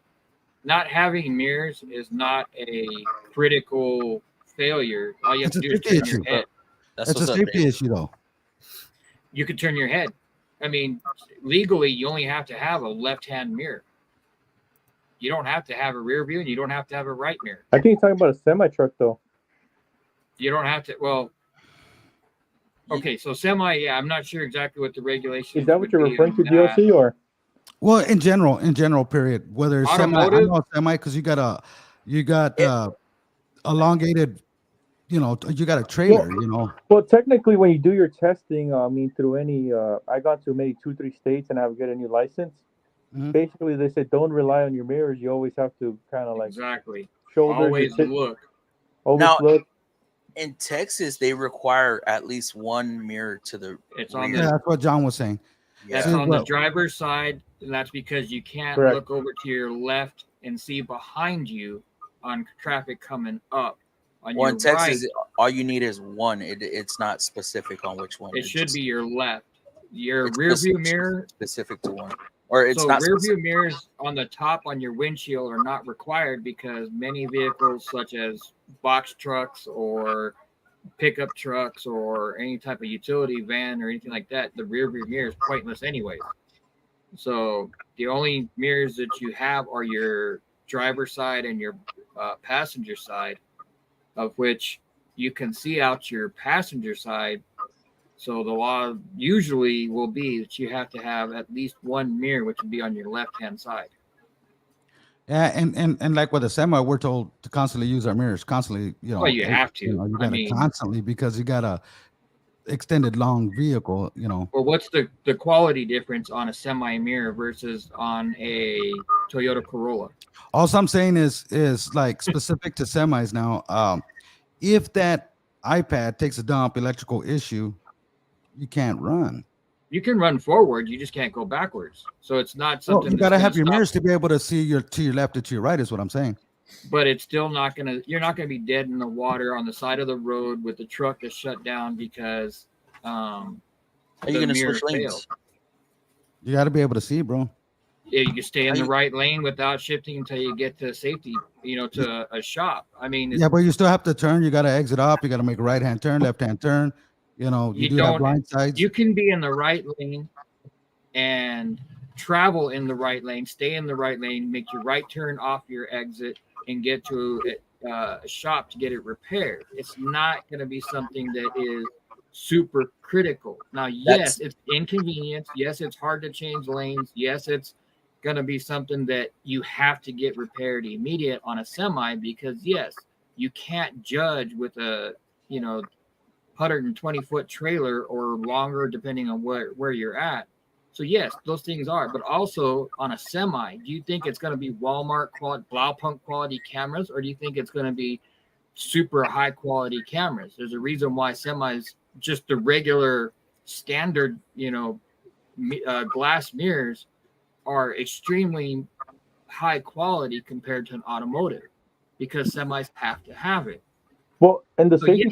[SPEAKER 4] having mirrors is not a critical failure. All you have to do is turn your head.
[SPEAKER 7] That's a safety issue, though.
[SPEAKER 4] You could turn your head. I mean, legally, you only have to have a left-hand mirror. You don't have to have a rear view, and you don't have to have a right mirror.
[SPEAKER 6] I think you're talking about a semi-truck, though.
[SPEAKER 4] You don't have to. Well, okay, so semi. Yeah, I'm not sure exactly what the regulation
[SPEAKER 6] is. That what you're referring to, DLC, or?
[SPEAKER 7] Well, in general, period. Whether it's
[SPEAKER 4] Automotive,
[SPEAKER 7] semi, because you got elongated. You know, you got a trailer.
[SPEAKER 6] Well,
[SPEAKER 7] you know.
[SPEAKER 6] Well, technically, when you do your testing, I mean, through any, I got to maybe 2-3 states, and I would get a new license. Mm-hmm. Basically, they said don't rely on your mirrors. You always have to kind of like shoulders.
[SPEAKER 4] Always look.
[SPEAKER 6] Always look.
[SPEAKER 2] In Texas, they require at least one mirror to the.
[SPEAKER 4] It's on
[SPEAKER 7] rear. That's what John was saying.
[SPEAKER 4] That's on the driver's side, and that's because you can't look over to your left and see behind you on traffic coming up.
[SPEAKER 2] Well, in Texas, all you need is one. It's not specific on which one.
[SPEAKER 4] It should be your left. Your rear view mirror
[SPEAKER 2] specific to one, or it's not.
[SPEAKER 4] Rear view mirrors on the top on your windshield are not required because many vehicles, such as box trucks or pickup trucks or any type of utility van or anything like that, the rear view mirror is pointless anyways. So the only mirrors that you have are your driver's side and your passenger side, of which you can see out your passenger side. So the law usually will be that you have to have at least one mirror, which would be on your left-hand side.
[SPEAKER 7] Yeah, and like with a semi, we're told to constantly use our mirrors, constantly, you know.
[SPEAKER 4] Well, you have to.
[SPEAKER 7] You gotta constantly because you got a extended long vehicle, you know.
[SPEAKER 4] Well, what's the quality difference on a semi mirror versus on a Toyota Corolla?
[SPEAKER 7] All I'm saying is like specific to semis now. If that iPad takes a dump, electrical issue, you can't run.
[SPEAKER 4] You can run forward, you just can't go backwards. So it's not something.
[SPEAKER 7] Well, you got to have your mirrors to be able to see to your left or to your right, is what I'm saying.
[SPEAKER 4] But it's still not gonna. You're not gonna be dead in the water on the side of the road with the truck that's shut down because.
[SPEAKER 2] Are you gonna switch lanes?
[SPEAKER 7] You got to be able to see, bro.
[SPEAKER 4] You stay in the right lane without shifting until you get to safety, to a shop. I mean,
[SPEAKER 7] Yeah, but you still have to turn. You got to exit off. You got to make a right-hand turn, left-hand turn. You do have blind sides.
[SPEAKER 4] You can be in the right lane and travel in the right lane, stay in the right lane, make your right turn off your exit, and get to a shop to get it repaired. It's not going to be something that is super critical. Now, yes, it's inconvenience. Yes, it's hard to change lanes. Yes, it's going to be something that you have to get repaired immediate on a semi, because yes, you can't judge with a 120-foot trailer or longer, depending on where you're at. So yes, those things are, but also on a semi, do you think it's going to be Walmart quality, Blaupunkt quality cameras, or do you think it's going to be super high quality cameras? There's a reason why semis, just the regular standard, glass mirrors, are extremely high quality compared to an automotive, because semis have to have it.
[SPEAKER 6] Well, in the safety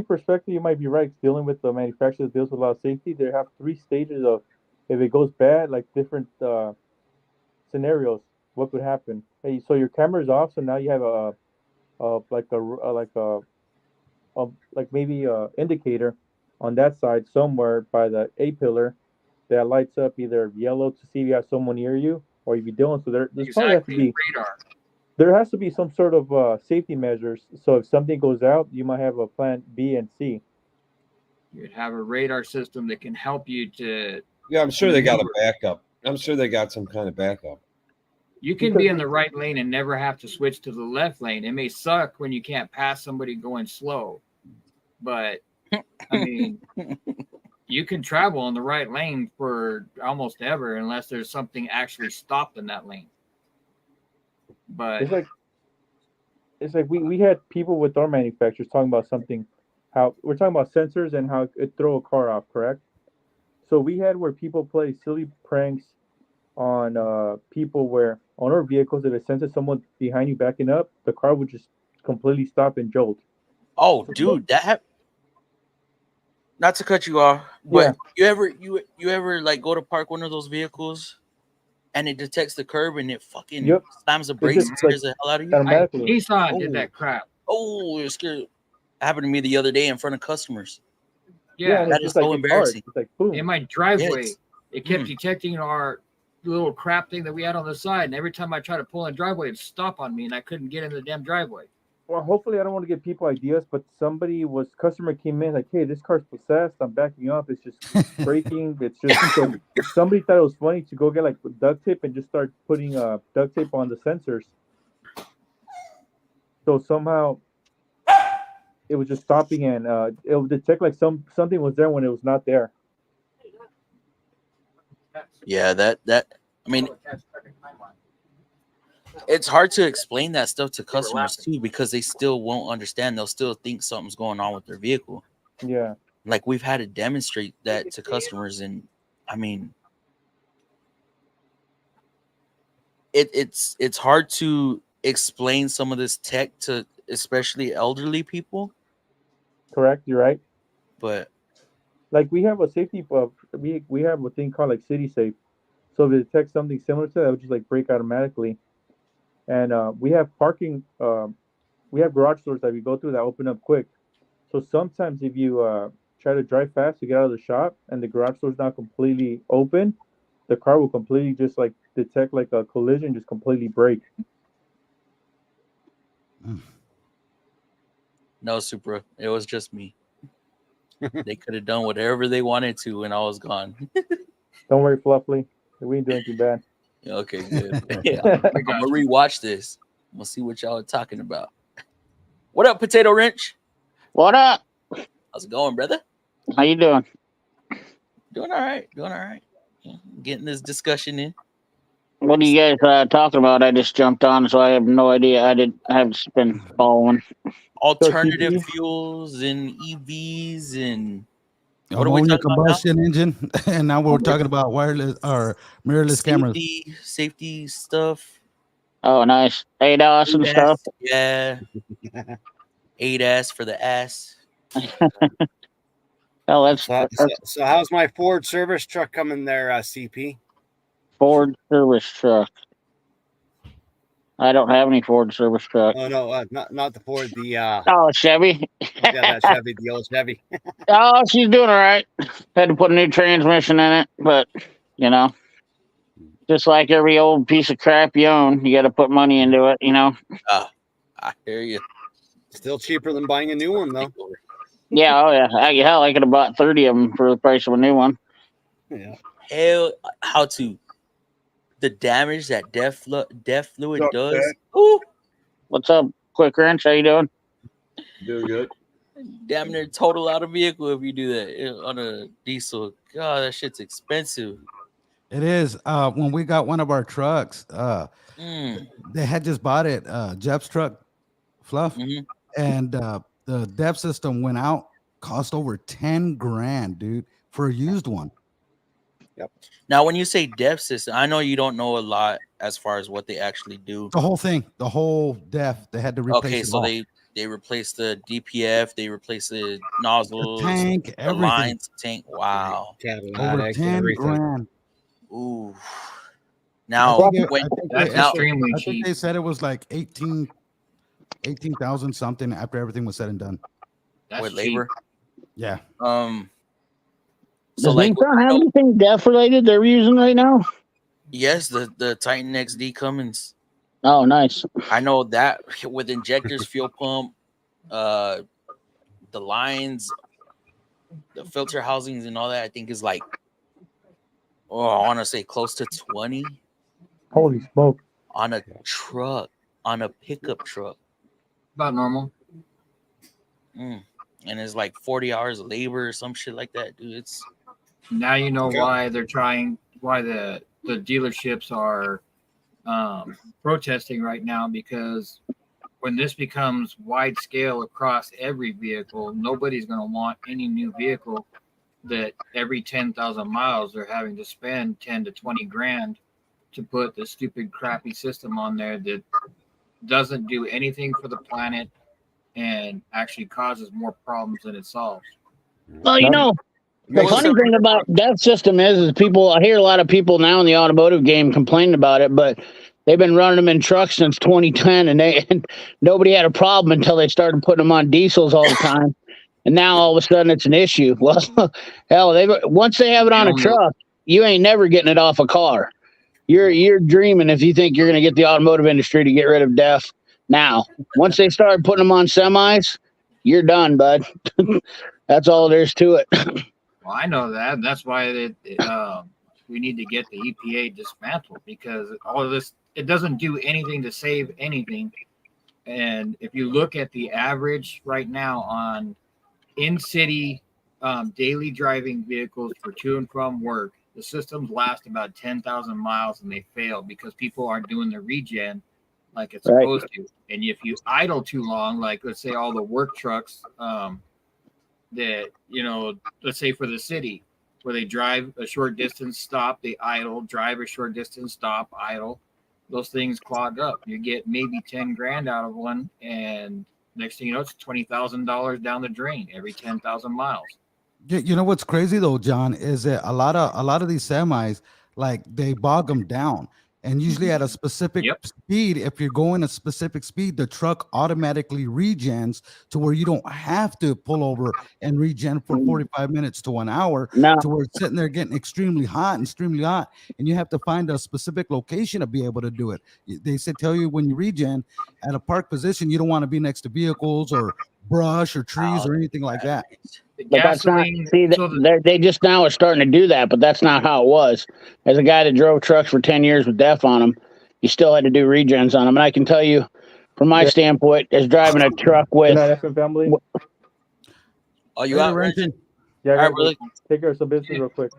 [SPEAKER 6] perspective, you might be right. Dealing with the manufacturer that deals with a lot of safety, they have 3 stages of, if it goes bad, like different scenarios, what could happen. Hey, so your camera's off, so now you have maybe a indicator on that side somewhere by the A pillar that lights up either yellow to see if you have someone near you, or if you don't. So there's probably has to be radar. There has to be some sort of safety measures. So if something goes out, you might have a plan B and C.
[SPEAKER 4] You'd have a radar system that can help you to.
[SPEAKER 5] Yeah, I'm sure they got a backup. I'm sure they got some kind of backup.
[SPEAKER 4] You can be in the right lane and never have to switch to the left lane. It may suck when you can't pass somebody going slow, but I mean, you can travel in the right lane for almost ever, unless there's something actually stopped in that lane. But
[SPEAKER 6] it's like we had people with our manufacturers talking about something, how we're talking about sensors and how it throw a car off, correct? So we had where people play silly pranks on people where on our vehicles, if it senses someone behind you backing up, the car would just completely stop and jolt.
[SPEAKER 2] Oh, dude, not to cut you off, but yeah. you ever like go to park one of those vehicles and it detects the curb and it fucking slams the brakes and scares the hell out of you?
[SPEAKER 4] Nissan did that crap.
[SPEAKER 2] Oh, it scared. It happened to me the other day in front of customers.
[SPEAKER 4] Yeah,
[SPEAKER 2] that is so embarrassing.
[SPEAKER 6] It's like, boom.
[SPEAKER 4] In my driveway, it kept detecting our little crap thing that we had on the side, and every time I tried to pull in the driveway, it'd stop on me, and I couldn't get in the damn driveway.
[SPEAKER 6] Well, hopefully I don't want to give people ideas, but customer came in like, hey, this car's possessed. I'm backing up. It's just braking. It's just somebody thought it was funny to go get like duct tape and just start putting duct tape on the sensors. So somehow it was just stopping, and it would detect like something was there when it was not there.
[SPEAKER 2] Yeah, that I mean, it's hard to explain that stuff to customers too, because they still won't understand. They'll still think something's going on with their vehicle.
[SPEAKER 6] Yeah,
[SPEAKER 2] like we've had to demonstrate that to customers, and I mean, it's hard to explain some of this tech to especially elderly people.
[SPEAKER 6] Correct, you're right.
[SPEAKER 2] But
[SPEAKER 6] like we have a safety, we have a thing called like City Safe. So if it detects something similar to that, it would just like break automatically. And we have parking, we have garage doors that we go through that open up quick. So sometimes if you try to drive fast to get out of the shop and the garage door's not completely open, the car will completely just like detect like a collision, just completely break.
[SPEAKER 2] No, Supra, it was just me. They could have done whatever they wanted to, and I was gone.
[SPEAKER 6] Don't worry, Fluffy. We ain't doing too bad.
[SPEAKER 2] Okay, good. Yeah, I'm gonna rewatch this. We'll see what y'all are talking about. What up, Potato Wrench?
[SPEAKER 8] What up?
[SPEAKER 2] How's it going, brother?
[SPEAKER 8] How you doing?
[SPEAKER 2] Doing all right. Doing all right. Yeah, getting this discussion in.
[SPEAKER 8] What are you guys talking about? I just jumped on, so I have no idea. I haven't been following.
[SPEAKER 2] Alternative fuels and EVs and
[SPEAKER 7] what are we talking combustion engine, and now we're talking about wireless or mirrorless cameras.
[SPEAKER 2] Safety stuff.
[SPEAKER 8] Oh, nice. ADAS and stuff.
[SPEAKER 2] Yeah. ADAS for the ass.
[SPEAKER 8] Hell, that's
[SPEAKER 3] So how's my Ford service truck coming there, CP?
[SPEAKER 8] Ford service truck. I don't have any Ford service truck.
[SPEAKER 3] Oh no, not the Ford. The
[SPEAKER 8] Oh, Chevy.
[SPEAKER 3] yeah, that Chevy, the old Chevy.
[SPEAKER 8] Oh, she's doing all right. Had to put a new transmission in it, but you know, just like every old piece of crap you own, you got to put money into it. You know.
[SPEAKER 2] I hear you.
[SPEAKER 3] Still cheaper than buying a new one though.
[SPEAKER 8] Yeah. Oh yeah. Hell, I could have bought 30 of them for the price of a new one.
[SPEAKER 3] Yeah.
[SPEAKER 2] Hell, how to the damage that DEF fluid
[SPEAKER 5] What's up,
[SPEAKER 2] does.
[SPEAKER 5] Dad?
[SPEAKER 2] Ooh,
[SPEAKER 8] What's up, Quick Wrench? How you doing?
[SPEAKER 5] Doing good.
[SPEAKER 2] damn near total out of vehicle if you do that on a diesel. God, that shit's expensive.
[SPEAKER 7] It is. When we got one of our trucks,
[SPEAKER 2] Mm.
[SPEAKER 7] they had just bought it, Jeff's truck, Fluff,
[SPEAKER 2] Mhm.
[SPEAKER 7] and the DEF system went out, cost over 10 grand, dude, for a used one.
[SPEAKER 2] Now, when you say DEF system, I know you don't know a lot as far as what they actually do.
[SPEAKER 7] The whole thing, the whole DEF, they had to replace
[SPEAKER 2] Okay,
[SPEAKER 7] it
[SPEAKER 2] so
[SPEAKER 7] all.
[SPEAKER 2] they replaced the DPF, they replaced the nozzles,
[SPEAKER 7] tank,
[SPEAKER 2] the
[SPEAKER 7] everything.
[SPEAKER 2] lines, tank. Wow.
[SPEAKER 7] Over 10 grand.
[SPEAKER 2] Ooh.
[SPEAKER 7] I
[SPEAKER 2] Now,
[SPEAKER 7] think it-
[SPEAKER 2] when
[SPEAKER 7] I think
[SPEAKER 4] That's
[SPEAKER 7] they-
[SPEAKER 4] extremely
[SPEAKER 7] I think
[SPEAKER 4] cheap.
[SPEAKER 7] they said it was like 18,000 something after everything was said and done.
[SPEAKER 4] That's
[SPEAKER 2] with
[SPEAKER 4] cheap.
[SPEAKER 2] labor,
[SPEAKER 7] Yeah.
[SPEAKER 2] so
[SPEAKER 8] Does
[SPEAKER 2] like
[SPEAKER 8] Nissan
[SPEAKER 2] I
[SPEAKER 8] have
[SPEAKER 2] know,
[SPEAKER 8] anything DEF related they're using right now?
[SPEAKER 2] yes, the Titan XD Cummins.
[SPEAKER 8] Oh, nice.
[SPEAKER 2] I know that with injectors, fuel pump, the lines, the filter housings, and all that. I think is like, oh, I want to say close to 20
[SPEAKER 6] Holy smoke!
[SPEAKER 2] on a truck, on a pickup truck.
[SPEAKER 4] About normal.
[SPEAKER 2] And it's like 40 hours of labor or some shit like that, dude. It's
[SPEAKER 4] Now you know why they're trying. Why the dealerships are protesting right now, because when this becomes wide scale across every vehicle, nobody's going to want any new vehicle that every 10,000 miles they're having to spend 10 to 20 grand to put the stupid crappy system on there that doesn't do anything for the planet and actually causes more problems than it solves.
[SPEAKER 8] Well, you know, the funny thing about DEF system is people. I hear a lot of people now in the automotive game complaining about it, but they've been running them in trucks since 2010, and nobody had a problem until they started putting them on diesels all the time, and now all of a sudden it's an issue. Well, hell, once they have it on a truck, you ain't never getting it off a car. You're dreaming if you think you're going to get the automotive industry to get rid of DEF now. Once they start putting them on semis, you're done, bud. That's all there is to it.
[SPEAKER 4] Well, I know that. That's why we need to get the EPA dismantled, because all of this, it doesn't do anything to save anything. And if you look at the average right now on in-city daily driving vehicles for to and from work, the systems last about 10,000 miles and they fail because people aren't doing the regen like it's supposed to. And if you idle too long, like let's say all the work trucks that, you know, let's say for the city where they drive a short distance, stop, they idle, drive a short distance, stop, idle, those things clog up. You get maybe 10 grand out of one, and next thing you know, it's $20,000 down the drain every 10,000 miles.
[SPEAKER 7] You know what's crazy though, John, is that a lot of these semis, like they bog them down, and usually at a specific speed. If you're going a specific speed, the truck automatically regens to where you don't have to pull over and regen for 45 minutes to 1 hour. To where it's sitting there getting extremely hot, and you have to find a specific location to be able to do it. They tell you when you regen at a park position, you don't want to be next to vehicles or brush or trees or anything like that.
[SPEAKER 8] But that's not, they just now are starting to do that, but that's not how it was. As a guy that drove trucks for 10 years with DEF on them, you still had to do regens on them. And I can tell you, from my standpoint, as driving a truck with...
[SPEAKER 6] family.
[SPEAKER 2] Oh, you out, Renton?
[SPEAKER 6] Yeah,
[SPEAKER 2] all right, brother.
[SPEAKER 6] Take care of some business real quick.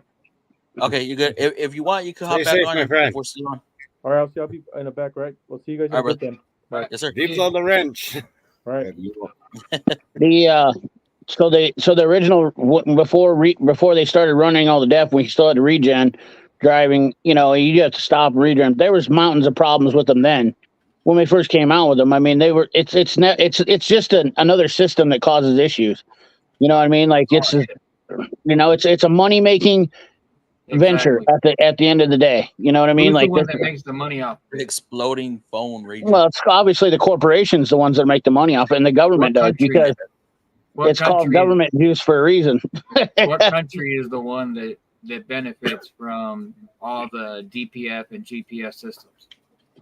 [SPEAKER 2] Okay, you good? If you want, you can hop back on if we're still on.
[SPEAKER 6] All right, I'll be in the back, right? We'll see you guys in a bit then. Bye.
[SPEAKER 2] Yes, sir.
[SPEAKER 3] Deep on the wrench.
[SPEAKER 6] All right.
[SPEAKER 8] So the original before they started running all the DEF, we still had to regen driving. You know, you have to stop regen. There was mountains of problems with them then when we first came out with them. I mean, they were it's just another system that causes issues. You know what I mean? Like You know, it's a money making venture at the end of the day. You know what I mean?
[SPEAKER 4] Who's
[SPEAKER 8] Like
[SPEAKER 4] the one
[SPEAKER 8] this,
[SPEAKER 4] that makes the money off it?
[SPEAKER 2] Exploding phone region.
[SPEAKER 8] well, it's obviously the corporations, the ones that make the money off it, and the government does, because it's called government juice for a reason.
[SPEAKER 4] What country is the one that benefits from all the DPF and GPS systems?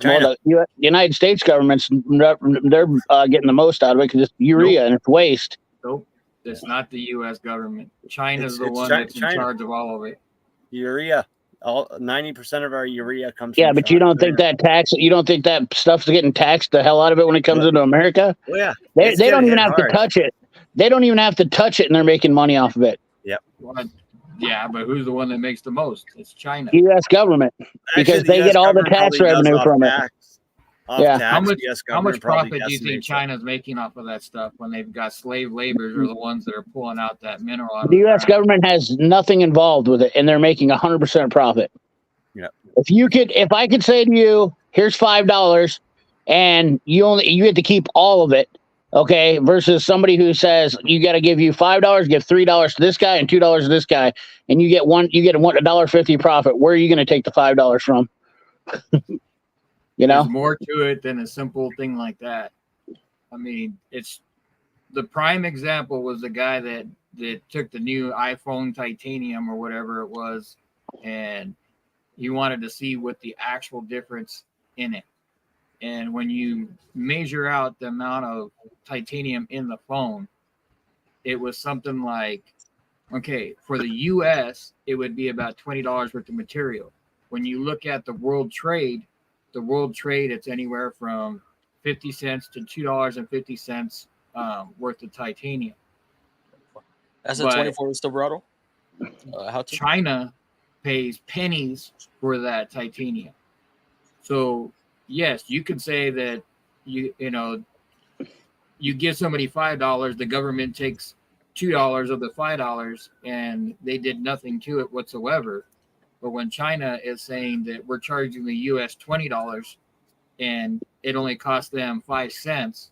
[SPEAKER 8] China. Well, the United States government's they're getting the most out of it because it's urea and it's waste.
[SPEAKER 4] Nope, it's not the U.S. government. China's the one that's in charge of all of it.
[SPEAKER 3] Urea. All 90% of our urea comes from
[SPEAKER 8] but you don't think that stuff's getting taxed the hell out of it when it comes into America?
[SPEAKER 3] Oh, yeah.
[SPEAKER 8] They don't even have to touch it. They don't even have to touch it, and they're making money off of it.
[SPEAKER 3] Yep.
[SPEAKER 4] Well, yeah, but who's the one that makes the most? It's China.
[SPEAKER 8] U.S. government, because they get all the tax revenue from it. Yeah.
[SPEAKER 4] How much profit do you think China's making off of that stuff when they've got slave laborers are the ones that are pulling out that mineral? Out of
[SPEAKER 8] the U.S. government has nothing involved with it, and they're making 100% profit.
[SPEAKER 3] Yeah.
[SPEAKER 8] If I could say to you, here's $5, and you get to keep all of it. Okay, versus somebody who says you got to give you $5, give $3 to this guy and $2 to this guy, and you get a $1.50 profit. Where are you going to take the $5 from? You know,
[SPEAKER 4] there's more to it than a simple thing like that. I mean, it's the prime example was the guy that took the new iPhone titanium or whatever it was, and he wanted to see what the actual difference in it. And when you measure out the amount of titanium in the phone, it was something like, okay, for the US, it would be about $20 worth of material. When you look at the world trade, it's anywhere from 50 cents to $2.50 worth of titanium.
[SPEAKER 2] That's a 24 silverado.
[SPEAKER 4] China pays pennies for that titanium. So yes, you could say that you give somebody $5, the government takes $2 of the $5, and they did nothing to it whatsoever. But when China is saying that we're charging the U.S. $20 and it only cost them 5 cents,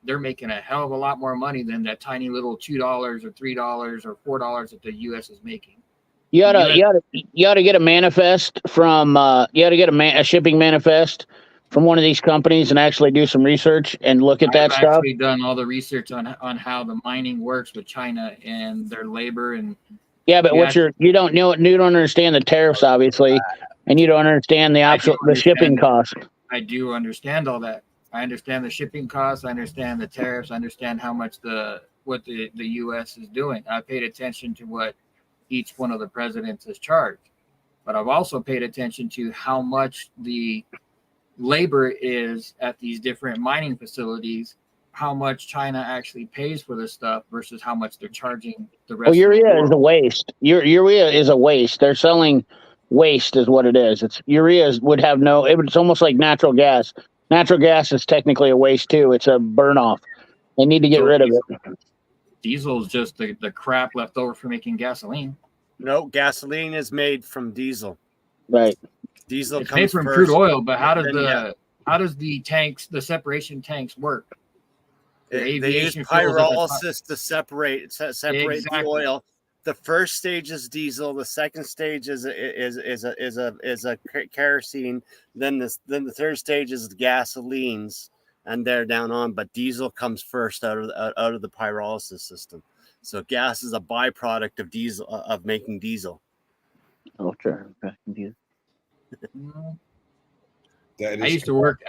[SPEAKER 4] they're making a hell of a lot more money than that tiny little $2 or $3 or $4 that the U.S. is making.
[SPEAKER 8] You ought to get a manifest from a shipping manifest from one of these companies and actually do some research and look at that stuff.
[SPEAKER 4] I've actually done all the research on how the mining works with China and their labor and.
[SPEAKER 8] Yeah, but you don't understand the tariffs, obviously, and you don't understand the shipping cost.
[SPEAKER 4] I do understand all that. I understand the shipping costs. I understand the tariffs. I understand how much what the U.S. is doing. I paid attention to what each one of the presidents has charged, but I've also paid attention to how much the labor is at these different mining facilities, how much China actually pays for this stuff versus how much they're charging the rest. Well,
[SPEAKER 8] urea is a waste. Urea is a waste. They're selling waste is what it is. Urea would have it's almost like natural gas. Natural gas is technically a waste too. It's a burn off. They need to get rid of it.
[SPEAKER 4] Diesel is just the crap left over for making gasoline.
[SPEAKER 3] No, gasoline is made from diesel.
[SPEAKER 8] Right.
[SPEAKER 3] Diesel
[SPEAKER 4] it's made from
[SPEAKER 3] first,
[SPEAKER 4] crude oil, but how does the separation tanks work?
[SPEAKER 3] They use pyrolysis to separate the oil. The first stage is diesel. The second stage is a kerosene. Then the third stage is gasolines, and they're down on. But diesel comes first out of the pyrolysis system. So gas is a byproduct of diesel of making diesel.
[SPEAKER 8] Oh, sure.
[SPEAKER 4] I used to work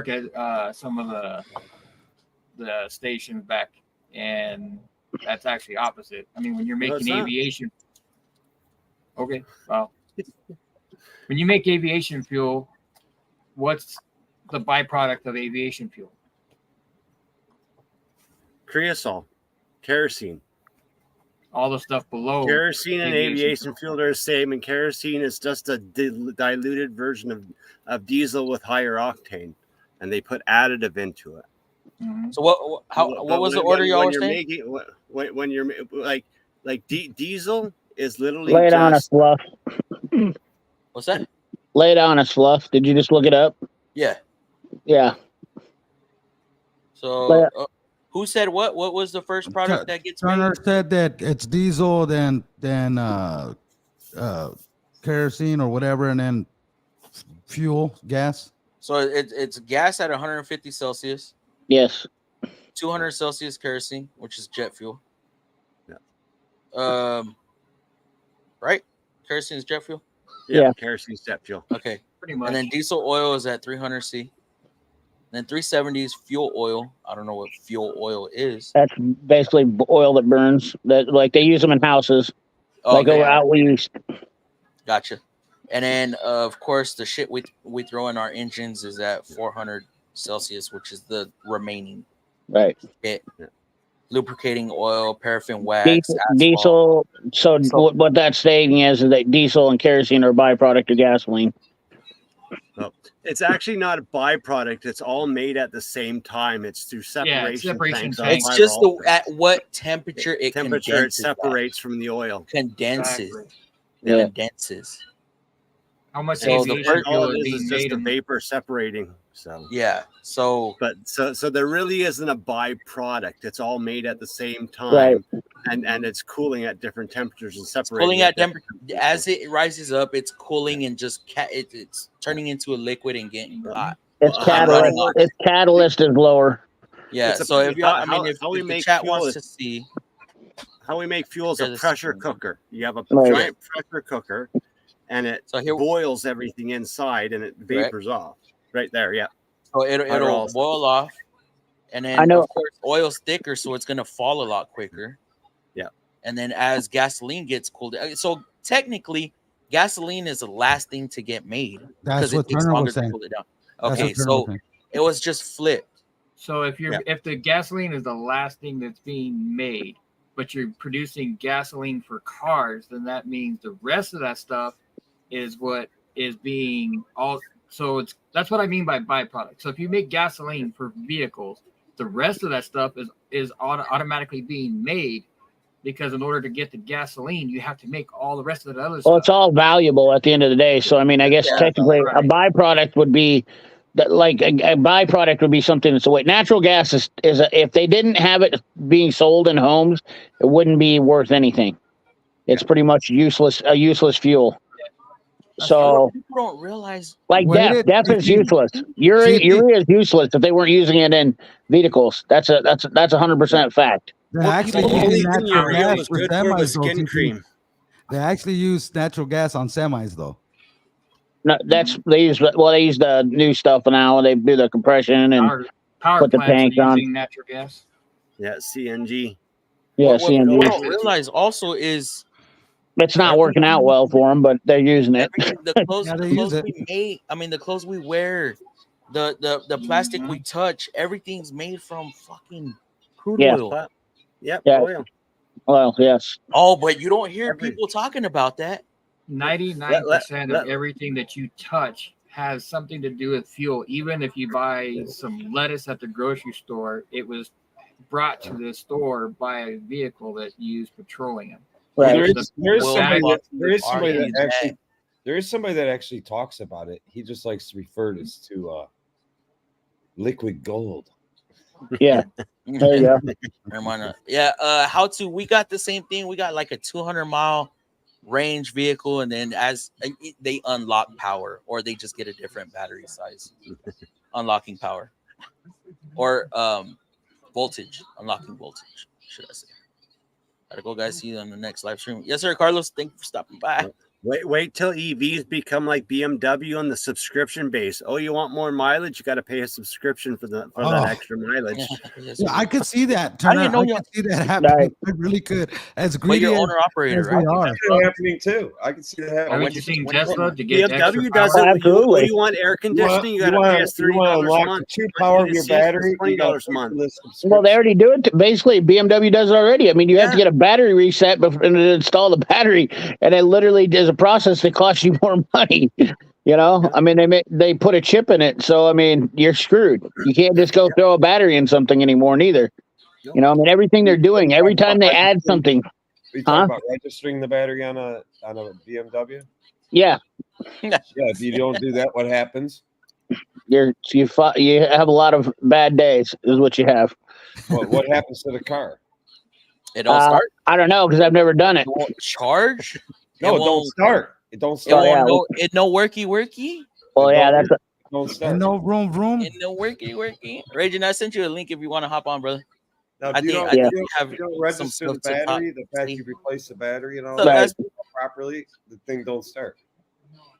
[SPEAKER 4] at some of the stations back, and that's actually opposite. I mean, when you're making aviation, okay, well, when you make aviation fuel, what's the byproduct of aviation fuel?
[SPEAKER 3] Creosol, kerosene.
[SPEAKER 4] All the stuff below
[SPEAKER 3] kerosene and aviation fuel are the same, and kerosene is just a diluted version of diesel with higher octane, and they put additive into it.
[SPEAKER 4] Mm-hmm.
[SPEAKER 2] So what was the order y'all were saying?
[SPEAKER 3] When you're like diesel is literally
[SPEAKER 8] lay it on us, Fluff.
[SPEAKER 2] What's that?
[SPEAKER 8] Lay it on us, Fluff. Did you just look it up?
[SPEAKER 2] Yeah.
[SPEAKER 8] Yeah.
[SPEAKER 2] So Who said what? What was the first product that gets
[SPEAKER 7] Turner
[SPEAKER 2] made?
[SPEAKER 7] said that it's diesel, then kerosene or whatever, and then fuel, gas.
[SPEAKER 2] So it's gas at 150 Celsius.
[SPEAKER 8] Yes.
[SPEAKER 2] 200 Celsius kerosene, which is jet fuel.
[SPEAKER 3] Yeah.
[SPEAKER 2] Right? Kerosene is jet fuel.
[SPEAKER 8] Yeah.
[SPEAKER 3] Kerosene jet fuel.
[SPEAKER 2] Okay.
[SPEAKER 4] Pretty much.
[SPEAKER 2] And then diesel oil is at 300 C. Then 370 is fuel oil. I don't know what fuel oil is.
[SPEAKER 8] That's basically oil that burns. That like they use them in houses. Like
[SPEAKER 2] Okay,
[SPEAKER 8] out east.
[SPEAKER 2] gotcha. And then of course the shit we throw in our engines is at 400 Celsius, which is the remaining.
[SPEAKER 8] Right.
[SPEAKER 2] It. Lubricating oil, paraffin wax,
[SPEAKER 8] diesel. So what that's stating is that diesel and kerosene are a byproduct of gasoline.
[SPEAKER 3] No, it's actually not a byproduct. It's all made at the same time. It's through separation.
[SPEAKER 4] separation
[SPEAKER 3] tanks.
[SPEAKER 4] tanks.
[SPEAKER 2] It's just at what temperature it
[SPEAKER 3] it separates from the oil.
[SPEAKER 2] Condenses.
[SPEAKER 4] Exactly.
[SPEAKER 8] Yeah.
[SPEAKER 2] Condenses.
[SPEAKER 4] How much
[SPEAKER 2] So the
[SPEAKER 4] aviation
[SPEAKER 2] first-
[SPEAKER 4] fuel
[SPEAKER 3] All it
[SPEAKER 4] is
[SPEAKER 3] is
[SPEAKER 4] being
[SPEAKER 3] is just
[SPEAKER 4] made
[SPEAKER 3] the
[SPEAKER 4] in
[SPEAKER 3] vapor separating. So
[SPEAKER 2] Yeah. So
[SPEAKER 3] so there really isn't a byproduct. It's all made at the same time,
[SPEAKER 8] Right.
[SPEAKER 3] and it's cooling at different temperatures and separating.
[SPEAKER 2] cooling at
[SPEAKER 3] different
[SPEAKER 2] temperature as it rises up, it's cooling and just it's turning into a liquid and getting hot.
[SPEAKER 8] It's
[SPEAKER 3] Well,
[SPEAKER 8] catalyst.
[SPEAKER 2] how-
[SPEAKER 8] Its catalyst is lower.
[SPEAKER 2] Yeah.
[SPEAKER 3] It's a-
[SPEAKER 2] So if you, I
[SPEAKER 3] how-
[SPEAKER 2] mean, if
[SPEAKER 3] how we
[SPEAKER 2] the
[SPEAKER 3] make
[SPEAKER 2] chat
[SPEAKER 3] fuel
[SPEAKER 2] wants
[SPEAKER 3] is-
[SPEAKER 2] to see,
[SPEAKER 3] How we make fuel is
[SPEAKER 2] Here's
[SPEAKER 3] a
[SPEAKER 2] the
[SPEAKER 3] pressure
[SPEAKER 2] screen.
[SPEAKER 3] cooker. You have a
[SPEAKER 8] Right.
[SPEAKER 3] giant pressure cooker, and it
[SPEAKER 2] So here-
[SPEAKER 3] boils everything inside, and it vapors off. Right there, yeah.
[SPEAKER 2] so it'll
[SPEAKER 3] Overall.
[SPEAKER 2] boil off, and
[SPEAKER 8] I
[SPEAKER 2] then
[SPEAKER 8] know-
[SPEAKER 2] of course oil's thicker, so it's gonna fall a lot quicker.
[SPEAKER 3] Yeah.
[SPEAKER 2] And then as gasoline gets cooled, so technically gasoline is the last thing to get made
[SPEAKER 7] That's
[SPEAKER 2] because it
[SPEAKER 7] what
[SPEAKER 2] takes
[SPEAKER 7] Turner
[SPEAKER 2] longer
[SPEAKER 7] was
[SPEAKER 2] to
[SPEAKER 7] saying.
[SPEAKER 2] cool it down.
[SPEAKER 7] That's
[SPEAKER 2] Okay,
[SPEAKER 7] what Turner
[SPEAKER 2] so
[SPEAKER 7] was saying.
[SPEAKER 2] it was just flipped.
[SPEAKER 4] So if the gasoline is the last thing that's being made, but you're producing gasoline for cars, then that means the rest of that stuff is what is being all. So that's what I mean by byproduct. So if you make gasoline for vehicles, the rest of that stuff is automatically being made, because in order to get the gasoline, you have to make all the rest of the other stuff.
[SPEAKER 8] Well, it's all valuable at the end of the day. So I mean, I guess
[SPEAKER 2] Yeah,
[SPEAKER 8] technically
[SPEAKER 4] right.
[SPEAKER 8] a byproduct would be that, like a byproduct would be something that's a way. Natural gas is if they didn't have it being sold in homes, it wouldn't be worth anything. It's pretty much a useless fuel. So
[SPEAKER 2] People don't realize.
[SPEAKER 8] like
[SPEAKER 7] Wait,
[SPEAKER 8] DEF is useless. Urea is useless if they weren't using it in vehicles. That's a 100% fact.
[SPEAKER 7] They actually
[SPEAKER 3] The only
[SPEAKER 7] use
[SPEAKER 3] thing
[SPEAKER 7] natural
[SPEAKER 3] urea
[SPEAKER 7] gas
[SPEAKER 3] was
[SPEAKER 7] for
[SPEAKER 3] good for was
[SPEAKER 7] semis, though,
[SPEAKER 3] skin
[SPEAKER 7] TP.
[SPEAKER 3] cream.
[SPEAKER 7] They actually use natural gas on semis, though.
[SPEAKER 8] No, they use the new stuff now. They do the compression and
[SPEAKER 4] Power
[SPEAKER 8] put the
[SPEAKER 4] plants
[SPEAKER 8] tank
[SPEAKER 4] are
[SPEAKER 8] on.
[SPEAKER 4] using natural gas.
[SPEAKER 3] Yeah, CNG.
[SPEAKER 8] yeah,
[SPEAKER 2] What people
[SPEAKER 8] CNG.
[SPEAKER 2] don't realize also is
[SPEAKER 8] It's not working out well for them, but they're using it.
[SPEAKER 2] the clothes,
[SPEAKER 7] Yeah,
[SPEAKER 2] the
[SPEAKER 7] they use
[SPEAKER 2] clothes
[SPEAKER 7] it.
[SPEAKER 2] we make. I mean, the clothes we wear, the plastic we touch, everything's made from fucking crude
[SPEAKER 8] Yeah.
[SPEAKER 2] oil.
[SPEAKER 3] Yep,
[SPEAKER 8] Yeah.
[SPEAKER 3] oil.
[SPEAKER 8] Well, yes.
[SPEAKER 2] Oh, but you don't hear
[SPEAKER 3] Every-
[SPEAKER 2] people talking about that.
[SPEAKER 4] 99%
[SPEAKER 3] let-
[SPEAKER 4] of everything that you touch has something to do with fuel. Even if you buy some lettuce at the grocery store, it was brought to the store by a vehicle that used petroleum.
[SPEAKER 8] Right.
[SPEAKER 5] There is
[SPEAKER 2] Well,
[SPEAKER 5] somebody
[SPEAKER 2] well,
[SPEAKER 5] that there is somebody that actually talks about it. He just likes to refer this to liquid gold.
[SPEAKER 8] Yeah. There you go.
[SPEAKER 2] Yeah. We got the same thing. We got like a 200-mile range vehicle, and then as they unlock power, or they just get a different battery size, unlocking power, or unlocking voltage, should I say. Gotta go, guys. See you on the next live stream. Yes, sir, Carlos. Thank you for stopping by.
[SPEAKER 3] Wait till EVs become like BMW on the subscription base. Oh, you want more mileage? You got to pay a subscription for that extra mileage.
[SPEAKER 2] Yes,
[SPEAKER 7] Yeah,
[SPEAKER 2] sir.
[SPEAKER 7] I could see that.
[SPEAKER 2] I
[SPEAKER 7] Turner.
[SPEAKER 2] didn't know
[SPEAKER 7] I
[SPEAKER 2] you-
[SPEAKER 7] could see that happening.
[SPEAKER 8] Right.
[SPEAKER 7] I really could. As
[SPEAKER 2] But
[SPEAKER 7] greedy
[SPEAKER 2] you're
[SPEAKER 7] as,
[SPEAKER 2] owner operator,
[SPEAKER 7] as
[SPEAKER 2] right?
[SPEAKER 7] they are.
[SPEAKER 5] That's happening too. I can see that happening.
[SPEAKER 4] Haven't you seen Tesla to get extra
[SPEAKER 3] BMW
[SPEAKER 4] power?
[SPEAKER 3] does it.
[SPEAKER 8] Absolutely.
[SPEAKER 3] You want air conditioning? You got to pay us $30 a
[SPEAKER 5] unlock
[SPEAKER 3] month.
[SPEAKER 5] the true power of your
[SPEAKER 3] AC is
[SPEAKER 5] battery. You got
[SPEAKER 3] $20 a month.
[SPEAKER 8] Well, they already do it. Basically, BMW does it already. I mean, you have to get a battery reset before and install the battery, and it literally is a process that costs you more money. You know, I mean, they put a chip in it, so I mean, you're screwed. You can't just go throw a battery in something anymore, neither. You know, I mean, everything they're doing, every time they add something.
[SPEAKER 5] Are you talking about registering the battery on a BMW?
[SPEAKER 8] Yeah,
[SPEAKER 5] Yeah, if you don't do that, what happens?
[SPEAKER 8] you have a lot of bad days, is what you have.
[SPEAKER 5] What happens to the car?
[SPEAKER 2] It don't start.
[SPEAKER 8] I don't know because I've never done it.
[SPEAKER 2] It won't charge.
[SPEAKER 5] No, it don't start. It don't
[SPEAKER 2] It
[SPEAKER 5] start.
[SPEAKER 2] won't.
[SPEAKER 8] yeah.
[SPEAKER 2] No, it no worky.
[SPEAKER 8] Well, yeah, that's
[SPEAKER 5] It don't start.
[SPEAKER 7] And no room.
[SPEAKER 2] It no worky. Raging, I sent you a link if you want to hop on, brother.
[SPEAKER 5] Now,
[SPEAKER 2] I
[SPEAKER 5] do you
[SPEAKER 2] think
[SPEAKER 5] don't,
[SPEAKER 2] you
[SPEAKER 5] you
[SPEAKER 2] have
[SPEAKER 5] don't
[SPEAKER 2] some
[SPEAKER 5] register the
[SPEAKER 2] stuff to
[SPEAKER 5] battery,
[SPEAKER 2] pop.
[SPEAKER 5] the fact you replace the battery and all
[SPEAKER 2] So
[SPEAKER 5] that
[SPEAKER 2] that's
[SPEAKER 5] properly, the thing don't start.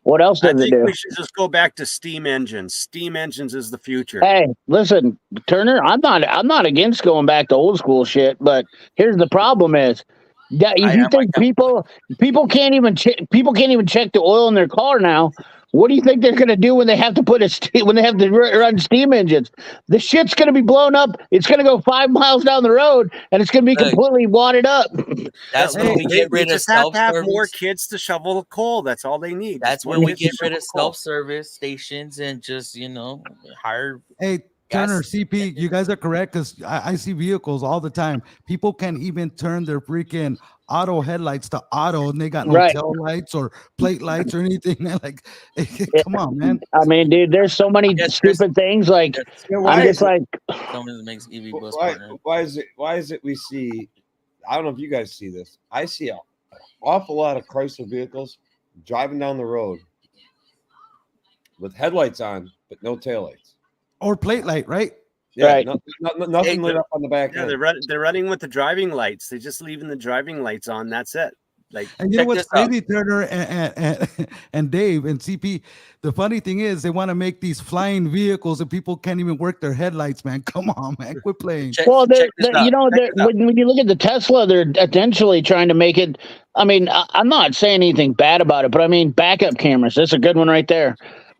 [SPEAKER 8] what else
[SPEAKER 3] I
[SPEAKER 8] does it
[SPEAKER 3] think
[SPEAKER 8] do?
[SPEAKER 3] we should just go back to steam engines. Steam engines is the future.
[SPEAKER 8] Hey, listen, Turner, I'm not against going back to old school shit, but here's the problem is that if you think people can't even check the oil in their car now, what do you think they're gonna do when they have to run steam engines? The shit's gonna be blown up. It's gonna go 5 miles down the road, and it's gonna be completely wadded up.
[SPEAKER 2] That's when we get rid of
[SPEAKER 3] just have to have
[SPEAKER 2] self-service.
[SPEAKER 3] more kids to shovel the coal. That's all they need.
[SPEAKER 2] That's
[SPEAKER 3] Just more
[SPEAKER 2] when we
[SPEAKER 3] kids to
[SPEAKER 2] get rid
[SPEAKER 3] shovel
[SPEAKER 2] of
[SPEAKER 3] coal.
[SPEAKER 2] self-service stations and just hire.
[SPEAKER 7] Hey, Turner, CP, you guys are correct because I see vehicles all the time. People can't even turn their freaking auto headlights to auto, and they got no tail lights or plate lights or anything. Man, like, come on, man.
[SPEAKER 8] I mean, dude, there's so many stupid things. Like, I'm just like,
[SPEAKER 2] Cummins makes EV bus
[SPEAKER 5] Why,
[SPEAKER 2] partner.
[SPEAKER 5] why is it we see, I don't know if you guys see this. I see an awful lot of Chrysler vehicles driving down the road with headlights on, but no taillights.
[SPEAKER 7] Or plate light, right?
[SPEAKER 5] Yeah,
[SPEAKER 8] Right.
[SPEAKER 5] nothing lit up on the back
[SPEAKER 3] Yeah,
[SPEAKER 5] end.
[SPEAKER 3] they're running with the driving lights. They're just leaving the driving lights on. That's it. Like,
[SPEAKER 7] And you know
[SPEAKER 2] Check
[SPEAKER 7] what's
[SPEAKER 2] this out.
[SPEAKER 7] crazy, Turner and Dave and CP? The funny thing is, they want to make these flying vehicles, and people can't even work their headlights. Man, come on, man, quit playing.
[SPEAKER 2] Check
[SPEAKER 8] well,
[SPEAKER 2] this out.
[SPEAKER 8] when you look at the Tesla, they're essentially trying to make it. I mean, I'm not saying anything bad about it, but I mean, backup cameras. That's a good one right there.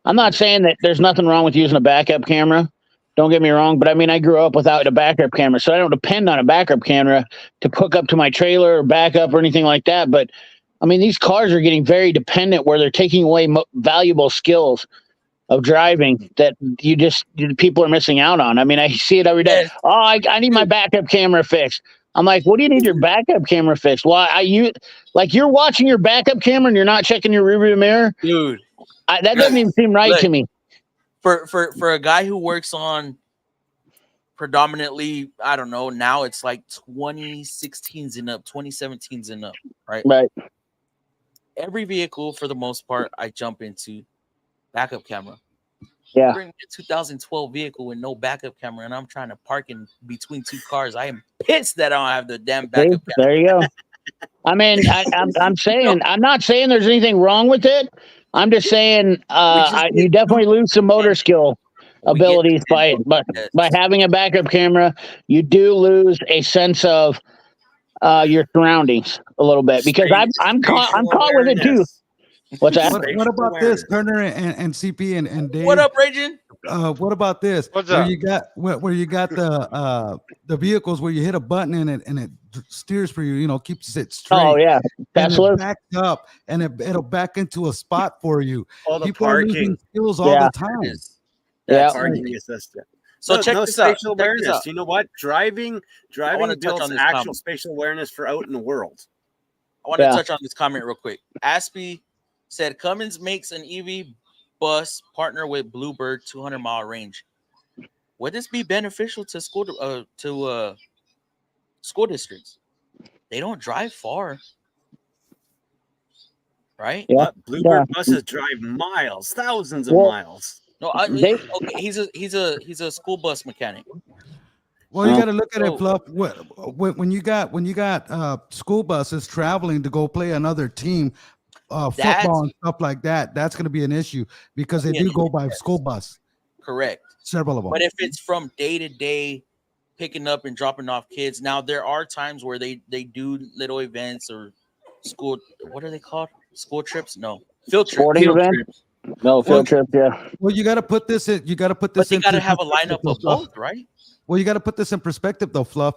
[SPEAKER 8] I'm not saying that there's nothing wrong with using a backup camera. Don't get me wrong, but I mean, I grew up without a backup camera, so I don't depend on a backup camera to hook up to my trailer or backup or anything like that. But I mean, these cars are getting very dependent where they're taking away valuable skills of driving that people are missing out on. I mean, I see it every day.
[SPEAKER 2] Yes.
[SPEAKER 8] Oh, I need my backup camera fixed. I'm like, what do you need your backup camera fixed? Why you're watching your backup camera and you're not checking your rearview mirror?
[SPEAKER 2] Dude.
[SPEAKER 8] That doesn't even seem right to me.
[SPEAKER 2] For a guy who works on predominantly, I don't know, now it's like 2016s and up, 2017s and up, right?
[SPEAKER 8] Right.
[SPEAKER 2] Every vehicle, for the most part, I jump into backup camera.
[SPEAKER 8] Yeah.
[SPEAKER 2] Bring me a 2012 vehicle with no backup camera, and I'm trying to park in between two cars. I am pissed that I don't have the damn backup camera.
[SPEAKER 8] There you go. I mean, I'm saying, I'm not saying there's anything wrong with it. I'm just saying you definitely lose some motor skill abilities by having a backup camera. You do lose a sense of your surroundings a little bit because I'm caught with it too. What's that?
[SPEAKER 7] What about this, Turner and CP and Dave?
[SPEAKER 2] What up, Raging?
[SPEAKER 7] What about this?
[SPEAKER 9] What's
[SPEAKER 7] where
[SPEAKER 9] up?
[SPEAKER 7] you got the vehicles where you hit a button and it steers for you, keeps it straight.
[SPEAKER 8] Oh yeah,
[SPEAKER 7] Tesla. And it backs up and it'll back into a spot for you.
[SPEAKER 3] all the
[SPEAKER 7] People are
[SPEAKER 3] parking.
[SPEAKER 7] losing skills all the time.
[SPEAKER 8] Yeah.
[SPEAKER 3] Parking assistant.
[SPEAKER 2] So check
[SPEAKER 3] no
[SPEAKER 2] this out.
[SPEAKER 3] spatial
[SPEAKER 2] Check this
[SPEAKER 3] awareness.
[SPEAKER 2] out.
[SPEAKER 3] You know what? Driving
[SPEAKER 2] touch
[SPEAKER 3] builds
[SPEAKER 2] on this
[SPEAKER 3] actual
[SPEAKER 2] comment.
[SPEAKER 3] spatial awareness for out in the world.
[SPEAKER 2] I want to touch on this comment real quick. Aspie said Cummins makes an EV bus partner with Bluebird 200-mile range. Would this be beneficial to school districts? They don't drive far, right?
[SPEAKER 8] Yeah.
[SPEAKER 3] Bluebird buses drive miles, thousands of miles.
[SPEAKER 2] No, he's a school bus mechanic.
[SPEAKER 7] Well, you got to look at it, Fluff. When you got school buses traveling to go play another team, football and stuff like that, that's going to be an issue because they do go by school bus.
[SPEAKER 2] Correct.
[SPEAKER 7] Several of them.
[SPEAKER 2] But if it's from day to day, picking up and dropping off kids, now there are times where they do little events or school. What are they called? School trips? No, field trips.
[SPEAKER 8] Sporting events? No, field trips. Yeah.
[SPEAKER 7] Well, you got to put this in. You got to put this.
[SPEAKER 2] But they got to have a lineup of both, right?
[SPEAKER 7] Well, you got to put this in perspective, though, Fluff.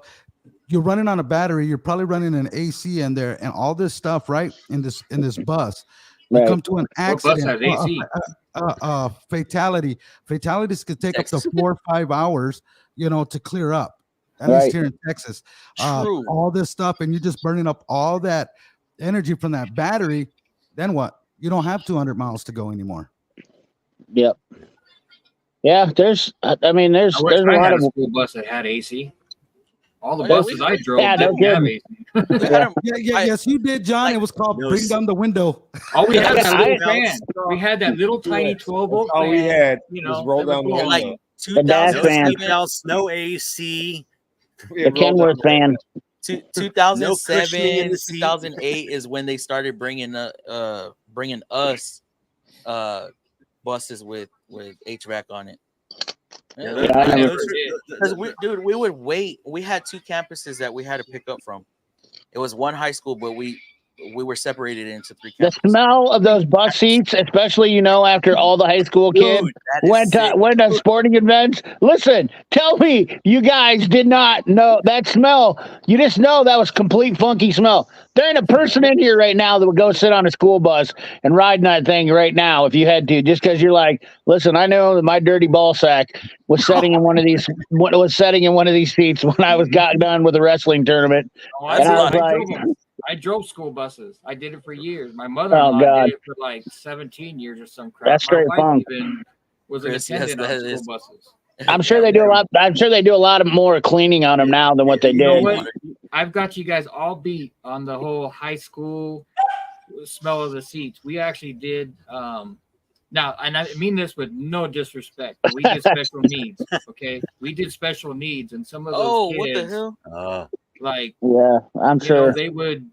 [SPEAKER 7] You're running on a battery. You're probably running an AC in there, and all this stuff, right? In this bus, you come to an accident.
[SPEAKER 4] What bus has AC?
[SPEAKER 7] Fatality. Fatalities could take up to 4 or 5 hours, to clear up. At least here in Texas.
[SPEAKER 2] True.
[SPEAKER 7] All this stuff, and you're just burning up all that energy from that battery. Then what? You don't have 200 miles to go anymore.
[SPEAKER 8] Yep. Yeah, there's a lot of
[SPEAKER 4] school bus that had AC. All the
[SPEAKER 2] Oh, yeah,
[SPEAKER 4] buses I drove
[SPEAKER 8] Yeah, no
[SPEAKER 4] didn't have
[SPEAKER 8] kidding.
[SPEAKER 4] AC.
[SPEAKER 2] we had 'em-
[SPEAKER 7] Yes, you did, John. It was called
[SPEAKER 9] No,
[SPEAKER 7] "Bring Down the Window."
[SPEAKER 4] All we had was that little
[SPEAKER 9] I-
[SPEAKER 4] fan. We had that little tiny 12-volt
[SPEAKER 5] all we
[SPEAKER 4] fan.
[SPEAKER 5] had
[SPEAKER 4] You
[SPEAKER 5] was
[SPEAKER 4] know,
[SPEAKER 5] roll
[SPEAKER 4] that would
[SPEAKER 5] down the
[SPEAKER 4] blow
[SPEAKER 5] window.
[SPEAKER 2] like
[SPEAKER 4] me.
[SPEAKER 8] The dash
[SPEAKER 2] 2000
[SPEAKER 8] fan.
[SPEAKER 9] seatbelts, no AC.
[SPEAKER 5] We
[SPEAKER 8] The
[SPEAKER 5] had roll down
[SPEAKER 8] Kenworth
[SPEAKER 5] the
[SPEAKER 8] fan.
[SPEAKER 5] window.
[SPEAKER 2] Two-
[SPEAKER 9] No cushioning in
[SPEAKER 2] 2007,
[SPEAKER 9] the seat.
[SPEAKER 2] 2008 is when they started bringing us buses with HVAC on it.
[SPEAKER 9] Yeah,
[SPEAKER 2] Yeah,
[SPEAKER 9] those-
[SPEAKER 8] I never-
[SPEAKER 9] those are-
[SPEAKER 2] because we would wait. We had 2 campuses that we had to pick up from. It was one high school, but we were separated into 3
[SPEAKER 8] The
[SPEAKER 2] campuses.
[SPEAKER 8] smell of those bus seats, especially after all the high school kids
[SPEAKER 2] Dude, that is
[SPEAKER 8] went
[SPEAKER 2] sick.
[SPEAKER 8] to sporting events. Listen, tell me you guys did not know that smell. You just know that was complete funky smell. There ain't a person in here right now that would go sit on a school bus and ride in that thing right now if you had to, just because you're like, listen, I know that my dirty ball sack was sitting in one of these seats when I was got done with a wrestling tournament.
[SPEAKER 4] Oh,
[SPEAKER 2] That's
[SPEAKER 8] And I
[SPEAKER 2] a
[SPEAKER 8] was
[SPEAKER 2] lot.
[SPEAKER 8] like,
[SPEAKER 4] I drove school buses. I did it for years. My mother-in-law
[SPEAKER 8] God.
[SPEAKER 4] did it for like 17 years or some crap.
[SPEAKER 8] That's straight
[SPEAKER 4] My wife
[SPEAKER 8] funk.
[SPEAKER 4] even was an
[SPEAKER 2] Chris, yes,
[SPEAKER 4] attendant on
[SPEAKER 2] that
[SPEAKER 4] school
[SPEAKER 2] is.
[SPEAKER 4] buses.
[SPEAKER 8] I'm sure they do a lot. I'm sure they do a lot of more cleaning on them now than what they
[SPEAKER 4] You know
[SPEAKER 8] did.
[SPEAKER 4] what? I've got you guys all beat on the whole high school smell of the seats. We actually did. Now, and I mean this with no disrespect, but we did special needs. Okay, we did special needs, and some of those
[SPEAKER 2] Oh,
[SPEAKER 4] kids,
[SPEAKER 2] what the hell?
[SPEAKER 4] like
[SPEAKER 8] Yeah, I'm sure.
[SPEAKER 4] they would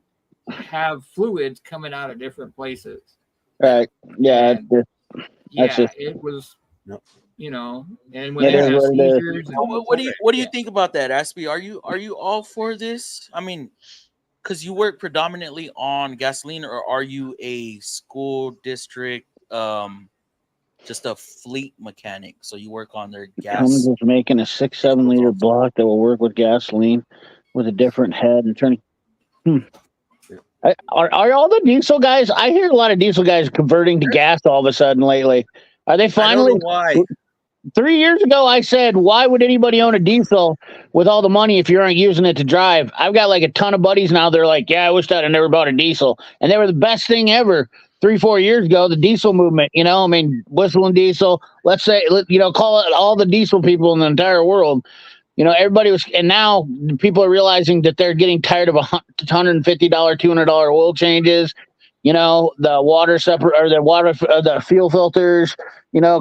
[SPEAKER 4] have fluids coming out of different places.
[SPEAKER 8] Right. Yeah.
[SPEAKER 4] And
[SPEAKER 8] That's
[SPEAKER 4] yeah,
[SPEAKER 8] just-
[SPEAKER 4] it was.
[SPEAKER 9] Nope.
[SPEAKER 4] And when
[SPEAKER 8] It
[SPEAKER 4] they
[SPEAKER 8] is
[SPEAKER 4] have
[SPEAKER 8] what it is.
[SPEAKER 4] seizures, and
[SPEAKER 2] What do you think about that, Aspie? Are you all for this? I mean, because you work predominantly on gasoline, or are you a school district, just a fleet mechanic? So you work on their gas.
[SPEAKER 8] Cummins is making a 6-7 liter block that will work with gasoline with a different head and turning. Are all the diesel guys? I hear a lot of diesel guys converting to gas all of a sudden lately. Are they
[SPEAKER 9] I don't
[SPEAKER 8] finally?
[SPEAKER 9] know why.
[SPEAKER 8] 3 years ago, I said, why would anybody own a diesel with all the money if you aren't using it to drive? I've got like a ton of buddies now. They're like, yeah, I wish I'd never bought a diesel. And they were the best thing ever 3-4 years ago, the diesel movement, I mean, whistling diesel, let's say, call it all the diesel people in the entire world. Everybody was, and now people are realizing that they're getting tired of $150, $200 oil changes. The water the fuel filters,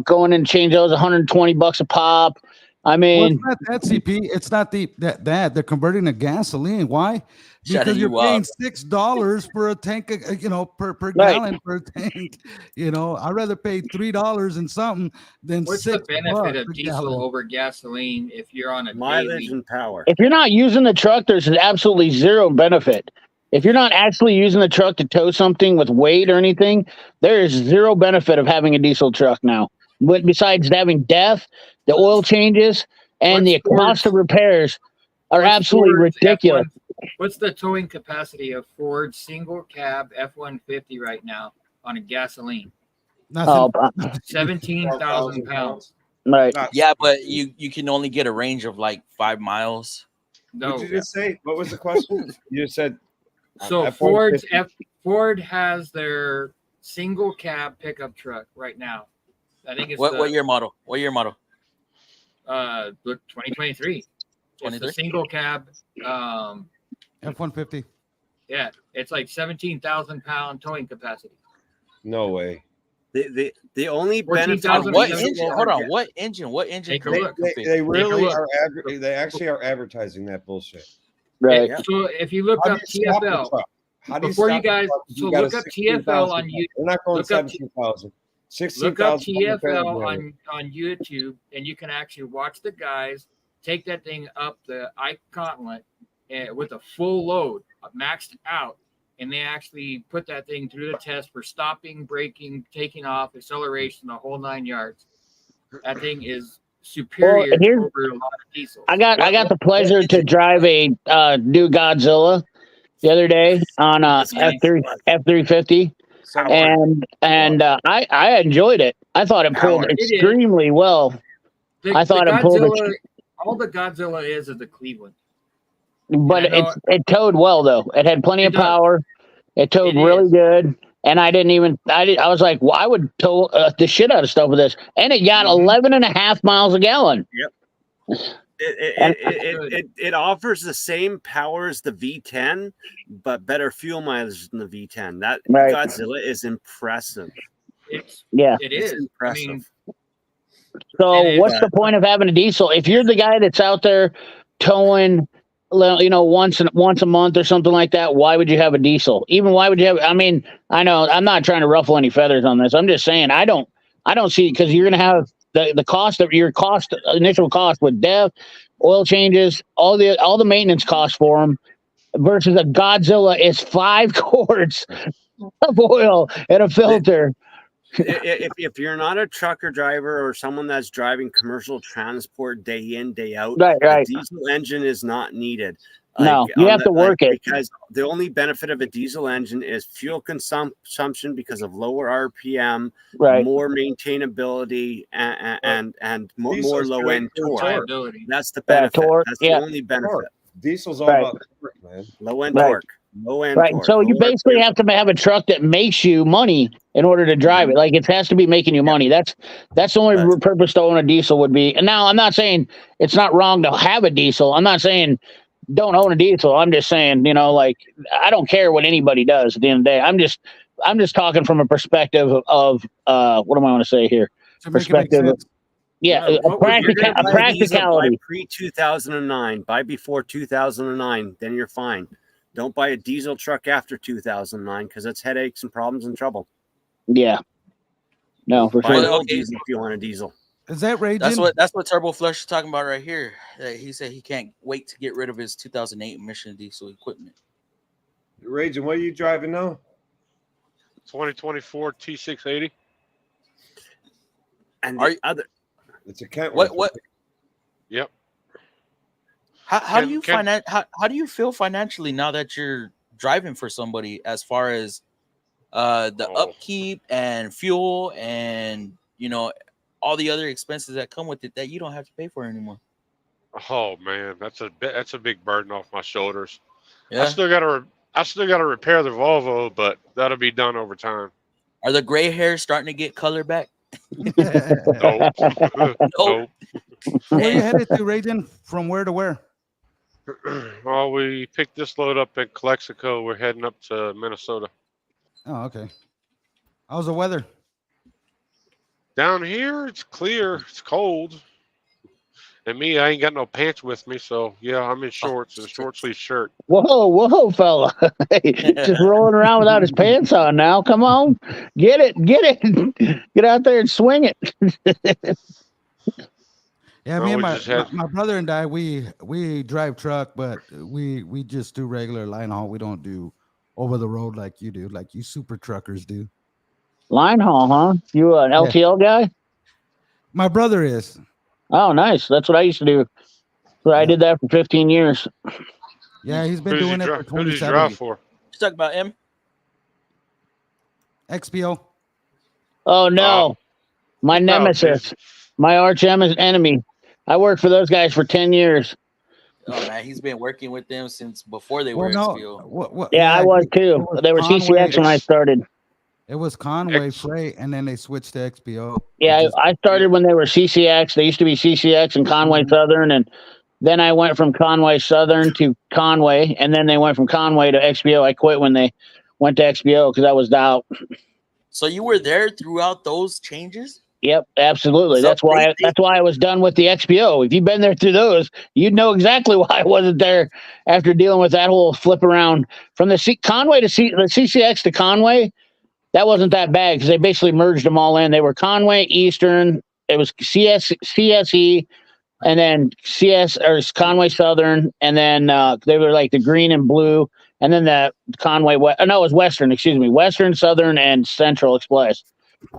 [SPEAKER 8] going and change those $120 a pop. I mean,
[SPEAKER 7] Well, it's not that CP. It's not that they're converting to gasoline. Why? Because
[SPEAKER 2] Shutting
[SPEAKER 7] you're
[SPEAKER 2] you
[SPEAKER 7] paying
[SPEAKER 2] up.
[SPEAKER 7] $6 for a tank, per
[SPEAKER 8] Right.
[SPEAKER 7] gallon per tank. I'd rather pay $3 and something than
[SPEAKER 4] what's the
[SPEAKER 7] $6
[SPEAKER 4] benefit of
[SPEAKER 7] per
[SPEAKER 4] diesel
[SPEAKER 7] gallon.
[SPEAKER 4] over gasoline if you're on a
[SPEAKER 9] Mileage
[SPEAKER 4] daily?
[SPEAKER 9] and power.
[SPEAKER 8] if you're not using the truck, there's absolutely zero benefit. If you're not actually using the truck to tow something with weight or anything, there is zero benefit of having a diesel truck now. But besides having death, the oil changes, and the cost of repairs are
[SPEAKER 4] What's
[SPEAKER 8] absolutely
[SPEAKER 4] Ford's
[SPEAKER 8] ridiculous.
[SPEAKER 4] What's the towing capacity of Ford's single cab F-150 right now on a gasoline?
[SPEAKER 8] Oh,
[SPEAKER 4] 17,000 pounds.
[SPEAKER 8] right.
[SPEAKER 2] Yeah, but you can only get a range of like 5 miles.
[SPEAKER 4] No.
[SPEAKER 5] What did you just say? What was the question? You just said
[SPEAKER 4] So
[SPEAKER 5] F-150.
[SPEAKER 4] Ford has their single cab pickup truck right now. I think it's
[SPEAKER 2] What year model? What year model?
[SPEAKER 4] Look, 2023. It's the
[SPEAKER 2] 23?
[SPEAKER 4] single cab.
[SPEAKER 7] F-150.
[SPEAKER 4] Yeah, it's like 17,000 pound towing capacity.
[SPEAKER 5] No way.
[SPEAKER 9] The only
[SPEAKER 4] 14,000
[SPEAKER 9] benefit.
[SPEAKER 2] What
[SPEAKER 4] What
[SPEAKER 2] engine? Hold on. What engine? What engine?
[SPEAKER 4] Take a
[SPEAKER 2] can
[SPEAKER 4] look.
[SPEAKER 2] it fit?
[SPEAKER 5] They really
[SPEAKER 4] look.
[SPEAKER 5] are. They actually are advertising that bullshit.
[SPEAKER 8] Right.
[SPEAKER 9] Yeah.
[SPEAKER 4] So if you look
[SPEAKER 5] How
[SPEAKER 4] up
[SPEAKER 5] do you stop the
[SPEAKER 4] TFL,
[SPEAKER 5] truck? How do
[SPEAKER 4] before you
[SPEAKER 5] stop the
[SPEAKER 4] guys,
[SPEAKER 5] truck if
[SPEAKER 4] so
[SPEAKER 5] got a
[SPEAKER 4] look up
[SPEAKER 5] 16,000
[SPEAKER 4] TFL on
[SPEAKER 5] pound?
[SPEAKER 4] you.
[SPEAKER 5] They're not going
[SPEAKER 4] look up
[SPEAKER 5] 17,000.
[SPEAKER 4] Look up
[SPEAKER 5] 16,000
[SPEAKER 4] TFL on YouTube, and you can actually watch the guys take that thing up the Ike Gauntlet with a full load, maxed out, and they actually put that thing through the test for stopping, braking, taking off, acceleration, the whole 9 yards. That thing is superior
[SPEAKER 8] Well, here's-
[SPEAKER 4] over a lot of diesels.
[SPEAKER 8] I got the pleasure to drive a new Godzilla the other day on a
[SPEAKER 4] That's nice.
[SPEAKER 8] F350, and I enjoyed it. I thought it pulled
[SPEAKER 4] It is.
[SPEAKER 8] extremely well. I thought it pulled
[SPEAKER 4] Godzilla, all the Godzilla is the Cleveland.
[SPEAKER 8] But
[SPEAKER 4] I know
[SPEAKER 8] it towed well though. It had plenty
[SPEAKER 4] It
[SPEAKER 8] of
[SPEAKER 4] does.
[SPEAKER 8] power. It towed
[SPEAKER 4] It
[SPEAKER 8] really
[SPEAKER 4] is.
[SPEAKER 8] good. And I was like, well, I would tow the shit out of stuff with this. And it got 11.5 miles a gallon.
[SPEAKER 9] It offers the same power as the V10, but better fuel mileage than the V10. That
[SPEAKER 8] Right.
[SPEAKER 9] Godzilla is impressive.
[SPEAKER 4] It
[SPEAKER 9] It's
[SPEAKER 4] is.
[SPEAKER 9] impressive.
[SPEAKER 4] I mean,
[SPEAKER 8] So
[SPEAKER 4] And
[SPEAKER 8] what's the point of having a diesel if you're the guy that's out there towing, once a month or something like that? Why would you have a diesel? Even why would you have? I mean, I know I'm not trying to ruffle any feathers on this. I'm just saying I don't see, because you're going to have the cost of your initial cost with dev, oil changes, all the maintenance costs for them, versus a Godzilla is 5 quarts of oil and a filter.
[SPEAKER 9] If you're not a trucker driver or someone that's driving commercial transport day in, day out,
[SPEAKER 8] Right.
[SPEAKER 9] a diesel engine is not needed.
[SPEAKER 8] No, you have to work it.
[SPEAKER 9] Because the only benefit of a diesel engine is fuel consumption because of lower RPM,
[SPEAKER 8] Right.
[SPEAKER 9] more maintainability, and more
[SPEAKER 5] Diesel's
[SPEAKER 9] low
[SPEAKER 5] great
[SPEAKER 9] end
[SPEAKER 5] for
[SPEAKER 9] torque.
[SPEAKER 4] reliability.
[SPEAKER 9] That's the benefit.
[SPEAKER 8] torque,
[SPEAKER 9] That's the only benefit.
[SPEAKER 5] Torque. Diesel's all
[SPEAKER 8] Right.
[SPEAKER 5] about torque, man.
[SPEAKER 9] Low end
[SPEAKER 8] Right.
[SPEAKER 9] torque. Low end
[SPEAKER 8] Right.
[SPEAKER 9] torque.
[SPEAKER 8] So you
[SPEAKER 9] low
[SPEAKER 8] basically
[SPEAKER 9] RPM.
[SPEAKER 8] have to have a truck that makes you money in order to drive it. Like, it has to be making you money. That's the only purpose to own a diesel would be. And now I'm not saying it's not wrong to have a diesel. I'm not saying don't own a diesel. I'm just saying, like, I don't care what anybody does at the end of the day. I'm just talking from a perspective of what do I want to say here?
[SPEAKER 7] To make it make
[SPEAKER 8] Perspective.
[SPEAKER 7] sense.
[SPEAKER 8] Yeah,
[SPEAKER 9] If you're gonna
[SPEAKER 8] a
[SPEAKER 9] buy a diesel,
[SPEAKER 8] practicality.
[SPEAKER 9] buy pre-2009. Buy before 2009, then you're fine. Don't buy a diesel truck after 2009 because it's headaches and problems and trouble.
[SPEAKER 8] Yeah. No, for
[SPEAKER 9] Buy
[SPEAKER 8] sure.
[SPEAKER 9] an old diesel if you want a diesel.
[SPEAKER 7] Is that raging?
[SPEAKER 2] That's what Turbo Flush is talking about right here. He said he can't wait to get rid of his 2008 emission diesel equipment.
[SPEAKER 5] Raging, what are you driving now?
[SPEAKER 10] 2024 T680.
[SPEAKER 9] And
[SPEAKER 2] Are
[SPEAKER 9] the
[SPEAKER 2] you-
[SPEAKER 9] other
[SPEAKER 5] It's a Kent.
[SPEAKER 2] What?
[SPEAKER 10] Yep.
[SPEAKER 2] How do you
[SPEAKER 10] Can-
[SPEAKER 2] how do you feel financially now that you're driving for somebody, as far as the upkeep and fuel and all the other expenses that come with it that you don't have to pay for anymore?
[SPEAKER 10] Oh man, that's a big burden off my shoulders.
[SPEAKER 2] Yeah.
[SPEAKER 10] I still gotta repair the Volvo, but that'll be done over time.
[SPEAKER 2] Are the gray hairs starting to get color back?
[SPEAKER 10] Nope. Nope.
[SPEAKER 7] Where you headed to, Raging? From where to where?
[SPEAKER 10] Well, we picked this load up in Calexico. We're heading up to Minnesota.
[SPEAKER 7] Oh, okay. How's the weather?
[SPEAKER 10] Down here, it's clear. It's cold. And me, I ain't got no pants with me, so yeah, I'm in shorts and a short sleeve shirt.
[SPEAKER 8] Whoa, fella. Just rolling around without his pants on now. Come on. Get it. Get out there and swing it.
[SPEAKER 7] Yeah,
[SPEAKER 10] No,
[SPEAKER 7] me and
[SPEAKER 10] we just had-
[SPEAKER 7] my brother and I, we drive truck, but we just do regular line haul. We don't do over the road like you do, like you super truckers do.
[SPEAKER 8] Line haul, huh? You an LTL guy?
[SPEAKER 7] My brother is.
[SPEAKER 8] Oh, nice. That's what I used to do. So I did that for 15 years.
[SPEAKER 7] Yeah, he's been
[SPEAKER 10] Who
[SPEAKER 7] doing
[SPEAKER 10] does
[SPEAKER 7] it
[SPEAKER 10] he
[SPEAKER 7] for
[SPEAKER 10] who does he
[SPEAKER 7] 27
[SPEAKER 10] drive
[SPEAKER 7] years.
[SPEAKER 10] for?
[SPEAKER 2] You talking about him?
[SPEAKER 7] XPO.
[SPEAKER 8] Oh, no. My
[SPEAKER 10] No,
[SPEAKER 8] nemesis. My arch enemy. I worked for those guys for 10 years.
[SPEAKER 2] Oh man, he's been working with them since before they
[SPEAKER 7] Well,
[SPEAKER 2] were
[SPEAKER 7] no.
[SPEAKER 2] XPO.
[SPEAKER 8] Yeah, I was
[SPEAKER 7] it
[SPEAKER 8] too.
[SPEAKER 7] was
[SPEAKER 8] They were
[SPEAKER 7] Conway.
[SPEAKER 8] CCX when I started.
[SPEAKER 7] It was Conway
[SPEAKER 10] X-
[SPEAKER 7] Freight, and then they switched to XPO.
[SPEAKER 8] Yeah, I started when they were CCX. They used to be CCX and Conway Southern, and then I went from Conway Southern to Conway, and then they went from Conway to XPO. I quit when they went to XPO because I was out.
[SPEAKER 2] So you were there throughout those changes?
[SPEAKER 8] Yep, absolutely.
[SPEAKER 2] So
[SPEAKER 8] That's why. That's why I was done with the XPO. If you've been there through those, you'd know exactly why I wasn't there after dealing with that whole flip around from the Conway to the CCX to Conway. That wasn't that bad because they basically merged them all in. They were Conway Eastern. It was CSE, and then CS or Conway Southern, and then they were like the green and blue, and then the Conway it was Western. Excuse me, Western, Southern, and Central Express.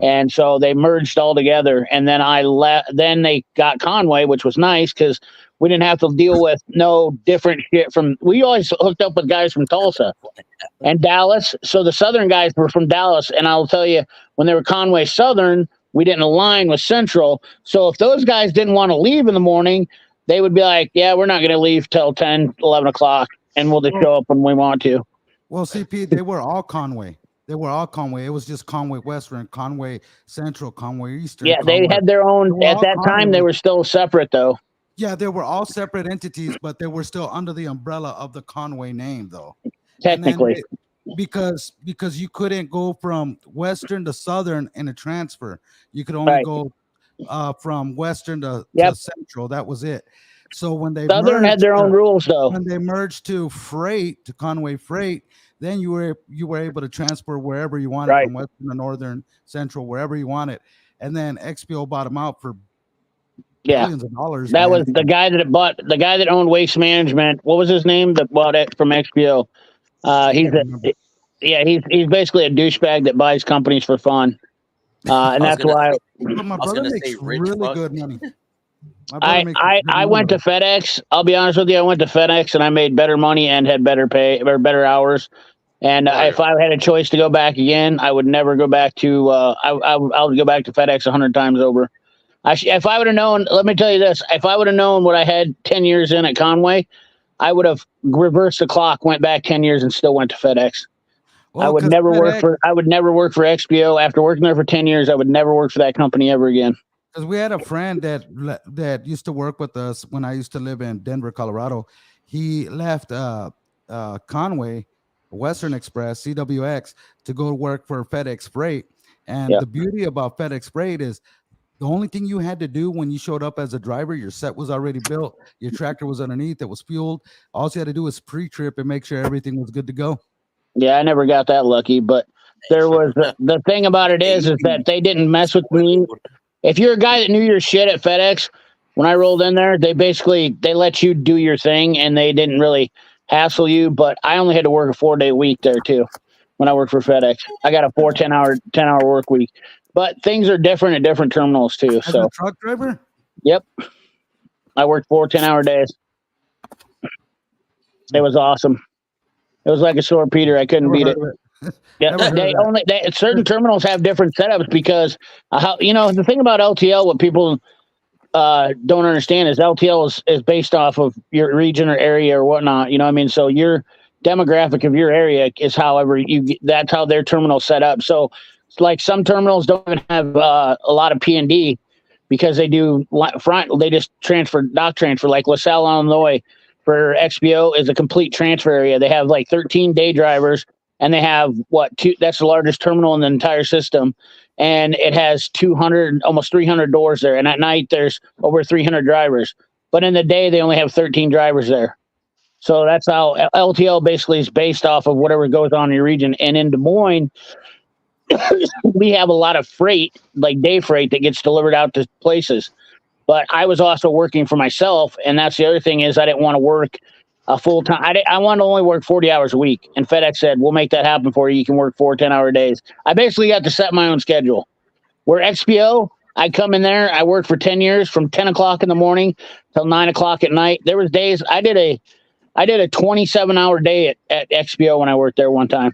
[SPEAKER 8] And so they merged all together, and then I left. Then they got Conway, which was nice because we didn't have to deal with no different shit from. We always hooked up with guys from Tulsa and Dallas. So the Southern guys were from Dallas, and I'll tell you, when they were Conway Southern, we didn't align with Central. So if those guys didn't want to leave in the morning, they would be like, "Yeah, we're not going to leave till 10, 11 o'clock, and we'll just show up when we want to."
[SPEAKER 7] Well, CP, they were all Conway. They were all Conway. It was just Conway Western, Conway Central, Conway Eastern.
[SPEAKER 8] Yeah, they
[SPEAKER 7] Conway.
[SPEAKER 8] had their own.
[SPEAKER 7] They were
[SPEAKER 8] At
[SPEAKER 7] all
[SPEAKER 8] that time,
[SPEAKER 7] Conway.
[SPEAKER 8] they were still separate, though.
[SPEAKER 7] Yeah, they were all separate entities, but they were still under the umbrella of the Conway name, though.
[SPEAKER 8] Technically,
[SPEAKER 7] because you couldn't go from Western to Southern in a transfer. You could only
[SPEAKER 8] right.
[SPEAKER 7] go from Western to
[SPEAKER 8] Yep.
[SPEAKER 7] Central. That was it. So when they
[SPEAKER 8] Southern had
[SPEAKER 7] merged,
[SPEAKER 8] their own rules, though.
[SPEAKER 7] when they merged to Freight, to Conway Freight, then you were able to transfer wherever you wanted,
[SPEAKER 8] Right.
[SPEAKER 7] from Western to Northern, Central, wherever you wanted. And then XPO bought them out for
[SPEAKER 8] Yeah.
[SPEAKER 7] billions of dollars.
[SPEAKER 8] That
[SPEAKER 7] man.
[SPEAKER 8] was the guy that owned Waste Management. What was his name that bought it from XPO? He's basically a douchebag that buys companies for fun. And that's why
[SPEAKER 7] But my
[SPEAKER 2] I was
[SPEAKER 7] brother
[SPEAKER 2] gonna
[SPEAKER 7] makes
[SPEAKER 2] say rich
[SPEAKER 7] really
[SPEAKER 2] fuck.
[SPEAKER 7] good money. My brother makes
[SPEAKER 8] I
[SPEAKER 7] good
[SPEAKER 8] went to
[SPEAKER 7] money.
[SPEAKER 8] FedEx. I'll be honest with you. I went to FedEx and I made better money and had better pay or better hours. And if I had a choice to go back again, I would never go back to. I would go back to FedEx 100 times over. If I would have known, let me tell you this: if I would have known what I had 10 years in at Conway, I would have reversed the clock, went back 10 years, and still went to FedEx.
[SPEAKER 7] Well,
[SPEAKER 8] I would
[SPEAKER 7] 'cause
[SPEAKER 8] never work
[SPEAKER 7] FedEx-
[SPEAKER 8] for. I would never work for XPO. After working there for 10 years, I would never work for that company ever again.
[SPEAKER 7] Because we had a friend that used to work with us when I used to live in Denver, Colorado. He left Conway, Western Express, CWX, to go work for FedEx Freight. And
[SPEAKER 8] Yeah.
[SPEAKER 7] the beauty about FedEx Freight is the only thing you had to do when you showed up as a driver, your set was already built, your tractor was underneath, it was fueled. All you had to do was pre-trip and make sure everything was good to go.
[SPEAKER 8] Yeah, I never got that lucky, but there was the thing about it is that they didn't mess with me. If you're a guy that knew your shit at FedEx, when I rolled in there, they let you do your thing and they didn't really hassle you. But I only had to work a 4-day week there too. When I worked for FedEx, I got a 10-hour work week. But things are different at different terminals too.
[SPEAKER 7] As
[SPEAKER 8] So
[SPEAKER 7] a truck driver?
[SPEAKER 8] Yep, I worked 4 10-hour days. It was awesome. It was like a sore Peter. I couldn't beat it. Yeah, certain terminals have different setups because the thing about LTL, what people don't understand is LTL is based off of your region or area or whatnot. You know what I mean? So your demographic of your area is that's how their terminal set up. So it's like some terminals don't even have a lot of P&D because they do they just dock transfer, like LaSalle, Illinois for XPO is a complete transfer area. They have like 13 day drivers and they have that's the largest terminal in the entire system. And it has 200, almost 300 doors there. And at night there's over 300 drivers, but in the day they only have 13 drivers there. So that's how LTL basically is based off of whatever goes on in your region. And in Des Moines, we have a lot of freight, like day freight that gets delivered out to places. But I was also working for myself. And that's the other thing is I didn't want to work a full time. I wanted to only work 40 hours a week. And FedEx said, we'll make that happen for you. You can work 4 10-hour days. I basically got to set my own schedule. Where XPO, I come in there, I worked for 10 years from 10 o'clock in the morning till 9 o'clock at night. There was days I did a 27-hour day at XPO when I worked there one time.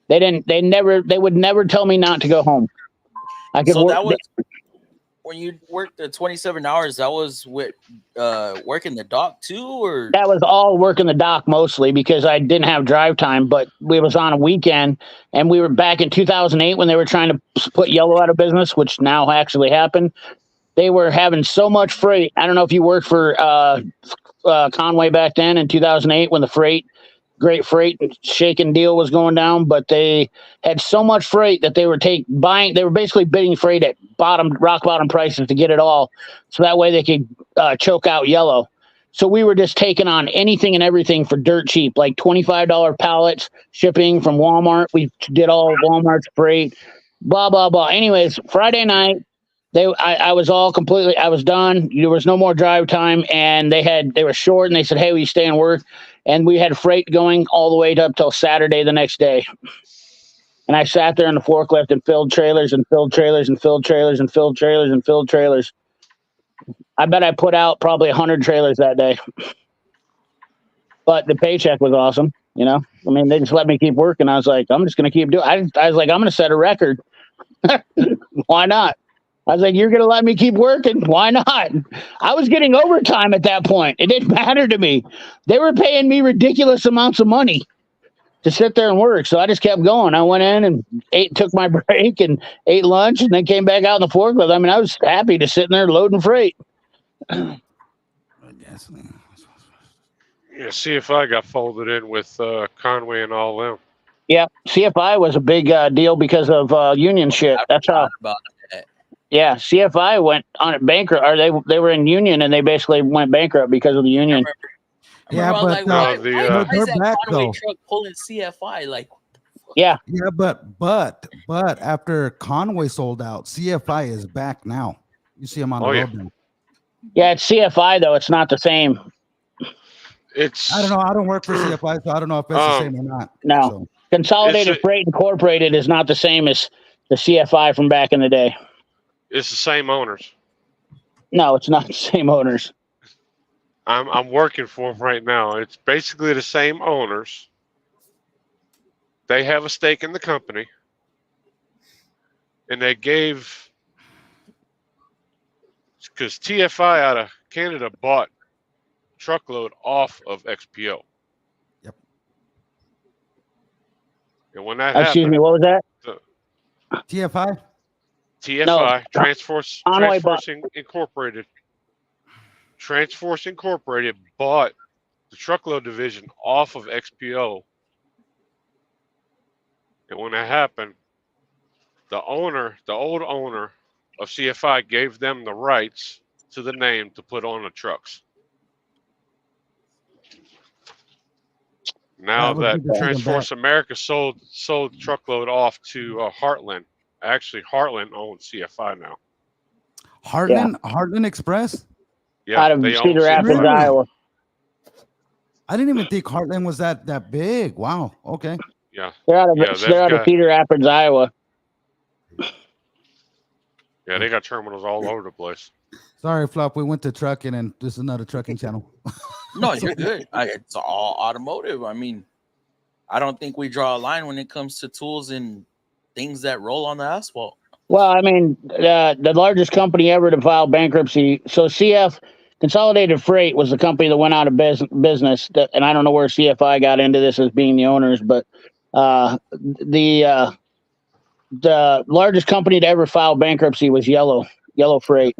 [SPEAKER 8] They would never tell me not to go home.
[SPEAKER 2] That was when you worked the 27 hours, that was with working the dock too, or
[SPEAKER 8] that was all working the dock mostly because I didn't have drive time, but we was on a weekend and we were back in 2008 when they were trying to put Yellow out of business, which now actually happened. They were having so much freight. I don't know if you worked for Conway back then in 2008 when the great freight shaking deal was going down, but they had so much freight that they were basically bidding freight at rock bottom prices to get it all. So that way they could choke out Yellow. So we were just taking on anything and everything for dirt cheap, like $25 pallets shipping from Walmart. We did all Walmart's freight, blah, blah, blah. Anyways, Friday night, I was done. There was no more drive time and they were short and they said, hey, will you stay and work? And we had freight going all the way up till Saturday the next day. And I sat there in the forklift and filled trailers and filled trailers and filled trailers and filled trailers and filled trailers. I bet I put out probably 100 trailers that day. But the paycheck was awesome, I mean, they just let me keep working. I was like, I'm just going to keep doing it. I was like, I'm going to set a record. Why not? I was like, you're going to let me keep working? Why not? I was getting overtime at that point. It didn't matter to me. They were paying me ridiculous amounts of money to sit there and work. So I just kept going. I went in and took my break and ate lunch and then came back out in the forklift. I mean, I was happy to sit in there loading freight.
[SPEAKER 7] Gasoline.
[SPEAKER 10] Yeah, CFI got folded in with Conway and all them.
[SPEAKER 8] Yeah, CFI was a big deal because of union shit.
[SPEAKER 2] I
[SPEAKER 8] That's how.
[SPEAKER 2] forgot about that.
[SPEAKER 8] Yeah, CFI went on it bankrupt, or they were in union and they basically went bankrupt because of the
[SPEAKER 2] I
[SPEAKER 8] union.
[SPEAKER 2] remember,
[SPEAKER 7] Yeah,
[SPEAKER 2] I was like,
[SPEAKER 10] No,
[SPEAKER 2] why,
[SPEAKER 10] the,
[SPEAKER 2] why
[SPEAKER 7] they're
[SPEAKER 2] is that
[SPEAKER 7] back,
[SPEAKER 2] Conway
[SPEAKER 7] though.
[SPEAKER 2] truck pulling CFI? Like,
[SPEAKER 8] Yeah,
[SPEAKER 7] Yeah, but after Conway sold out, CFI is back now. You see him on the
[SPEAKER 10] Oh, yeah.
[SPEAKER 7] road now.
[SPEAKER 8] yeah, it's CFI though. It's not the same.
[SPEAKER 10] It's
[SPEAKER 7] I don't know. I don't work for CFI, so I don't know if it's the same or not.
[SPEAKER 8] No.
[SPEAKER 7] So,
[SPEAKER 8] Consolidated
[SPEAKER 10] It's a-
[SPEAKER 8] Freight Incorporated is not the same as the CFI from back in the day.
[SPEAKER 10] it's the same owners.
[SPEAKER 8] No, it's not the same owners.
[SPEAKER 10] I'm working for them right now. It's basically the same owners. They have a stake in the company, and they gave, because TFI out of Canada bought truckload off of XPO.
[SPEAKER 7] Yep.
[SPEAKER 10] And when that
[SPEAKER 8] Excuse
[SPEAKER 10] happened,
[SPEAKER 8] me, what was that?
[SPEAKER 7] TFI?
[SPEAKER 10] TFI,
[SPEAKER 8] No, Conway bought-
[SPEAKER 10] Transforce Incorporated. Transforce Incorporated bought the truckload division off of XPO. And when that happened, the old owner of CFI gave them the rights to the name to put on the trucks. Now
[SPEAKER 7] That would
[SPEAKER 10] that
[SPEAKER 7] be the second
[SPEAKER 10] Transforce America sold the truckload off to Heartland. Actually, Heartland owns CFI now.
[SPEAKER 7] Heartland Express?
[SPEAKER 10] Yeah,
[SPEAKER 8] out of
[SPEAKER 10] they own
[SPEAKER 8] Cedar Rapids,
[SPEAKER 10] CFI.
[SPEAKER 7] Really?
[SPEAKER 8] Iowa.
[SPEAKER 7] I didn't even think Heartland was that big. Wow. Okay.
[SPEAKER 10] Yeah,
[SPEAKER 8] They're out of
[SPEAKER 10] Yeah,
[SPEAKER 8] they're out of
[SPEAKER 10] got-
[SPEAKER 8] Cedar Rapids, Iowa.
[SPEAKER 10] yeah, they got terminals all over the place.
[SPEAKER 7] Sorry, Flop. We went to trucking, and this is not a trucking channel.
[SPEAKER 2] no, you're good. It's all automotive. I mean, I don't think we draw a line when it comes to tools and things that roll on the asphalt.
[SPEAKER 8] Well, I mean, the largest company ever to file bankruptcy. So CF Consolidated Freight was the company that went out of business. And I don't know where CFI got into this as being the owners, but the largest company to ever file bankruptcy was Yellow Freight.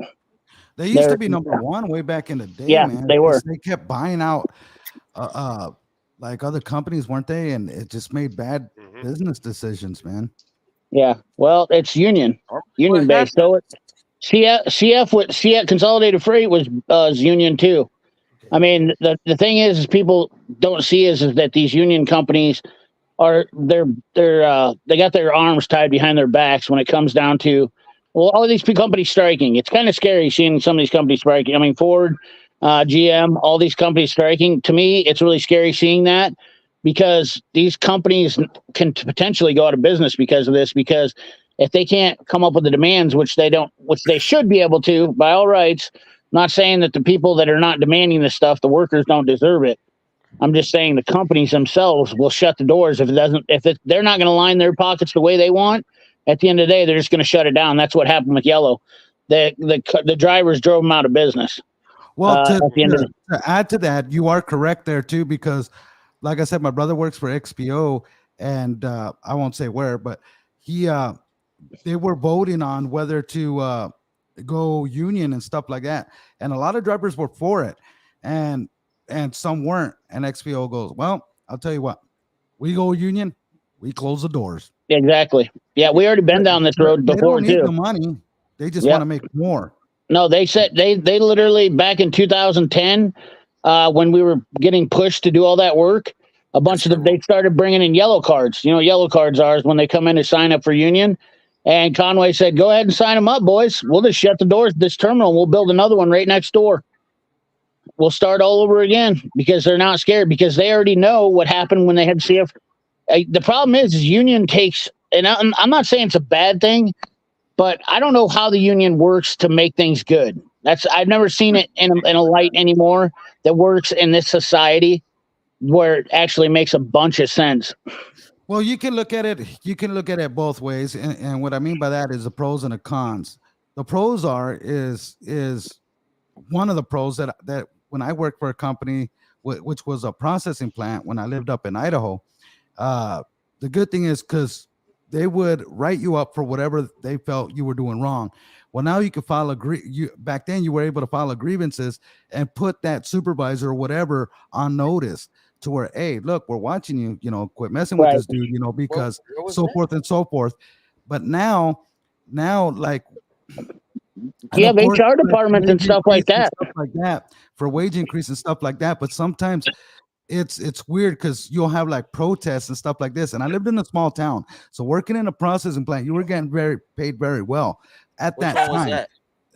[SPEAKER 7] They used to be number one way back in the day,
[SPEAKER 8] Yeah,
[SPEAKER 7] man.
[SPEAKER 8] they were.
[SPEAKER 7] They kept buying out like other companies, weren't they? And it just made bad
[SPEAKER 10] Mhm.
[SPEAKER 7] business decisions, man.
[SPEAKER 8] Yeah, well, it's union based. So it's CF Consolidated Freight was union too. I mean, the thing is people don't see is that these union companies are they got their arms tied behind their backs when it comes down to, well, all of these companies striking. It's kind of scary seeing some of these companies striking. I mean, Ford, GM, all these companies striking. To me, it's really scary seeing that, because these companies can potentially go out of business because of this. Because if they can't come up with the demands, which they should be able to by all rights, not saying that the people that are not demanding this stuff, the workers don't deserve it. I'm just saying the companies themselves will shut the doors if they're not going to line their pockets the way they want. At the end of the day, they're just going to shut it down. That's what happened with Yellow. The drivers drove them out of business.
[SPEAKER 7] Well,
[SPEAKER 8] at the end of
[SPEAKER 7] to add to that, you are correct there too, because like I said, my brother works for XPO, and I won't say where, but they were voting on whether to go union and stuff like that, and a lot of drivers were for it, and some weren't. And XPO goes, well, I'll tell you what, we go union, we close the doors.
[SPEAKER 8] Exactly. Yeah, we already been down this road before
[SPEAKER 7] They don't need
[SPEAKER 8] too.
[SPEAKER 7] the money; they just want to make more.
[SPEAKER 8] No, they said they literally back in 2010, when we were getting pushed to do all that work, a bunch of them, they started bringing in yellow cards. You know, yellow cards are when they come in to sign up for union. And Conway said, "Go ahead and sign them up, boys. We'll just shut the doors to this terminal. We'll build another one right next door. We'll start all over again," because they're not scared, because they already know what happened when they had CF. The problem is union takes, and I'm not saying it's a bad thing, but I don't know how the union works to make things good. I've never seen it in a light anymore that works in this society where it actually makes a bunch of sense.
[SPEAKER 7] Well, you can look at it. You can look at it both ways, and what I mean by that is the pros and the cons. The pros is one of the pros that when I worked for a company which was a processing plant when I lived up in Idaho. The good thing is because they would write you up for whatever they felt you were doing wrong. Well, now you can file back then you were able to file grievances and put that supervisor or whatever on notice to where, hey, look, we're watching you, quit messing with this dude, because
[SPEAKER 2] where
[SPEAKER 7] forth and so forth. But now like,
[SPEAKER 8] you have
[SPEAKER 7] course,
[SPEAKER 8] HR departments and stuff like that.
[SPEAKER 7] For wage increase and stuff like that. But sometimes it's weird because you'll have like protests and stuff like this. And I lived in a small town, so working in a processing plant, you were getting paid very well at
[SPEAKER 2] Which
[SPEAKER 7] that
[SPEAKER 2] one
[SPEAKER 7] time.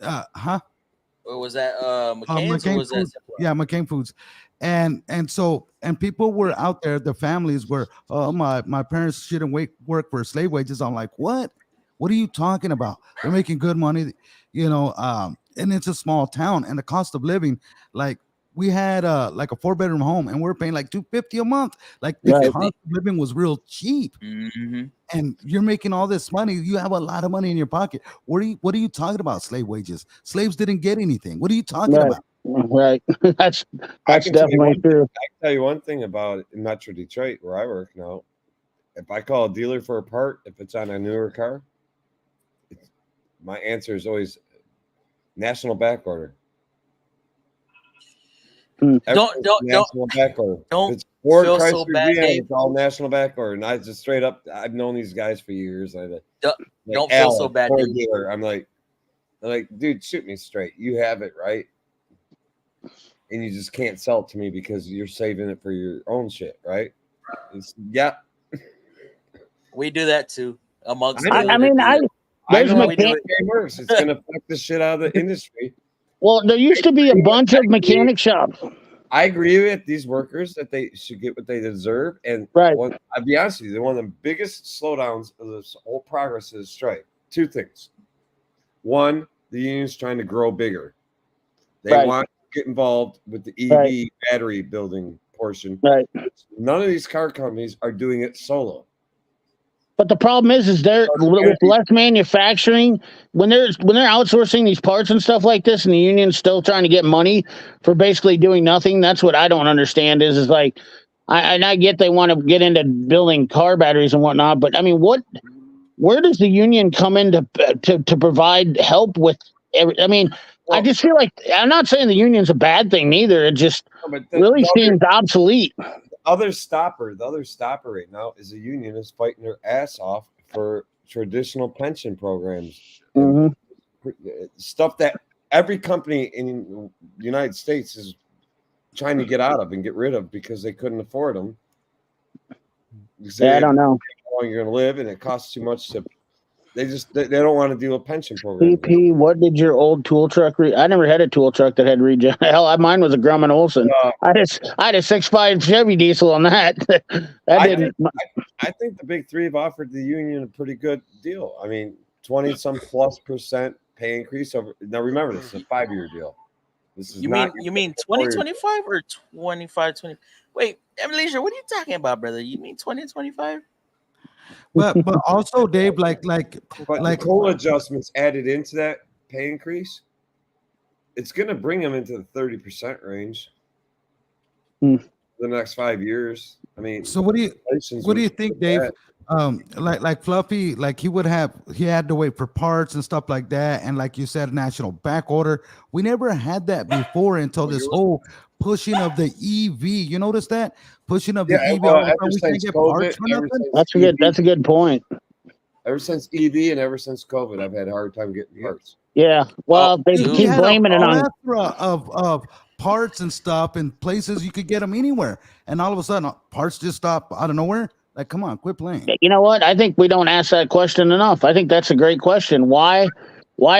[SPEAKER 2] Was that? Or was that McCain's?
[SPEAKER 7] McCain
[SPEAKER 2] or was
[SPEAKER 7] Foods.
[SPEAKER 2] that
[SPEAKER 7] Yeah, McCain Foods. And people were out there, the families were, oh, my parents shouldn't work for slave wages. I'm like, what are you talking about? They're making good money, and it's a small town, and the cost of living, like, we had like a 4-bedroom home and we're paying like $250 a month. Like, the cost of living was real cheap.
[SPEAKER 2] Mm-hmm.
[SPEAKER 7] And you're making all this money. You have a lot of money in your pocket. What are you talking about? Slave wages? Slaves didn't get anything. What are you talking about?
[SPEAKER 8] Right. That's definitely true.
[SPEAKER 5] I can tell you one thing about Metro Detroit, where I work now. If I call a dealer for a part, if it's on a newer car, my answer is always national back order.
[SPEAKER 2] Don't
[SPEAKER 5] back order.
[SPEAKER 2] Don't
[SPEAKER 5] it's Ford,
[SPEAKER 2] feel
[SPEAKER 5] Chrysler,
[SPEAKER 2] so bad,
[SPEAKER 5] GM,
[SPEAKER 2] Dave.
[SPEAKER 5] it's all national back order. And I just straight up, I've known these guys for years.
[SPEAKER 2] Don't feel so bad,
[SPEAKER 5] Ford
[SPEAKER 2] Dave.
[SPEAKER 5] dealer. I'm like, dude, shoot me straight. You have it right, and you just can't sell it to me because you're saving it for your own shit, right?
[SPEAKER 2] We do that too. Amongst
[SPEAKER 8] I know how
[SPEAKER 5] the game works. It's going to affect the shit out of the industry.
[SPEAKER 8] Well, there used to be a bunch of mechanic shops.
[SPEAKER 5] I agree with these workers that they should get what they deserve. And I'll be honest with you, one of the biggest slowdowns of this whole progress is strike. Two things. One, the union's trying to grow bigger. They want to get involved with the EV battery building portion.
[SPEAKER 8] Right.
[SPEAKER 5] None of these car companies are doing it solo.
[SPEAKER 8] But the problem is they're with less manufacturing, when they're outsourcing these parts and stuff like this, and the union's still trying to get money for basically doing nothing. That's what I don't understand. Is like, I get they want to get into building car batteries and whatnot, but I mean, where does the union come in to provide help with? I just feel like, I'm not saying the union's a bad thing neither. It just really seems obsolete.
[SPEAKER 5] The other stopper right now is the union is fighting their ass off for traditional pension programs.
[SPEAKER 8] Mm-hmm.
[SPEAKER 5] Stuff that every company in the United States is trying to get out of and get rid of because they couldn't afford them.
[SPEAKER 8] I don't know
[SPEAKER 5] how long you're going to live, and it costs too much to. They don't want to deal with pension programs.
[SPEAKER 8] PP, what did your old tool truck I never had a tool truck that had regen. Hell, mine was a Grumman Olson. I had a 6.5 Chevy diesel on that.
[SPEAKER 5] I think the big three have offered the union a pretty good deal. I mean, 20+ % pay increase over. Now remember, this is a 5-year deal. This is
[SPEAKER 2] you mean 2025 or 25-20? Wait, Leisure, what are you talking about, brother? You mean 2025?
[SPEAKER 7] But also, Dave, like
[SPEAKER 5] COLA adjustments added into that pay increase, it's going to bring them into the 30% range the next 5 years. I mean,
[SPEAKER 7] so what do you think, Dave? Like Fluffy, like he had to wait for parts and stuff like that, and like you said, national back order. We never had that before until this whole pushing of the EV. You notice that pushing of the EV?
[SPEAKER 5] We can't get parts for
[SPEAKER 8] nothing. That's a good point.
[SPEAKER 5] Ever since EV and ever since COVID, I've had a hard time getting parts.
[SPEAKER 8] Yeah, well, they keep blaming it on
[SPEAKER 7] of parts and stuff and places you could get them anywhere, and all of a sudden parts just stop out of nowhere. Like, come on, quit playing.
[SPEAKER 8] You know what? I think we don't ask that question enough. I think that's a great question. Why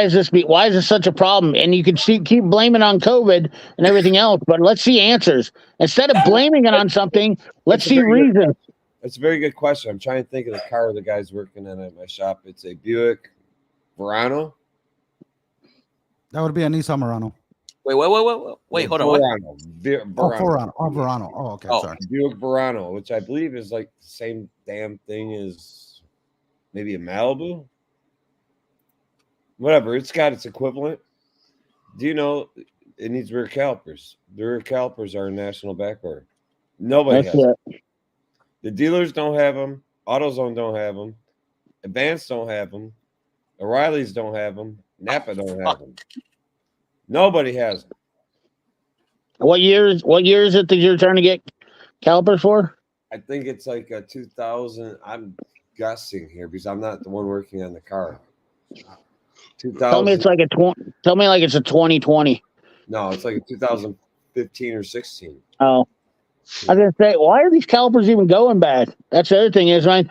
[SPEAKER 8] is this such a problem? And you can keep blaming on COVID and everything else, but let's see answers. Instead of blaming it on something, let's see reasons.
[SPEAKER 5] That's a very good question. I'm trying to think of the car the guy's working on at my shop. It's a Buick Verano.
[SPEAKER 7] That would be a Nissan Murano.
[SPEAKER 2] Wait, hold on.
[SPEAKER 5] Verano.
[SPEAKER 7] Verano. Oh, okay. Sorry.
[SPEAKER 5] Buick Verano, which I believe is like the same damn thing as maybe a Malibu. Whatever, it's got its equivalent. Do you know it needs rear calipers? The rear calipers are a national back order. Nobody has them. The dealers don't have them. AutoZone don't have them. Advance don't have them. O'Reilly's don't have them. Napa don't have them. Nobody has them.
[SPEAKER 8] What year is it that you're trying to get calipers for?
[SPEAKER 5] I think it's like a 2000. I'm guessing here because I'm not the one working on the car. 2000.
[SPEAKER 8] Tell me it's like Tell me like it's a 2020.
[SPEAKER 5] No, it's like a 2015 or 16.
[SPEAKER 8] Oh, I was gonna say, why are these calipers even going bad? That's the other thing is, I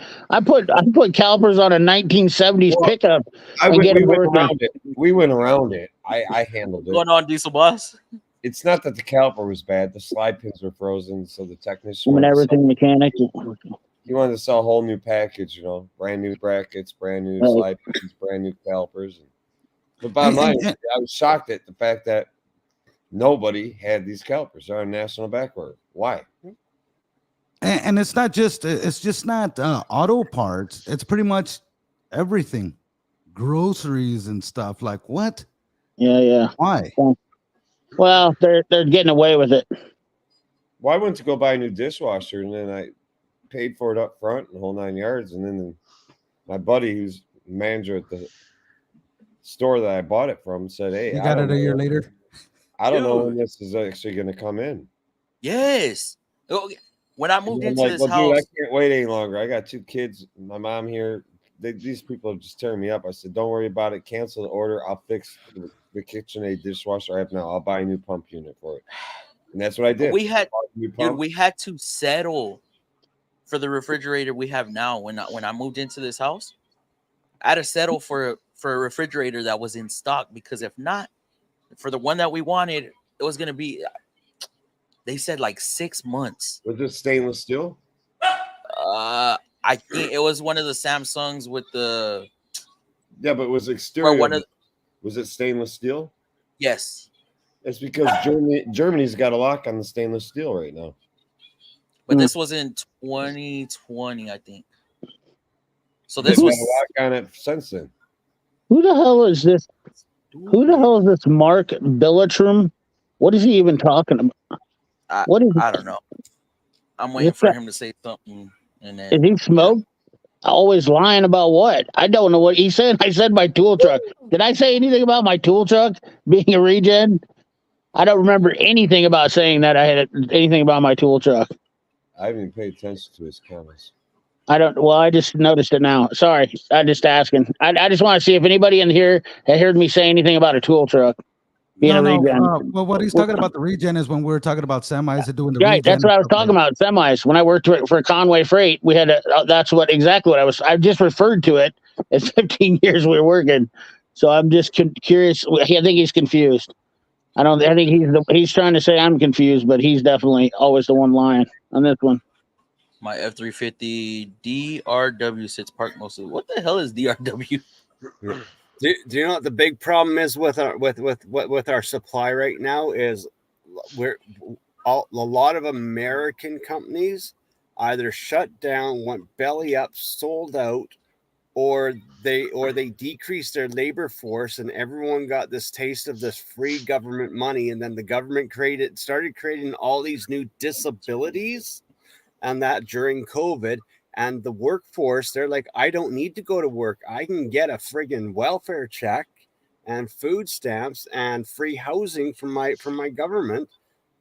[SPEAKER 8] put calipers on a 1970s pickup and get them working.
[SPEAKER 5] We went around it. I handled it.
[SPEAKER 2] Going on, Diesel Boss.
[SPEAKER 5] It's not that the caliper was bad. The slide pins were frozen, so the technician.
[SPEAKER 8] And everything mechanic.
[SPEAKER 5] He wanted to sell a whole new package, brand new brackets, brand new slide pins, brand new calipers. But bottom line, I was shocked at the fact that nobody had these calipers. They're on national backorder. Why?
[SPEAKER 7] And it's just not auto parts. It's pretty much everything, groceries and stuff. Like what?
[SPEAKER 8] Yeah.
[SPEAKER 7] Why?
[SPEAKER 8] Well, they're getting away with it.
[SPEAKER 5] Well, I went to go buy a new dishwasher, and then I paid for it up front, the whole 9 yards. And then my buddy, who's manager at the store that I bought it from, said, "Hey,
[SPEAKER 7] you got it a year later.
[SPEAKER 5] I don't know when this is actually going to come in."
[SPEAKER 2] Yes. When I moved into this house,
[SPEAKER 5] dude, I can't wait any longer. I got 2 kids. My mom here. These people are just tearing me up. I said, "Don't worry about it. Cancel the order. I'll fix the KitchenAid dishwasher I have now. I'll buy a new pump unit for it." And that's what I did.
[SPEAKER 2] We had to settle for the refrigerator we have now. When I moved into this house, I had to settle for a refrigerator that was in stock, because if not, for the one that we wanted, it was gonna be. They said like 6 months.
[SPEAKER 5] Was it stainless steel?
[SPEAKER 2] I think it was one of the Samsungs with the.
[SPEAKER 5] Yeah, but it was exterior. Was it stainless steel?
[SPEAKER 2] Yes.
[SPEAKER 5] It's because Germany's got a lock on the stainless steel right now.
[SPEAKER 2] But this was in 2020, I think. So this was
[SPEAKER 5] a lock on it since then.
[SPEAKER 8] Who the hell is this? Who the hell is this Mark Billitrum? What is he even talking about?
[SPEAKER 2] I don't know. I'm waiting for him to say something. And then,
[SPEAKER 8] is he smoked? Always lying about what? I don't know what he said. I said my tool truck. Did I say anything about my tool truck being a regen? I don't remember anything about saying that I had anything about my tool truck.
[SPEAKER 5] I haven't even paid attention to his comments.
[SPEAKER 8] I just noticed it now. Sorry. I'm just asking. I just want to see if anybody in here had heard me say anything about a tool truck being a regen.
[SPEAKER 7] Well, what he's talking about the regen is when we're talking about semis and doing the
[SPEAKER 8] right.
[SPEAKER 7] regen.
[SPEAKER 8] That's what I was talking about. Semis. When I worked for Conway Freight, we had that's exactly what I just referred to it as 15 years we were working. So I'm just curious. I think he's confused. I think he's trying to say I'm confused, but he's definitely always the one lying on this one.
[SPEAKER 2] My F-350 DRW sits parked mostly. What the hell is DRW?
[SPEAKER 9] Do you know what the big problem is with our supply right now is a lot of American companies either shut down, went belly up, sold out, or they decreased their labor force, and everyone got this taste of this free government money, and then the government started creating all these new disabilities, and that during COVID. And the workforce, they're like, I don't need to go to work. I can get a friggin' welfare check and food stamps and free housing from my government.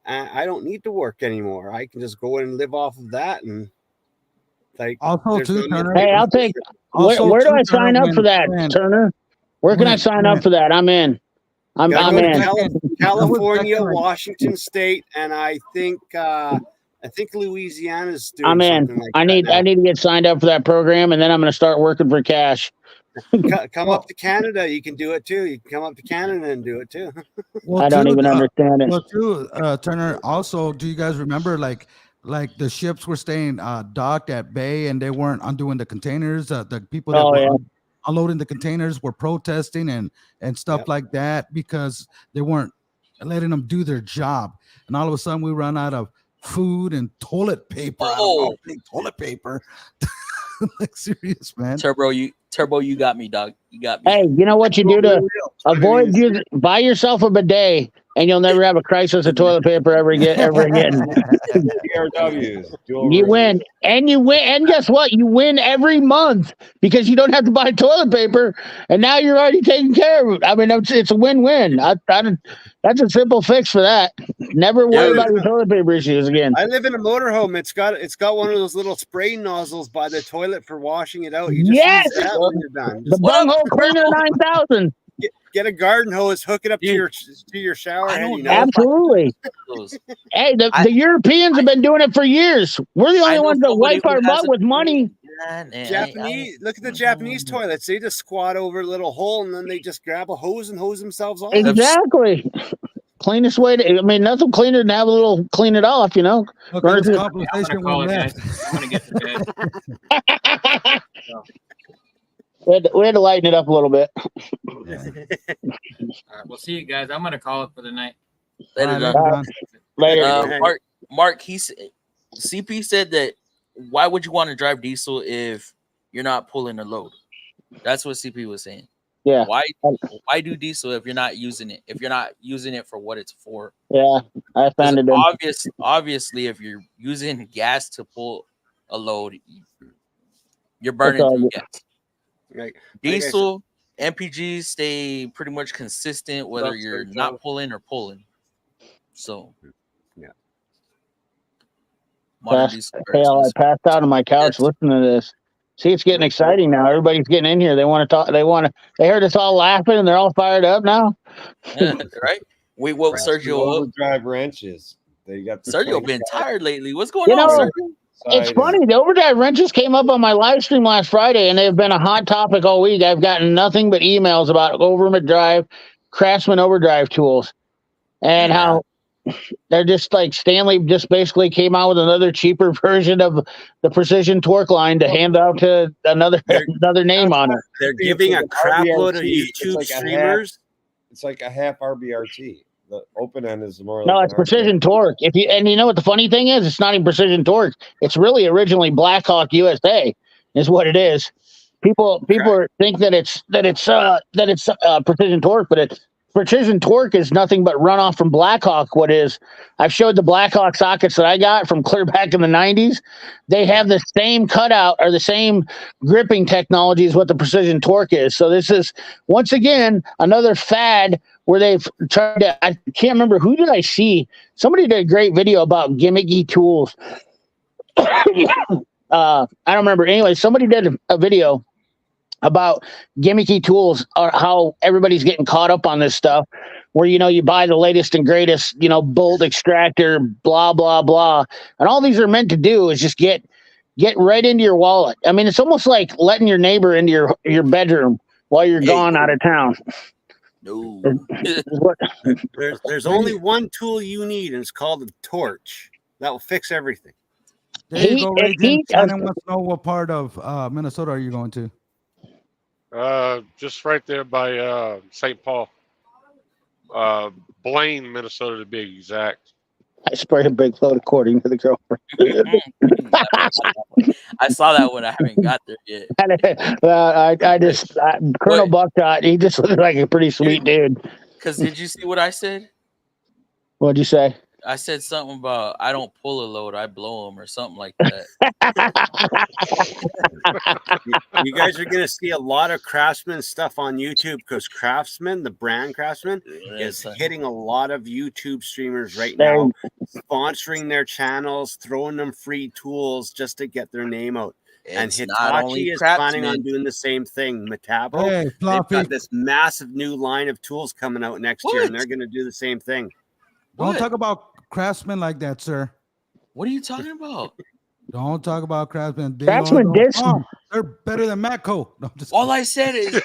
[SPEAKER 9] And I don't need to work anymore. I can just go in and live off of that. And like,
[SPEAKER 7] also too, Turner.
[SPEAKER 8] Hey, I'll take. Where do I sign up for that, Turner? Where can I sign up for that? I'm in. I'm in.
[SPEAKER 9] California, Washington State, and I think Louisiana's doing
[SPEAKER 8] I'm in.
[SPEAKER 9] Like
[SPEAKER 8] I need to get signed up for that program, and then I'm going to start working for cash.
[SPEAKER 9] Come up to Canada. You can do it too. You can come up to Canada and do it too.
[SPEAKER 7] Well,
[SPEAKER 8] I don't even understand it.
[SPEAKER 7] Well, too, Turner. Also, do you guys remember like the ships were staying docked at bay and they weren't undoing the containers? The people that were unloading the containers were protesting and stuff like that because they weren't letting them do their job. And all of a sudden, we run out of food and toilet paper.
[SPEAKER 2] Oh,
[SPEAKER 7] toilet paper. Like serious, man.
[SPEAKER 2] Turbo, you Turbo, you got me, dog. You got me.
[SPEAKER 8] Hey, you know what you do to avoid use? Buy yourself a bidet, and you'll never have a crisis of toilet paper ever again.
[SPEAKER 5] DRWs.
[SPEAKER 8] You win, and guess what? You win every month because you don't have to buy toilet paper, and now you're already taking care of it. I mean, it's a win-win. That's a simple fix for that. Never worry about your toilet paper issues again.
[SPEAKER 9] I live in a motorhome. It's got one of those little spray nozzles by the toilet for washing it out. You just use that when you're done.
[SPEAKER 8] The bunghole cleaner 9000.
[SPEAKER 9] Get a garden hose, hook it up to your shower head. You know?
[SPEAKER 8] Absolutely. Hey, the Europeans have been doing it for years. We're the only ones that wipe our butt with money.
[SPEAKER 9] Japanese, look at the Japanese toilets. They just squat over a little hole and then they just grab a hose and hose themselves off.
[SPEAKER 8] Exactly. Cleanest way to, I mean, nothing cleaner than have a little clean it off, you know.
[SPEAKER 7] Okay,
[SPEAKER 4] I'm gonna get to bed.
[SPEAKER 8] We had to lighten it up a little bit.
[SPEAKER 4] All right, we'll see you guys. I'm gonna call it for the night.
[SPEAKER 8] Later.
[SPEAKER 2] Mark, CP said that why would you want to drive diesel if you're not pulling a load? That's what CP was saying.
[SPEAKER 8] Yeah.
[SPEAKER 2] Why do diesel if you're not using it? If you're not using it for what it's for?
[SPEAKER 8] Yeah, I found it.
[SPEAKER 2] Obviously, if you're using gas to pull a load, you're burning through gas.
[SPEAKER 9] Right.
[SPEAKER 2] Diesel, MPGs stay pretty much consistent whether you're not pulling or pulling. So,
[SPEAKER 9] yeah.
[SPEAKER 8] I passed out on my couch listening to this. See, it's getting exciting now. Everybody's getting in here. They want to talk. They heard us all laughing and they're all fired up now.
[SPEAKER 2] Right? We woke Sergio up.
[SPEAKER 5] Drive wrenches. They got
[SPEAKER 2] Sergio been tired lately. What's going on, Sergio?
[SPEAKER 8] It's funny. The overdrive wrenches came up on my live stream last Friday, and they've been a hot topic all week. I've gotten nothing but emails about overdrive, Craftsman overdrive tools, and how they're just like Stanley just basically came out with another cheaper version of the precision torque line to hand out to another name on it.
[SPEAKER 9] They're giving a crap load of YouTube streamers.
[SPEAKER 5] It's like a half RBRT. The open end is more.
[SPEAKER 8] No, it's precision torque. You know what the funny thing is? It's not even precision torque. It's really originally Blackhawk USA, is what it is. People think that it's precision torque, but precision torque is nothing but runoff from Blackhawk. What is? I've showed the Blackhawk sockets that I got from clear back in the 90s. They have the same cutout or the same gripping technology as what the precision torque is. So this is once again another fad where they've tried to. I can't remember who did I see. Somebody did a great video about gimmicky tools. I don't remember. Anyway, somebody did a video about gimmicky tools or how everybody's getting caught up on this stuff where, you buy the latest and greatest, bolt extractor, blah, blah, blah. And all these are meant to do is just get right into your wallet. I mean, it's almost like letting your neighbor into your bedroom while you're gone out of town.
[SPEAKER 2] No.
[SPEAKER 9] There's only one tool you need, and it's called a torch. That will fix everything.
[SPEAKER 7] There you go, Ray. Shannon wants to know what part of Minnesota are you going to?
[SPEAKER 10] Just right there by St. Paul. Blaine, Minnesota to be exact.
[SPEAKER 8] I sprayed a big load according to the girlfriend.
[SPEAKER 2] I saw that one. I haven't got there yet.
[SPEAKER 8] Colonel Buckshot, he just looked like a pretty sweet dude.
[SPEAKER 2] Because did you see what I said?
[SPEAKER 8] What'd you say?
[SPEAKER 2] I said something about I don't pull a load, I blow them or something like that.
[SPEAKER 9] You guys are going to see a lot of Craftsman stuff on YouTube because Craftsman, the brand Craftsman, is hitting a lot of YouTube streamers right now, sponsoring their channels, throwing them free tools just to get their name out. And Hitachi is planning on doing the same thing. Metabo, they've got this massive new line of tools coming out next year, and they're going to do the same thing.
[SPEAKER 7] Don't talk about Craftsman like that, sir.
[SPEAKER 2] What are you talking about?
[SPEAKER 7] Don't talk about Craftsman.
[SPEAKER 8] Craftsman
[SPEAKER 7] they're better than Matco. No,
[SPEAKER 2] all I said is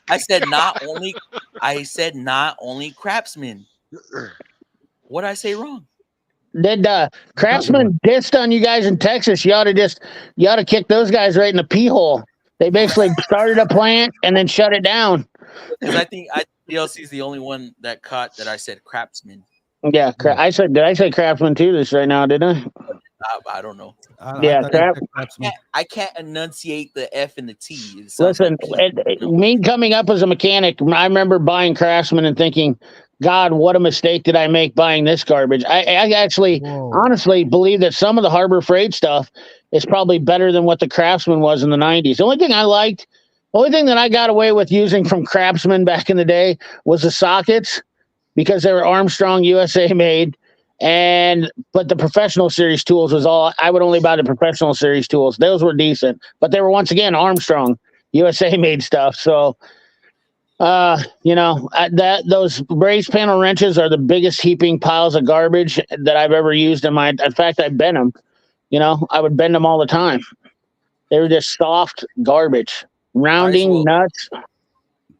[SPEAKER 2] I said not only Craftsman. What did I say wrong?
[SPEAKER 8] Did Craftsman dissed on you guys in Texas? You ought to kick those guys right in the pee hole. They basically started a plant and then shut it down.
[SPEAKER 2] Because I think DLC is the only one that caught that I said Craftsman.
[SPEAKER 8] Yeah, did I say Craftsman too? This right now, didn't I?
[SPEAKER 2] I don't know.
[SPEAKER 8] Yeah,
[SPEAKER 7] thought you
[SPEAKER 8] crap.
[SPEAKER 7] said Craftsman.
[SPEAKER 2] I can't enunciate the F and the T. It sounds
[SPEAKER 8] Listen,
[SPEAKER 2] like
[SPEAKER 8] me coming up as a mechanic, I remember buying Craftsman and thinking, God, what a mistake did I make buying this garbage. I actually,
[SPEAKER 7] Whoa.
[SPEAKER 8] honestly believe that some of the Harbor Freight stuff is probably better than what the Craftsman was in the 90s. The only thing that I got away with using from Craftsman back in the day was the sockets because they were Armstrong USA made. But the professional series tools was all I would only buy the professional series tools. Those were decent, but they were once again Armstrong USA made stuff. So, those brace panel wrenches are the biggest heaping piles of garbage that I've ever used in fact, I bend them, I would bend them all the time. They were just soft garbage, rounding nuts.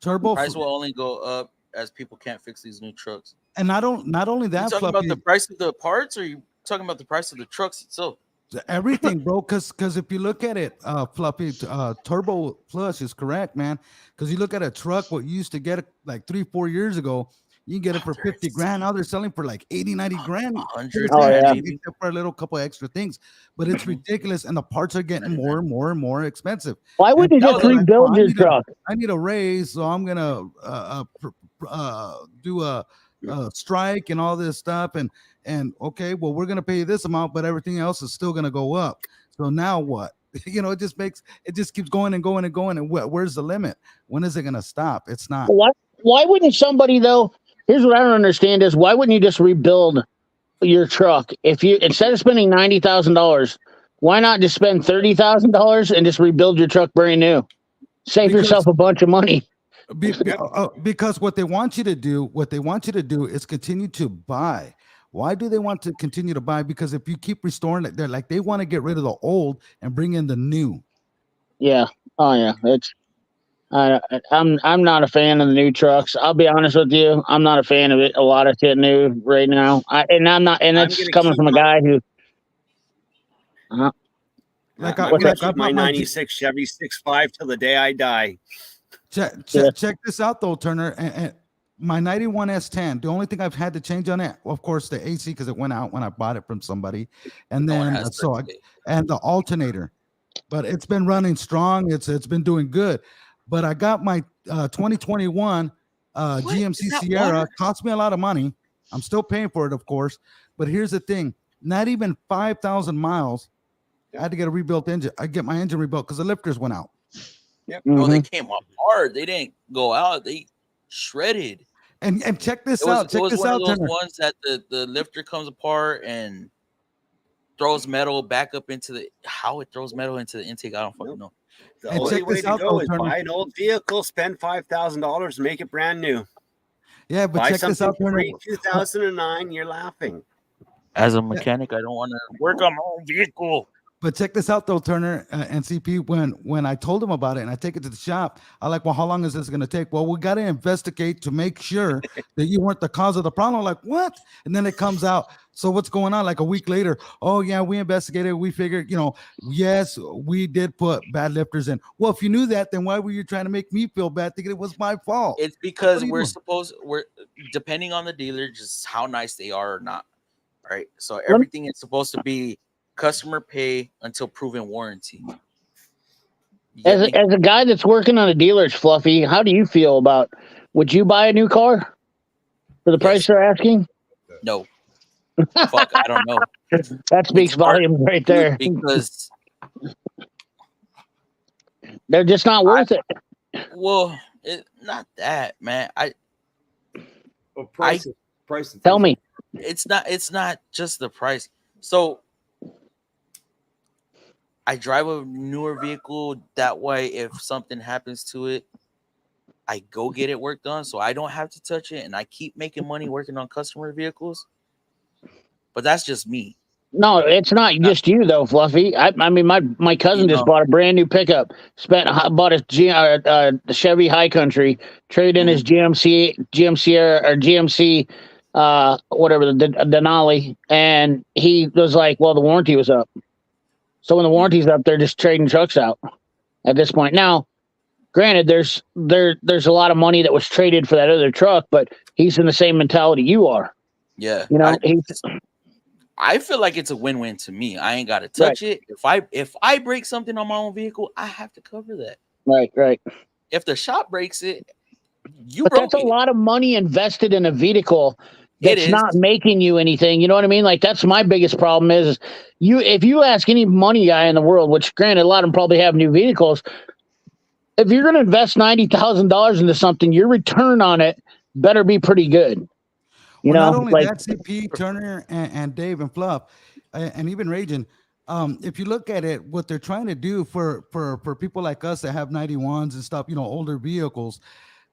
[SPEAKER 7] Turbo.
[SPEAKER 2] Price will only go up as people can't fix these new trucks.
[SPEAKER 7] And not only that,
[SPEAKER 2] You talking about the price of the parts, or you talking about the price of the trucks itself?
[SPEAKER 7] everything, bro. Because if you look at it, Fluffy, Turbo Plus is correct, man. Because you look at a truck, what you used to get like 3-4 years ago, you can get it for 50 grand. Now they're selling for like 80-90 grand.
[SPEAKER 2] 100
[SPEAKER 8] Oh, yeah.
[SPEAKER 7] Except for a little couple extra things, but it's ridiculous, and the parts are getting more and more and more expensive.
[SPEAKER 8] Why wouldn't you just rebuild your truck?
[SPEAKER 7] I need a raise, so I'm gonna do a strike and all this stuff, and okay, well, we're gonna pay you this amount, but everything else is still gonna go up. So now what? It just keeps going and going and going. And where's the limit? When is it gonna stop? It's not.
[SPEAKER 8] Why wouldn't somebody though? Here's what I don't understand is why wouldn't you just rebuild your truck? If you instead of spending $90,000, why not just spend $30,000 and just rebuild your truck brand new? Save yourself a bunch of money.
[SPEAKER 7] Because what they want you to do is continue to buy. Why do they want to continue to buy? Because if you keep restoring it, they want to get rid of the old and bring in the new.
[SPEAKER 8] Yeah. Oh yeah. I'm not a fan of the new trucks. I'll be honest with you. I'm not a fan of it. A lot of shit new right now. It's coming from a guy who.
[SPEAKER 9] I'm gonna keep my 96 Chevy 6.5 till the day I die.
[SPEAKER 7] Check this out though, Turner. And my 91 S10. The only thing I've had to change on it, of course, the AC because it went out when I bought it from somebody, and then and the alternator. But it's been running strong. It's been doing good. But I got my 2021 GMC Sierra. Cost me a lot of money. I'm still paying for it, of course. But here's the thing: not even 5,000 miles. I had to get a rebuilt engine. I get my engine rebuilt because the lifters went out.
[SPEAKER 2] Yep. Oh, they came apart. They didn't go out. They shredded.
[SPEAKER 7] And check this out. Check this out.
[SPEAKER 2] It was one of those ones that the lifter comes apart and throws metal back up into how it throws metal into the intake. I don't fucking know.
[SPEAKER 9] The only way to go is buy an old vehicle, spend $5,000, make it brand new.
[SPEAKER 7] Yeah, but check this out.
[SPEAKER 9] Pre 2009, you're laughing.
[SPEAKER 2] As a mechanic, I don't want to work on my own vehicle.
[SPEAKER 7] But check this out, though, Turner and CP. When I told him about it and I take it to the shop, I'm like, well, how long is this going to take? Well, we got to investigate to make sure that you weren't the cause of the problem. I'm like, what? And then it comes out. So what's going on? Like a week later, oh, yeah, we investigated. We figured, yes, we did put bad lifters in. Well, if you knew that, then why were you trying to make me feel bad thinking it was my fault?
[SPEAKER 2] It's because we're depending on the dealer, just how nice they are or not. Right. So everything is supposed to be customer pay until proven warranty.
[SPEAKER 8] As a guy that's working on a dealer's, Fluffy, how do you feel about? Would you buy a new car for the price they're asking?
[SPEAKER 2] No. Fuck, I don't know.
[SPEAKER 8] That speaks volumes right there.
[SPEAKER 2] Because
[SPEAKER 8] they're just not worth it.
[SPEAKER 2] Well, not that, man.
[SPEAKER 5] Price.
[SPEAKER 8] Tell me.
[SPEAKER 2] It's not just the price. So I drive a newer vehicle. That way, if something happens to it, I go get it worked on, so I don't have to touch it, and I keep making money working on customer vehicles. But that's just me.
[SPEAKER 8] No, it's not just you though, Fluffy. I mean, my cousin just bought a brand new pickup. Bought a Chevy High Country, traded in his GMC or GMC. Whatever the Denali, and he was like, well, the warranty was up. So when the warranty's up, they're just trading trucks out at this point. Now, granted, there's a lot of money that was traded for that other truck, but he's in the same mentality you are.
[SPEAKER 2] Yeah. I feel like it's a win-win to me. I ain't got to touch it. If I break something on my own vehicle, I have to cover that.
[SPEAKER 8] Right.
[SPEAKER 2] If the shop breaks it,
[SPEAKER 8] but that's a lot of money invested in a vehicle that's not making you anything. You know what I mean? Like, that's my biggest problem is if you ask any money guy in the world, which granted, a lot of them probably have new vehicles. If you're going to invest $90,000 into something, your return on it better be pretty good. You know,
[SPEAKER 7] not only that, CP, Turner, and Dave and Fluff, and even Raging, if you look at it, what they're trying to do for people like us that have 91s and stuff, you know, older vehicles,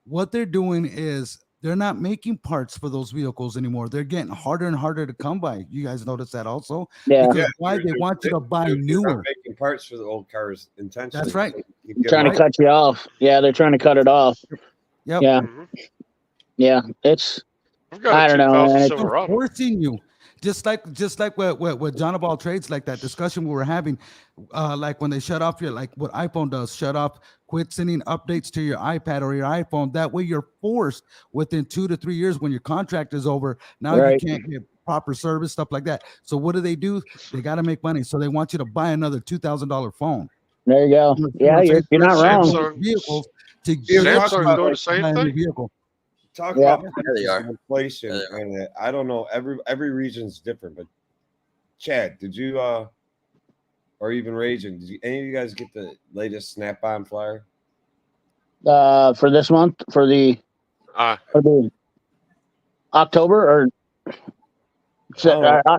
[SPEAKER 7] what they're doing is they're not making parts for those vehicles anymore. They're getting harder and harder to come by. You guys notice that also?
[SPEAKER 8] Yeah.
[SPEAKER 7] Because why they want you to buy newer.
[SPEAKER 5] Not making parts for the old cars intentionally.
[SPEAKER 7] That's right.
[SPEAKER 8] Trying to cut you off. Yeah, they're trying to cut it off.
[SPEAKER 7] Yep.
[SPEAKER 8] Yeah. Yeah. It's. I don't know.
[SPEAKER 7] It's forcing you. Just like what John of all trades, like that discussion we were having, like when they shut off your, like what iPhone does, quit sending updates to your iPad or your iPhone. That way you're forced within 2 to 3 years when your contract is over. Now you can't get proper service, stuff like that. So what do? They got to make money. So they want you to buy another $2,000 phone.
[SPEAKER 8] There you go. Yeah, you're not wrong.
[SPEAKER 10] Vehicles to Samsung's doing the same thing.
[SPEAKER 5] Vehicle. Talk about inflation, and I don't know. Every region's different, but Chad, did you or even Raging, did any of you guys get the latest Snap-on flyer?
[SPEAKER 8] For this month, for the October or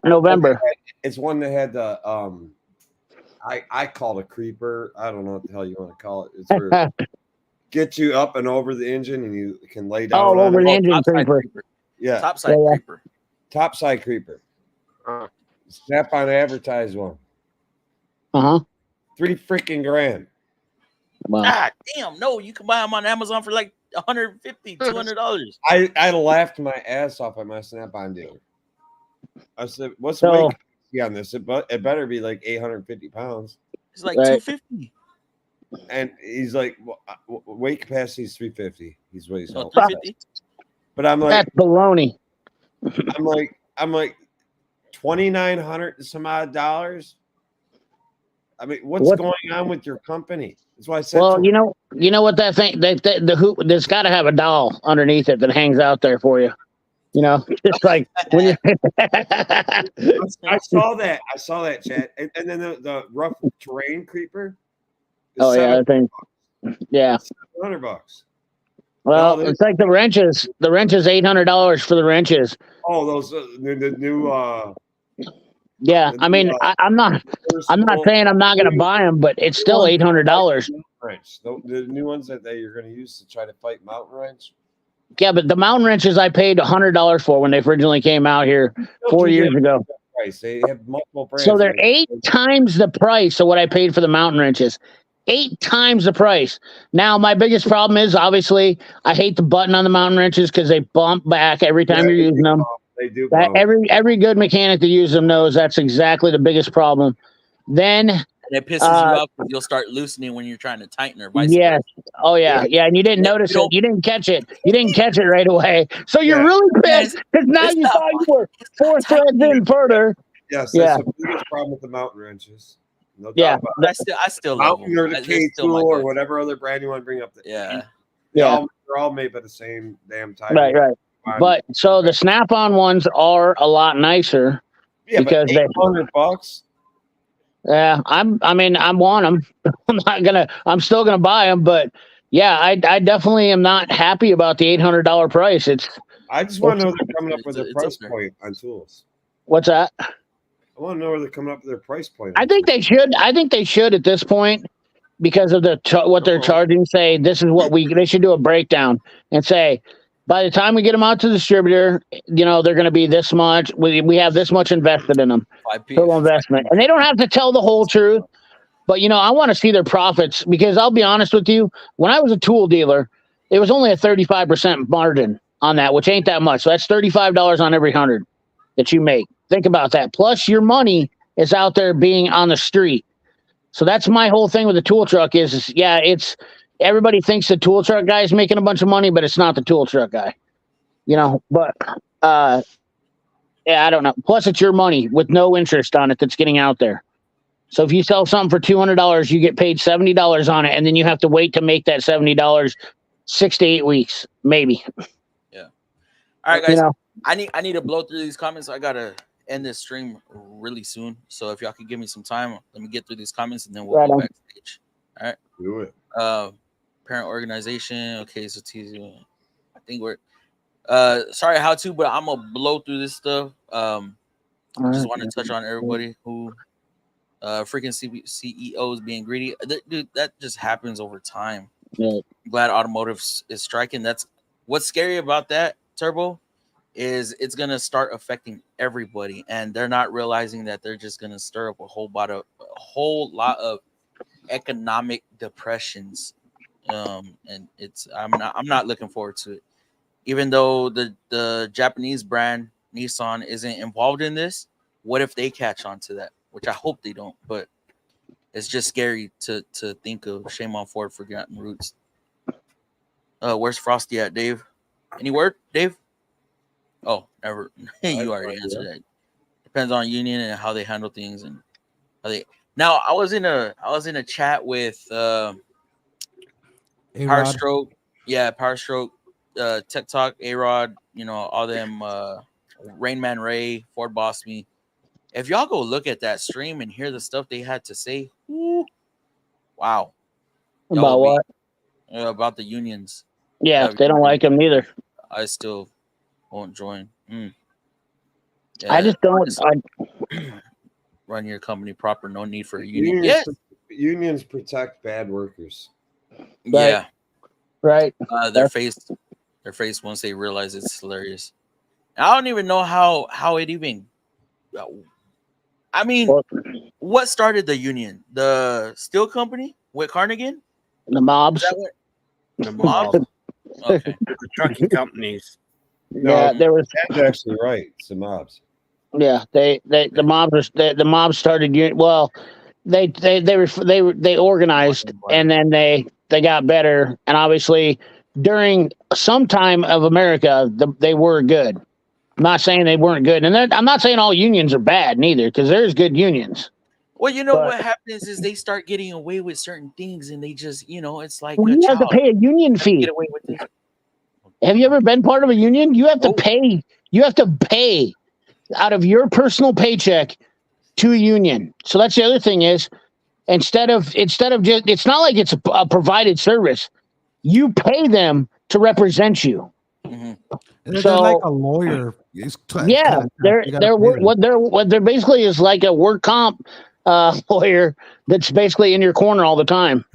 [SPEAKER 8] November.
[SPEAKER 5] It's one that had the I call it a creeper. I don't know what the hell you want to call it. It's where get you up and over the engine, and you can lay down.
[SPEAKER 8] Oh, over the engine creeper.
[SPEAKER 5] Yeah,
[SPEAKER 2] topside creeper.
[SPEAKER 5] Topside creeper. Snap-on advertised one.
[SPEAKER 8] $3
[SPEAKER 5] freaking grand.
[SPEAKER 8] Wow.
[SPEAKER 2] God damn! No, you can buy them on Amazon for like $150, $200.
[SPEAKER 5] I laughed my ass off at my Snap-on dealer. I said, "What's the weight capacity on this? It better be like 850 pounds."
[SPEAKER 2] It's like 250.
[SPEAKER 5] And he's like, weight capacity is 350. He's what he's
[SPEAKER 2] 350.
[SPEAKER 5] But I'm like,
[SPEAKER 8] that's baloney.
[SPEAKER 5] I'm like 2,900 and some odd dollars. I mean, what's going on with your company? That's why I said.
[SPEAKER 8] Well, you know what that thing, the hoop, there's got to have a doll underneath it that hangs out there for you. You know, just like when you.
[SPEAKER 5] I saw that, Chad, and then the rough terrain creeper.
[SPEAKER 8] Oh yeah, I think. Yeah.
[SPEAKER 5] $700.
[SPEAKER 8] Well, it's like the wrenches. The wrench is $800 for the wrenches.
[SPEAKER 5] Oh, those the new.
[SPEAKER 8] Yeah, I mean, I'm not saying I'm not going to buy them, but it's still $800.
[SPEAKER 5] The new ones that you're going to use to try to fight mountain wrench.
[SPEAKER 8] Yeah, but the mountain wrenches I paid $100 for when they originally came out here 4 years ago.
[SPEAKER 5] They have multiple brands.
[SPEAKER 8] So they're 8 times the price of what I paid for the mountain wrenches. 8 times the price. Now, my biggest problem is, obviously, I hate the button on the mountain wrenches because they bump back every time you're using them.
[SPEAKER 5] They do.
[SPEAKER 8] Every good mechanic that uses them knows that's exactly the biggest problem. Then
[SPEAKER 2] it pisses you off because you'll start loosening when you're trying to tighten or vice versa.
[SPEAKER 8] Oh yeah. And you didn't notice it. You didn't catch it. You didn't catch it right away. So you're really pissed because now you thought you were 4 threads in further.
[SPEAKER 5] Yes. That's the biggest problem with the mountain wrenches. No doubt about it.
[SPEAKER 2] I still love them.
[SPEAKER 5] Or the K2 or whatever other brand you want to bring up.
[SPEAKER 2] Yeah.
[SPEAKER 5] They're all made by the same damn type.
[SPEAKER 8] Right. But so the Snap-on ones are a lot nicer.
[SPEAKER 5] Yeah,
[SPEAKER 8] because
[SPEAKER 5] but $800.
[SPEAKER 8] Yeah, I want them. I'm still gonna buy them, but yeah, I definitely am not happy about the $800 price.
[SPEAKER 5] I just want to know they're coming up with their price point on tools.
[SPEAKER 8] What's that?
[SPEAKER 5] I want to know where they're coming up with their price point.
[SPEAKER 8] I think they should at this point because of what they're charging. Say this is what they should do a breakdown and say by the time we get them out to the distributor, they're going to be this much. We have this much invested in them. Total investment, and they don't have to tell the whole truth. But I want to see their profits because I'll be honest with you. When I was a tool dealer, it was only a 35% margin on that, which ain't that much. So that's $35 on every 100 that you make. Think about that. Plus your money is out there being on the street. So that's my whole thing with the tool truck is it's everybody thinks the tool truck guy is making a bunch of money, but it's not the tool truck guy, but Yeah, I don't know. Plus, it's your money with no interest on it that's getting out there. So if you sell something for $200, you get paid $70 on it, and then you have to wait to make that $70 6 to 8 weeks, maybe.
[SPEAKER 2] Yeah. All right, guys.
[SPEAKER 8] You know,
[SPEAKER 2] I need to blow through these comments. I gotta end this stream really soon. So if y'all can give me some time, let me get through these comments, and then we'll go backstage. All right.
[SPEAKER 5] Do it.
[SPEAKER 2] Parent organization. Okay, so teasing. I think we're sorry how to, but I'm gonna blow through this stuff. I just want to touch on everybody who freaking CEOs being greedy. Dude, that just happens over time.
[SPEAKER 8] Yeah.
[SPEAKER 2] I'm glad Automotive is striking. That's what's scary about that, Turbo, is it's gonna start affecting everybody, and they're not realizing that they're just gonna stir up a whole lot of economic depressions. And I'm not looking forward to it. Even though the Japanese brand Nissan isn't involved in this, what if they catch on to that? Which I hope they don't, but it's just scary to think of. Shame on Ford for forgotten roots. Where's Frosty at, Dave? Any word, Dave? Oh, never. You already answered that. Depends on union and how they handle things and how they. Now I was in a chat with Power Stroke. Yeah, Power Stroke, Tech Talk, A-Rod, all them Rain Man Ray, Ford Boss Me. If y'all go look at that stream and hear the stuff they had to say, wow.
[SPEAKER 8] About what?
[SPEAKER 2] About the unions.
[SPEAKER 8] Yeah, they don't like them neither.
[SPEAKER 2] I still won't join. Yeah,
[SPEAKER 8] I just don't.
[SPEAKER 2] Run your company proper. No need for a union. Yes.
[SPEAKER 5] Unions protect bad workers.
[SPEAKER 2] Yeah.
[SPEAKER 8] Right.
[SPEAKER 2] Their face once they realize it's hilarious. I don't even know how it even. I mean, what started the union? The steel company with Carnegie?
[SPEAKER 8] The mobs.
[SPEAKER 3] The mobs.
[SPEAKER 2] Okay.
[SPEAKER 3] The trucking companies.
[SPEAKER 8] Yeah, there was.
[SPEAKER 5] That's actually right. It's the mobs.
[SPEAKER 8] Yeah, the mobs started. Well, they organized, and then they got better, and obviously during some time of America, they were good. I'm not saying they weren't good, and I'm not saying all unions are bad neither, because there's good unions.
[SPEAKER 2] Well, what happens is they start getting away with certain things, and they just, it's like
[SPEAKER 8] you have to pay a union fee.
[SPEAKER 2] Get away with this.
[SPEAKER 8] Have you ever been part of a union? You have to pay. You have to pay out of your personal paycheck to a union. So that's the other thing is, instead of just, it's not like it's a provided service. You pay them to represent you.
[SPEAKER 7] Mm-hmm. They're like a lawyer.
[SPEAKER 8] They're basically is like a work comp lawyer that's basically in your corner all the time.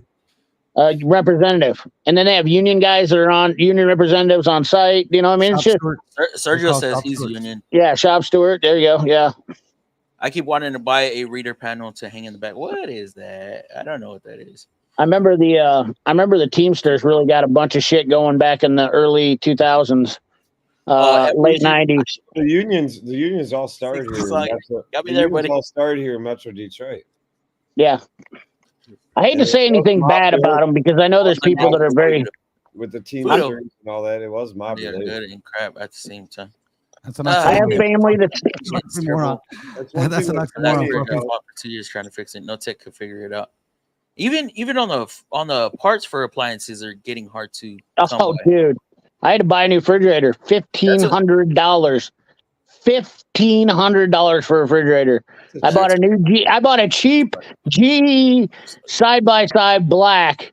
[SPEAKER 8] Representative, and then they have union guys that are on union representatives on site. You know what I mean? It's just,
[SPEAKER 2] Sergio says he's a union.
[SPEAKER 8] Yeah, shop steward. There you go. Yeah.
[SPEAKER 2] I keep wanting to buy a reader panel to hang in the back. What is that? I don't know what that is.
[SPEAKER 8] I remember the Teamsters really got a bunch of shit going back in the early 2000s, late 90s.
[SPEAKER 5] The unions all started here.
[SPEAKER 2] Got me there, buddy.
[SPEAKER 5] All started here in Metro Detroit.
[SPEAKER 8] Yeah. I hate to say anything bad about them because I know there's people that are very
[SPEAKER 5] with the Teamsters and all that. It was mob
[SPEAKER 2] related. Good and crap at the same time.
[SPEAKER 8] I have family that's
[SPEAKER 2] terrible. That's an oxymoron. For 2 years trying to fix it. No tech could figure it out. Even on the parts for appliances are getting hard to.
[SPEAKER 8] Oh, dude! I had to buy a new refrigerator. $1,500. $1,500 for a refrigerator. I bought a cheap GE side-by-side black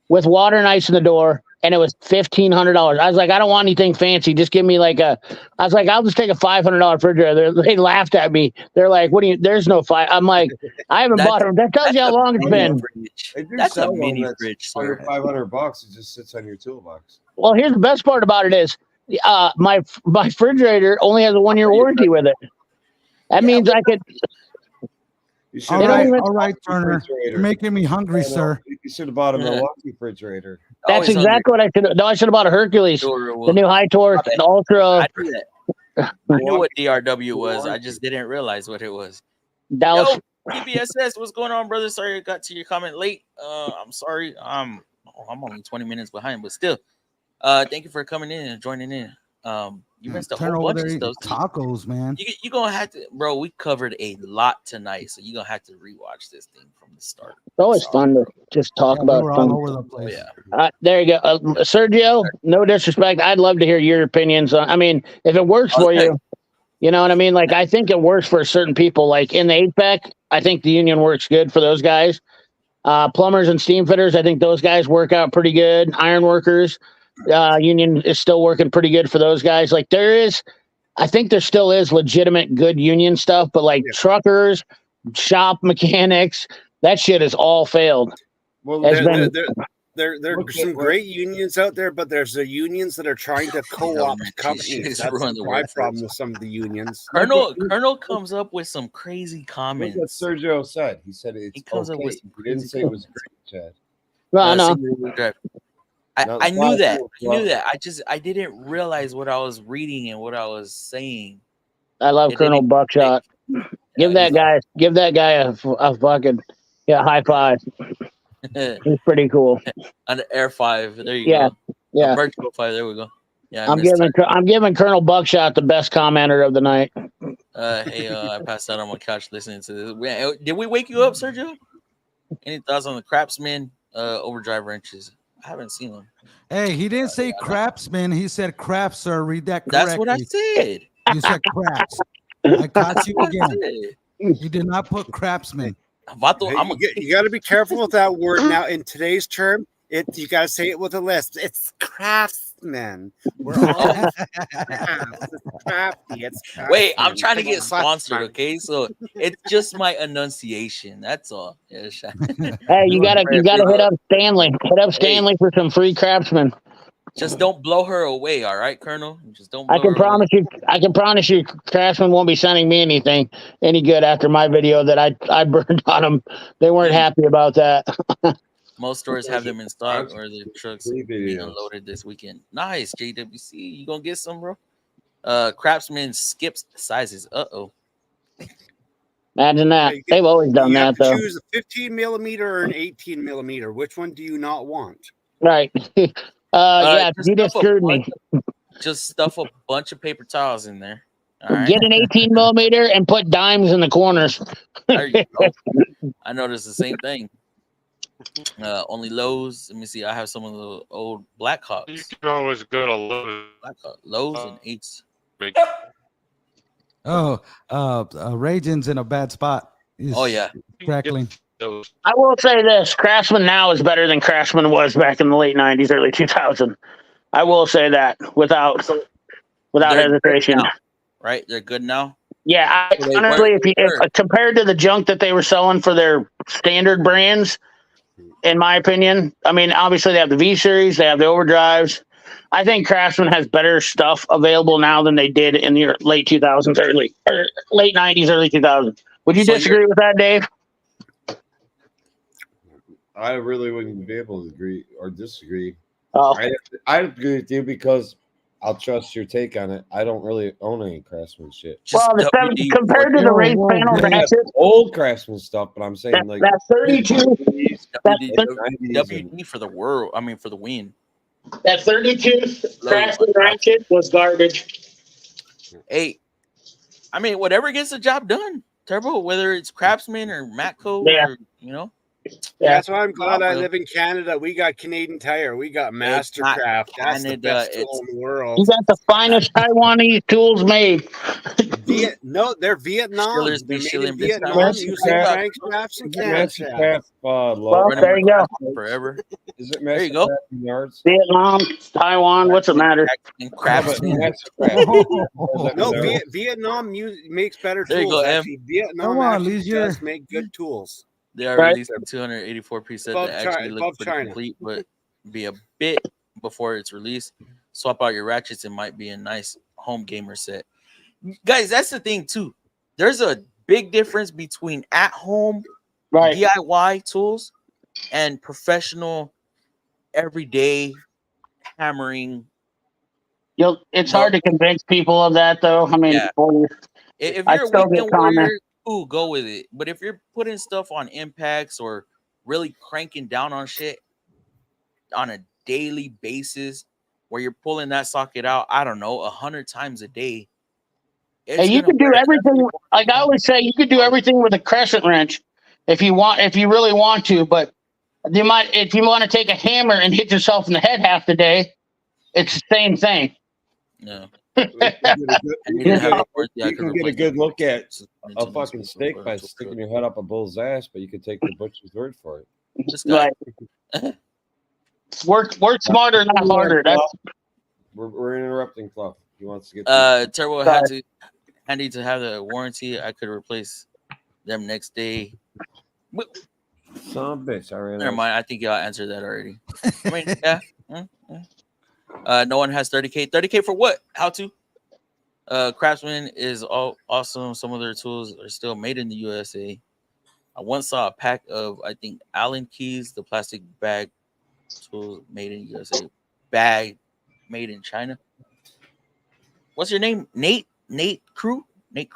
[SPEAKER 8] with water and ice in the door, and it was $1,500. I was like, I don't want anything fancy. Just give me I was like, I'll just take a $500 refrigerator. They laughed at me. They're like, what do you, there's no five. I'm like, I haven't bought it. That tells you how long it's been.
[SPEAKER 2] That's a mini fridge.
[SPEAKER 5] Under $500, it just sits on your toolbox.
[SPEAKER 8] Well, here's the best part about it is, my refrigerator only has a 1-year warranty with it. That means I could.
[SPEAKER 7] All right, Turner. You're making me hungry, sir.
[SPEAKER 5] You should have bought a Milwaukee refrigerator.
[SPEAKER 8] That's exactly what I should have. No, I should have bought a Hercules, the new high torque, the Ultra.
[SPEAKER 2] I knew that. I knew what DRW was. I just didn't realize what it was.
[SPEAKER 8] Dallas.
[SPEAKER 2] Yo, PBSS, what's going on, brother? Sorry I got to your comment late. I'm sorry. I'm only 20 minutes behind, but still. Thank you for coming in and joining in. You missed a
[SPEAKER 7] Turn
[SPEAKER 2] whole
[SPEAKER 7] over
[SPEAKER 2] bunch of
[SPEAKER 7] there eating
[SPEAKER 2] stuff.
[SPEAKER 7] tacos, man.
[SPEAKER 2] You're gonna have to, bro. We covered a lot tonight, so you're gonna have to rewatch this thing from the start.
[SPEAKER 8] It's always fun to just talk
[SPEAKER 7] Yeah, we
[SPEAKER 8] about
[SPEAKER 7] were
[SPEAKER 8] things.
[SPEAKER 7] all over the place.
[SPEAKER 2] Yeah.
[SPEAKER 8] There you go, Sergio. No disrespect, I'd love to hear your opinions on. I mean, if it works for you, you know what I mean. Like, I think it works for certain people. Like in the HVAC, I think the union works good for those guys. Plumbers and steam fitters, I think those guys work out pretty good. Iron workers, union is still working pretty good for those guys. Like I think there still is legitimate good union stuff, but like truckers, shop mechanics, that shit has all failed.
[SPEAKER 9] Well, there's some great unions out there, but there's the unions that are trying to co-opt companies. That's my problem with some of the unions.
[SPEAKER 2] Colonel comes up with some crazy comments.
[SPEAKER 5] Look what Sergio said. He said it's
[SPEAKER 2] comes up
[SPEAKER 5] okay.
[SPEAKER 2] with some
[SPEAKER 5] He didn't say it was great, Chad.
[SPEAKER 8] Well, no.
[SPEAKER 2] I knew that. I knew that. I didn't realize what I was reading and what I was saying.
[SPEAKER 8] I love Colonel Buckshot. Give that guy a fucking high five. He's pretty cool.
[SPEAKER 2] On the Air 5. There you go.
[SPEAKER 8] Yeah.
[SPEAKER 2] Vertical 5. There we go. Yeah.
[SPEAKER 8] I'm giving Colonel Buckshot the best commenter of the night.
[SPEAKER 2] Hey, I passed out on my couch listening to this. Did we wake you up, Sergio? Any thoughts on the Craftsman overdrive wrenches? I haven't seen them.
[SPEAKER 7] Hey, he didn't say craftsman. He said crafts, sir. Read that correctly.
[SPEAKER 2] That's what I said.
[SPEAKER 7] You said crafts. I caught you again. You did not put craftsman.
[SPEAKER 9] You got to be careful with that word now. In today's term, you got to say it with a lisp. It's craftsman. We're all crafty. It's craftsman.
[SPEAKER 2] Wait, I'm trying to get sponsored, okay? So it's just my enunciation. That's all. Yeah,
[SPEAKER 8] hey, you gotta hit up Stanley. Hit up Stanley for some free craftsmen.
[SPEAKER 2] Just don't blow her away, all right, Colonel? Just don't.
[SPEAKER 8] I can promise you, Craftsman won't be sending me any good after my video that I burned on them. They weren't happy about that.
[SPEAKER 2] Most stores have them in stock, or the trucks being unloaded this weekend. Nice, JWC. You gonna get some, bro? Craftsman skips sizes.
[SPEAKER 8] Imagine that. They've always done that, though.
[SPEAKER 9] Choose a 15 millimeter or an 18 millimeter. Which one do you not want?
[SPEAKER 8] Right. Yeah, you just screwed me.
[SPEAKER 2] Just stuff a bunch of paper towels in there. All right?
[SPEAKER 8] Get an 18 millimeter and put dimes in the corners.
[SPEAKER 2] There you go. I noticed the same thing. Only Lowe's. Let me see. I have some of the old Blackhawks.
[SPEAKER 10] You can always go to Lowe's.
[SPEAKER 2] Lowe's and Eights.
[SPEAKER 7] Raging's in a bad spot. He's crackling.
[SPEAKER 8] I will say this: Craftsman now is better than Craftsman was back in the late '90s, early 2000s. I will say that without hesitation.
[SPEAKER 2] Now, right? They're good now.
[SPEAKER 8] Yeah, honestly, if compared to the junk that they were selling for their standard brands, in my opinion, I mean, obviously they have the V series, they have the overdrives. I think Craftsman has better stuff available now than they did in the late 2000s, late '90s, early 2000s. Would you disagree with that, Dave?
[SPEAKER 5] I really wouldn't be able to agree or disagree.
[SPEAKER 8] Oh.
[SPEAKER 5] I'd agree with you because I'll trust your take on it. I don't really own any Craftsman shit.
[SPEAKER 8] Well, compared to the raised panel ratchets,
[SPEAKER 5] old Craftsman stuff, but I'm saying
[SPEAKER 8] that 32
[SPEAKER 2] WD for the world. I mean, for the win.
[SPEAKER 8] That 32 Craftsman ratchet was garbage.
[SPEAKER 2] Hey, I mean, whatever gets the job done, Turbo. Whether it's Craftsman or Matco, or
[SPEAKER 9] That's why I'm glad I live in Canada. We got Canadian Tire. We got Mastercraft. That's the best tool in the world.
[SPEAKER 8] You got the finest Taiwanese tools made.
[SPEAKER 9] They're Vietnam.
[SPEAKER 2] They're made in
[SPEAKER 9] Vietnam. Using crankshaft's and camshafts.
[SPEAKER 8] Well, there you go.
[SPEAKER 2] Forever.
[SPEAKER 5] Is it
[SPEAKER 2] there you go.
[SPEAKER 8] Vietnam, Taiwan. What's the matter?
[SPEAKER 9] No, Vietnam makes better
[SPEAKER 2] there
[SPEAKER 9] tools.
[SPEAKER 2] There you go,
[SPEAKER 9] Vietnam does make good tools.
[SPEAKER 2] They are releasing 284 piece set that actually look pretty complete, but be a bit before it's released. Swap out your ratchets. It might be a nice home gamer set. Guys, that's the thing too. There's a big difference between at-home DIY tools and professional, everyday hammering.
[SPEAKER 8] It's hard to convince people of that, though. I mean,
[SPEAKER 2] if you're a weekend warrior, go with it. But if you're putting stuff on impacts or really cranking down on shit on a daily basis, where you're pulling that socket out, I don't know, 100 times a day.
[SPEAKER 8] And you can do everything. Like I always say, you could do everything with a crescent wrench if you really want to. But if you want to take a hammer and hit yourself in the head half the day, it's the same thing.
[SPEAKER 2] No.
[SPEAKER 5] You can get a good look at a fucking steak by sticking your head up a bull's ass, but you can take the butcher's word for it.
[SPEAKER 8] Right. Work smarter, not harder.
[SPEAKER 5] We're interrupting Clough. He wants to get
[SPEAKER 2] Turbo handy to have the warranty. I could replace them next day.
[SPEAKER 5] Son of a bitch.
[SPEAKER 2] Never mind. I think y'all answered that already. I mean, yeah. No one has 30K. 30K for what? How to? Craftsman is all awesome. Some of their tools are still made in the USA. I once saw a pack of, I think, Allen keys, the plastic bag tools made in USA. Bag made in China. What's your name? Nate Crew? Nate.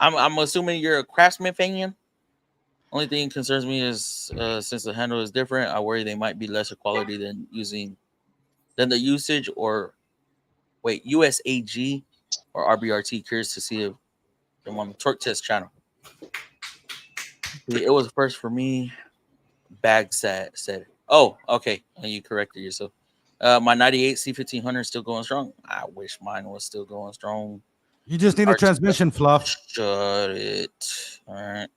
[SPEAKER 2] I'm assuming you're a Craftsman fan. Only thing concerns me is since the handle is different, I worry they might be lesser quality than the usage or USAG or RBRT. Curious to see if they're on the torque test channel. It was first for me. Bag said. Oh, okay. You corrected yourself. My 98 C1500 is still going strong. I wish mine was still going strong.
[SPEAKER 7] You just need a transmission, Fluff.
[SPEAKER 2] Shut it. All right.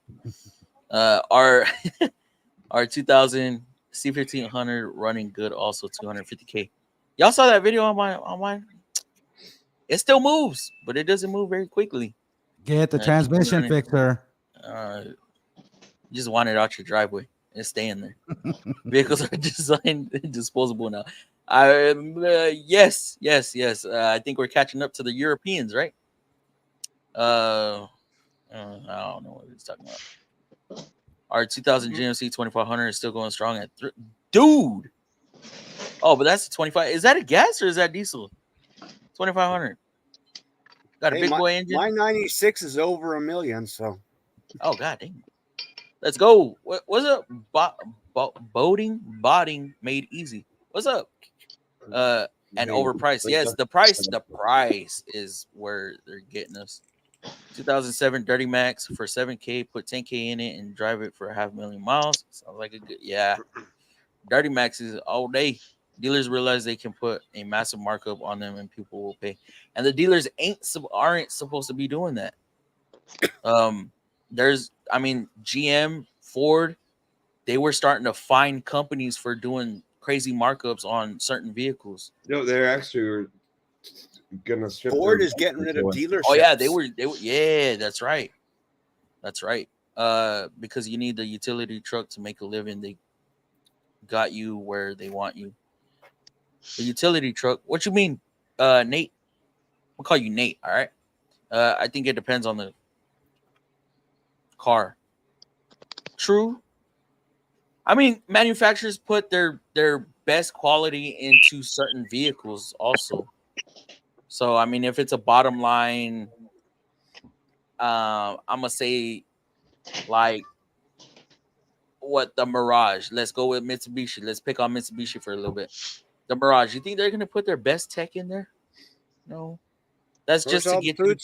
[SPEAKER 2] Our 2000 C1500 running good, also 250K. Y'all saw that video on mine? It still moves, but it doesn't move very quickly.
[SPEAKER 7] Get the transmission fixer.
[SPEAKER 2] You just want it out your driveway. It's staying there. Vehicles are designed disposable now. Yes. I think we're catching up to the Europeans, right? I don't know what he's talking about. Our 2000 GMC 2500 is still going strong at dude. Oh, but that's a 25. Is that a gas or is that diesel? 2500. Got a big boy engine.
[SPEAKER 9] My 96 is over $1 million. So.
[SPEAKER 2] Oh god dang. Let's go. What's up? Botting made easy. What's up? And overpriced. Yes, the price is where they're getting us. 2007 Dirty Max for 7K, put 10K in it and drive it for 500,000 miles. Sounds like a good, Dirty Max is all day. Dealers realize they can put a massive markup on them and people will pay. And the dealers aren't supposed to be doing that. GM, Ford, they were starting to fine companies for doing crazy markups on certain vehicles.
[SPEAKER 5] No, they're actually gonna strip.
[SPEAKER 9] Ford is getting rid of dealerships.
[SPEAKER 2] Oh yeah, they were. Yeah, that's right. Because you need the utility truck to make a living. They got you where they want you. The utility truck. What you mean, Nate? We'll call you Nate. All right. I think it depends on the car. True. I mean, manufacturers put their best quality into certain vehicles also. So, I mean, if it's a bottom line, I'm going to say, like, the Mirage. Let's go with Mitsubishi. Let's pick on Mitsubishi for a little bit. The Mirage, you think they're going to put their best tech in there? No. That's just to get to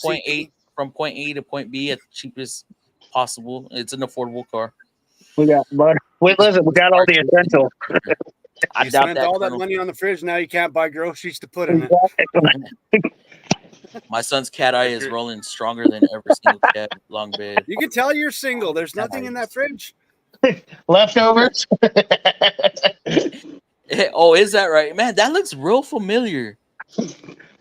[SPEAKER 2] from point A to point B at the cheapest possible. It's an affordable car.
[SPEAKER 8] We got all the essentials.
[SPEAKER 9] You spent all that money on the fridge. Now you can't buy groceries to put in it.
[SPEAKER 2] My son's cat eye is rolling stronger than ever. Single cat, long bed.
[SPEAKER 9] You can tell you're single. There's nothing in that fridge.
[SPEAKER 8] Leftovers.
[SPEAKER 2] Oh, is that right, man? That looks real familiar.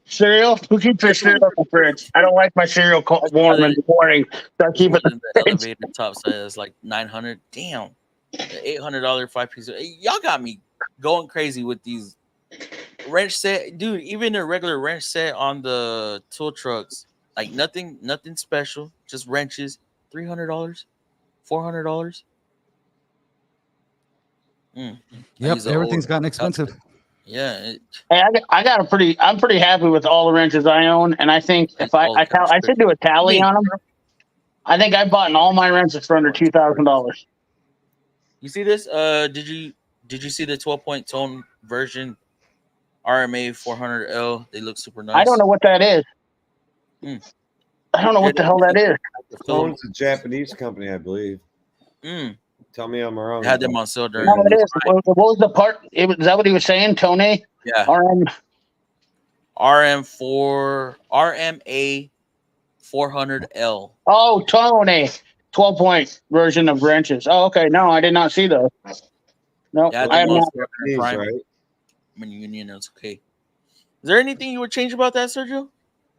[SPEAKER 8] Cereal? Who keeps their cereal in the fridge? I don't like my cereal warm in the morning, so I keep it in the
[SPEAKER 2] elevator top side. It's like $900. Damn, $800 5-piece. Y'all got me going crazy with these wrench set, dude. Even a regular wrench set on the tool trucks, like nothing special, just wrenches. $300, $400.
[SPEAKER 7] Yep, everything's gotten expensive.
[SPEAKER 2] Yeah.
[SPEAKER 8] I'm pretty happy with all the wrenches I own, and I think if I should do a tally on them. I think I bought all my wrenches for under $2,000.
[SPEAKER 2] You see this? Did you Did you see the 12-point tone version RMA 400L? They look super nice.
[SPEAKER 8] I don't know what that is.
[SPEAKER 2] Hmm.
[SPEAKER 8] I don't know what the hell that is.
[SPEAKER 5] Tone's a Japanese company, I believe. Tell me I'm wrong.
[SPEAKER 2] I had them on sale during.
[SPEAKER 8] No, it is. What was the part? Is that what he was saying, Tony?
[SPEAKER 2] Yeah. RMA 400L.
[SPEAKER 8] Oh, Tony. 12-point version of wrenches. Oh, okay. No, I did not see those. No,
[SPEAKER 2] Yeah,
[SPEAKER 8] I have not.
[SPEAKER 5] Japanese, right?
[SPEAKER 2] When Union is okay. Is there anything you would change about that, Sergio?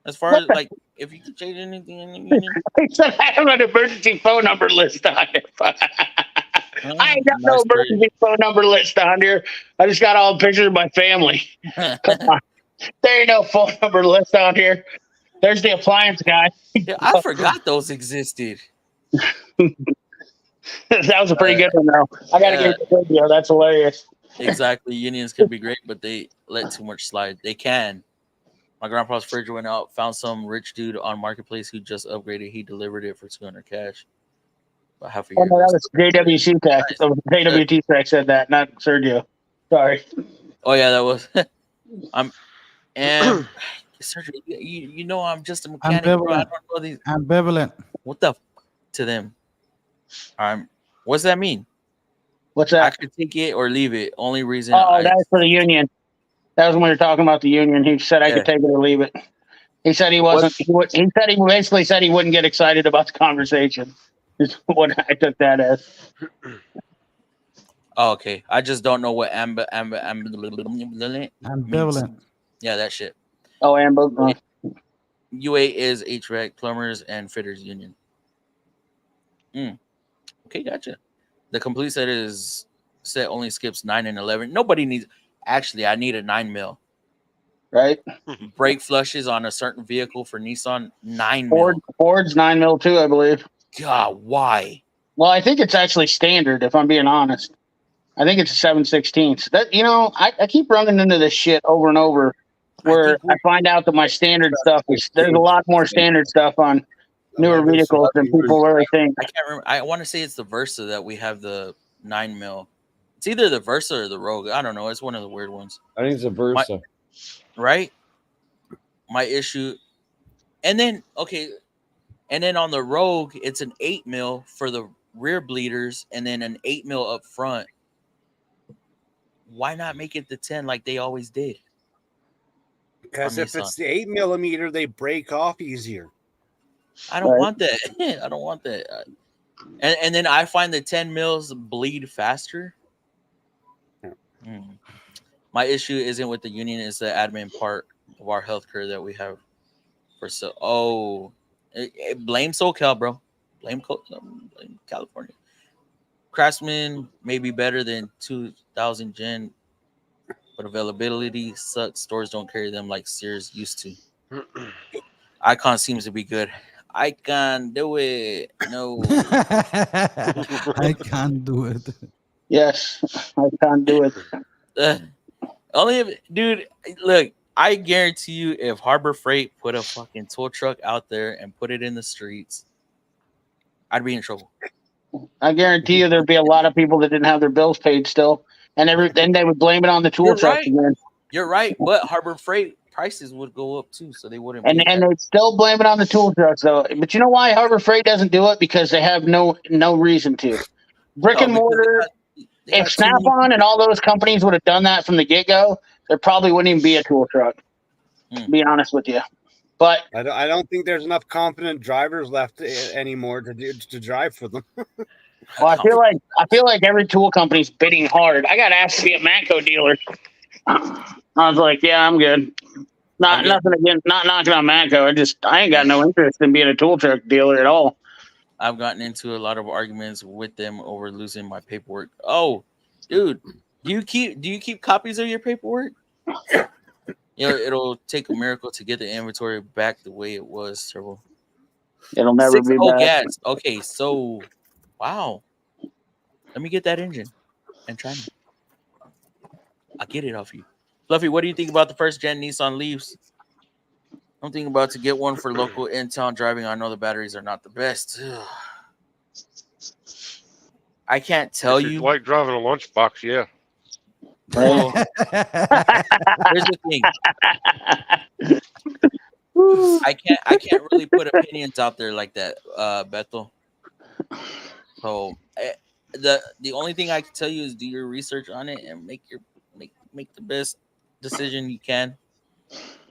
[SPEAKER 2] As far as like, if you could change anything in the Union?
[SPEAKER 8] He said I have an emergency phone number list on it. I ain't got no emergency phone number list on here. I just got all pictures of my family. Come on. There ain't no phone number list on here. There's the appliance guy.
[SPEAKER 2] Yeah, I forgot those existed.
[SPEAKER 8] That was a pretty good one, though. I got to give it to video. That's hilarious.
[SPEAKER 2] Exactly. Unions can be great, but they let too much slide. They can. My grandpa's fridge went out, found some rich dude on Marketplace who just upgraded. He delivered it for $200 cash. About half a year.
[SPEAKER 8] Oh, no, that was JWC Tech. Nice. So JWT Tech said that, not Sergio. Sorry.
[SPEAKER 2] Oh, yeah, that was. And Sergio, you know I'm just a mechanic. Bro. I don't know these.
[SPEAKER 7] Ambivalent.
[SPEAKER 2] What the to them? What's that mean?
[SPEAKER 8] What's that?
[SPEAKER 2] I could take it or leave it. Only reason.
[SPEAKER 8] Oh, that was for the union. That was when we were talking about the union. He said I could take it or leave it. He said he wasn't. He said he basically said he wouldn't get excited about the conversation. Is what I took that as.
[SPEAKER 2] Oh, okay. I just don't know what ambivalent. Yeah, that shit.
[SPEAKER 8] Oh, ambivalent.
[SPEAKER 2] UA is HVAC plumbers and fitters union. Okay, gotcha. The complete set only skips 9 and 11. Nobody needs. Actually, I need a 9 mil.
[SPEAKER 8] Right.
[SPEAKER 2] Brake flushes on a certain vehicle for Nissan 9 mil.
[SPEAKER 8] Ford's 9 mil too, I believe.
[SPEAKER 2] God, why?
[SPEAKER 8] Well, I think it's actually standard. If I'm being honest, I think it's a 7/16. That I keep running into this shit over and over, where I find out that my standard stuff is there's a lot more standard stuff on newer vehicles than people really think.
[SPEAKER 2] I can't remember. I want to say it's the Versa that we have the 9 mil. It's either the Versa or the Rogue. I don't know. It's one of the weird ones.
[SPEAKER 5] I think it's a Versa.
[SPEAKER 2] Right? My issue. And then, okay. And then on the Rogue, it's an 8 mil for the rear bleeders and then an 8 mil up front. Why not make it the 10 like they always did?
[SPEAKER 9] Because if it's the 8 millimeter, they break off easier.
[SPEAKER 2] I don't want that. I don't want that. And then I find the 10 mils bleed faster. My issue isn't with the union; it's the admin part of our healthcare that we have for blame SoCal, bro. Blame California. Craftsman may be better than 2000 Gen, but availability sucks. Stores don't carry them like Sears used to. Icon seems to be good. I can't do it. No.
[SPEAKER 7] I can't do it.
[SPEAKER 8] Yes, I can't do it.
[SPEAKER 2] Only if, dude, look, I guarantee you if Harbor Freight put a fucking tow truck out there and put it in the streets, I'd be in trouble.
[SPEAKER 8] I guarantee you there'd be a lot of people that didn't have their bills paid still. And then they would blame it on the tool trucks again.
[SPEAKER 2] You're right, but Harbor Freight prices would go up too, so they wouldn't.
[SPEAKER 8] And they'd still blame it on the tool trucks though. But you know why Harbor Freight doesn't do it? Because they have no reason to. Brick and mortar. If Snap-on and all those companies would have done that from the get-go, there probably wouldn't even be a tool truck. To be honest with you, but
[SPEAKER 9] I don't think there's enough competent drivers left anymore to drive for them.
[SPEAKER 8] Well, I feel like every tool company's bidding hard. I got asked to be a Matco dealer. I was like, yeah, I'm good. Nothing again. Not knocking on Matco. I ain't got no interest in being a tool truck dealer at all.
[SPEAKER 2] I've gotten into a lot of arguments with them over losing my paperwork. Oh, dude, do you keep copies of your paperwork? It'll take a miracle to get the inventory back the way it was, Turbo.
[SPEAKER 8] It'll never be back.
[SPEAKER 2] Gas. Okay, so wow. Let me get that engine and China. I'll get it off you. Fluffy, what do you think about the first gen Nissan Leafs? I'm thinking about to get one for local in-town driving. I know the batteries are not the best. I can't tell you.
[SPEAKER 10] Like driving a lunchbox, yeah.
[SPEAKER 2] So here's the thing. I can't really put opinions out there like that, Beto. So the only thing I can tell you is do your research on it and make the best decision you can.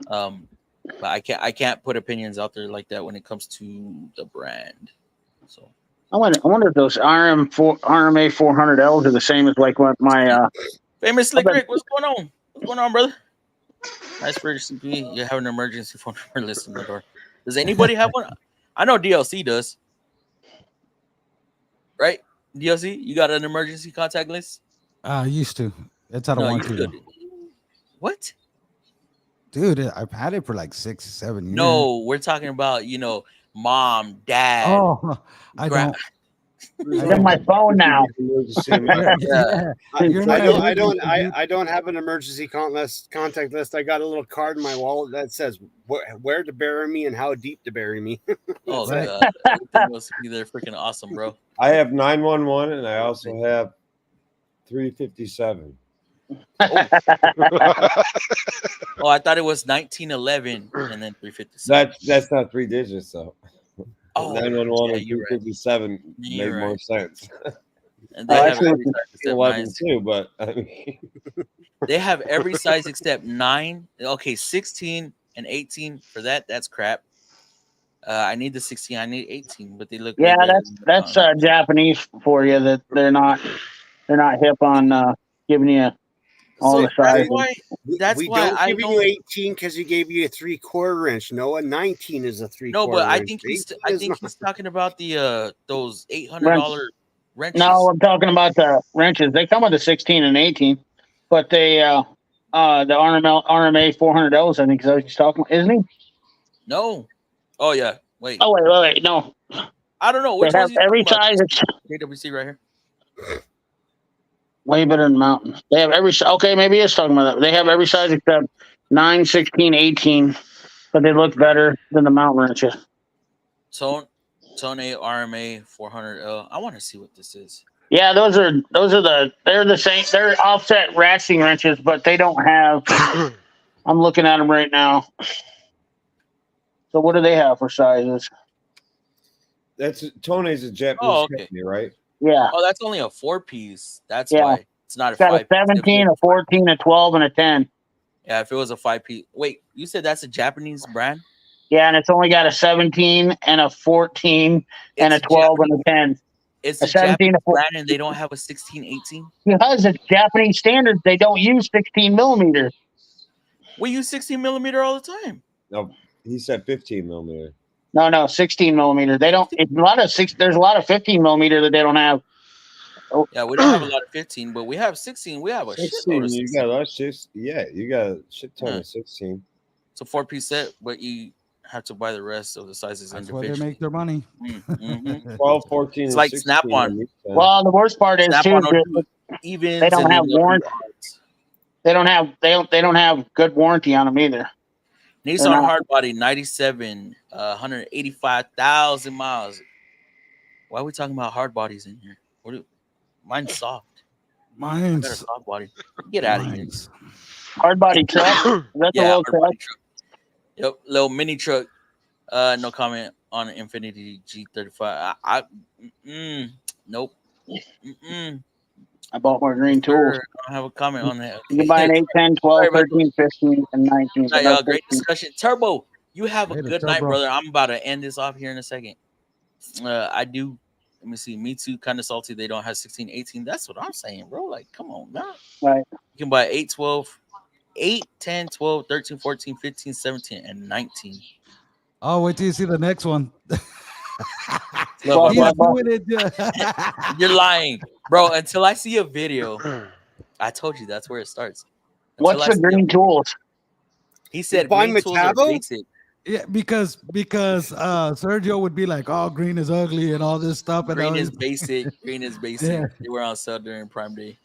[SPEAKER 2] But I can't put opinions out there like that when it comes to the brand. So
[SPEAKER 8] I wonder if those RMA 400Ls are the same as like what my
[SPEAKER 2] famous Slick Rick. What's going on? What's going on, brother? Nice for CP. You have an emergency phone number listed on the door. Does anybody have one? I know DLC does. Right? DLC, you got an emergency contact list?
[SPEAKER 7] I used to. It's out of warranty.
[SPEAKER 2] What?
[SPEAKER 7] Dude, I've had it for like 6-7 years.
[SPEAKER 2] No, we're talking about, mom, dad.
[SPEAKER 7] Oh, I don't.
[SPEAKER 8] It's on my phone now.
[SPEAKER 9] I don't have an emergency contact list. I got a little card in my wallet that says where to bury me and how deep to bury me.
[SPEAKER 2] Oh, right. God. Everything must be there freaking awesome, bro.
[SPEAKER 5] I have 911 and I also have 357.
[SPEAKER 2] Oh, I thought it was 1911 and then 357.
[SPEAKER 5] That's not 3 digits though.
[SPEAKER 2] Oh,
[SPEAKER 5] 911 and 357 made more sense.
[SPEAKER 2] And they have every size except
[SPEAKER 5] 11 too, but I mean,
[SPEAKER 2] they have every size except 9. Okay, 16 and 18 for that. That's crap. I need the 16. I need 18, but they look.
[SPEAKER 8] Yeah, that's Japanese for you. That they're not hip on giving you all the sizes.
[SPEAKER 9] We don't give you 18 because he gave you a 3/4 inch. No, a 19 is a 3/4.
[SPEAKER 2] No, but I think he's talking about the those $800 wrenches.
[SPEAKER 8] No, I'm talking about the wrenches. They come with a 16 and 18, but they the RMA 400Ls. I think is what he's talking about, isn't he?
[SPEAKER 2] No. Oh yeah. Wait.
[SPEAKER 8] Oh wait. No.
[SPEAKER 2] I don't know.
[SPEAKER 8] Which they have every size.
[SPEAKER 2] JWC right here.
[SPEAKER 8] Way better than mountain. They have every. Okay, maybe he's talking about that. They have every size except 9, 16, 18, but they look better than the mountain wrenches.
[SPEAKER 2] Tone RMA 400L. I want to see what this is.
[SPEAKER 8] Yeah, they're the same. They're offset ratcheting wrenches, but they don't have. I'm looking at them right now. So what do they have for sizes?
[SPEAKER 5] Tone's a Japanese company, right?
[SPEAKER 8] Yeah.
[SPEAKER 2] Oh, that's only a 4-piece. That's why it's not a 5.
[SPEAKER 8] A 17, a 14, a 12, and a 10.
[SPEAKER 2] Yeah, if it was a 5-piece. Wait, you said that's a Japanese brand?
[SPEAKER 8] Yeah, and it's only got a 17 and a 14 and a 12 and a 10.
[SPEAKER 2] It's a 17 brand and they don't have a 16, 18?
[SPEAKER 8] Because it's Japanese standards. They don't use 16 millimeter.
[SPEAKER 2] We use 16 millimeter all the time.
[SPEAKER 5] No, he said 15 millimeter.
[SPEAKER 8] No, 16 millimeter. They don't. There's a lot of 15 millimeter that they don't have.
[SPEAKER 2] Oh. Yeah, we don't have a lot of 15, but we have 16. We have a
[SPEAKER 5] 16. You got a you got a shit ton of 16.
[SPEAKER 2] It's a 4-piece set, but you have to buy the rest of the sizes.
[SPEAKER 7] That's where they make their money.
[SPEAKER 5] 12, 14.
[SPEAKER 2] It's like Snap-on.
[SPEAKER 8] Well, the worst part is too,
[SPEAKER 2] even
[SPEAKER 8] they don't have warranty. They don't have good warranty on them either.
[SPEAKER 2] Nissan hard body 97, 185,000 miles. Why are we talking about hard bodies in here? Mine's soft.
[SPEAKER 7] Mine's
[SPEAKER 2] a soft body. Get out of here.
[SPEAKER 8] Hard body truck. That's a little truck.
[SPEAKER 2] Yep, little mini truck. No comment on an Infiniti G35. Nope.
[SPEAKER 8] I bought more green tools.
[SPEAKER 2] I don't have a comment on that.
[SPEAKER 8] You can buy an 8, 10, 12, 13, 15, and 19.
[SPEAKER 2] Great discussion. Turbo, you have a good night, brother. I'm about to end this off here in a second. I do. Let me see. Me too. Kind of salty. They don't have 16, 18. That's what I'm saying, bro. Like, come on, man.
[SPEAKER 8] Right.
[SPEAKER 2] You can buy 8, 12, 8, 10, 12, 13, 14, 15, 17, and 19.
[SPEAKER 7] Oh, wait till you see the next one.
[SPEAKER 2] You're lying, bro. Until I see a video, I told you that's where it starts.
[SPEAKER 8] What's the green tools?
[SPEAKER 2] He said green tools are basic.
[SPEAKER 7] Yeah, because Sergio would be like, "Oh, green is ugly" and all this stuff. And
[SPEAKER 2] green is basic. Green is basic. Yeah. They were on sale during Prime Day.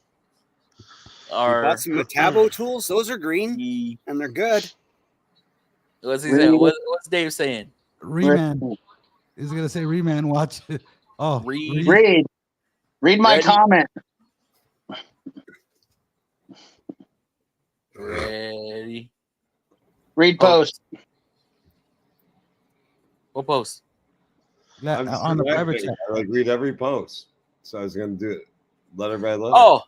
[SPEAKER 9] Got some Metabo tools. Those are green and they're good.
[SPEAKER 2] What's he saying? What's Dave saying?
[SPEAKER 7] Reman. He's gonna say Reman. Watch it. Oh,
[SPEAKER 8] read my comment.
[SPEAKER 2] Ready.
[SPEAKER 8] Read post.
[SPEAKER 2] What post?
[SPEAKER 5] I'm just
[SPEAKER 7] On the private
[SPEAKER 5] chat.
[SPEAKER 7] chat.
[SPEAKER 5] I like read every post. So I was gonna do it letter by letter.
[SPEAKER 2] Oh,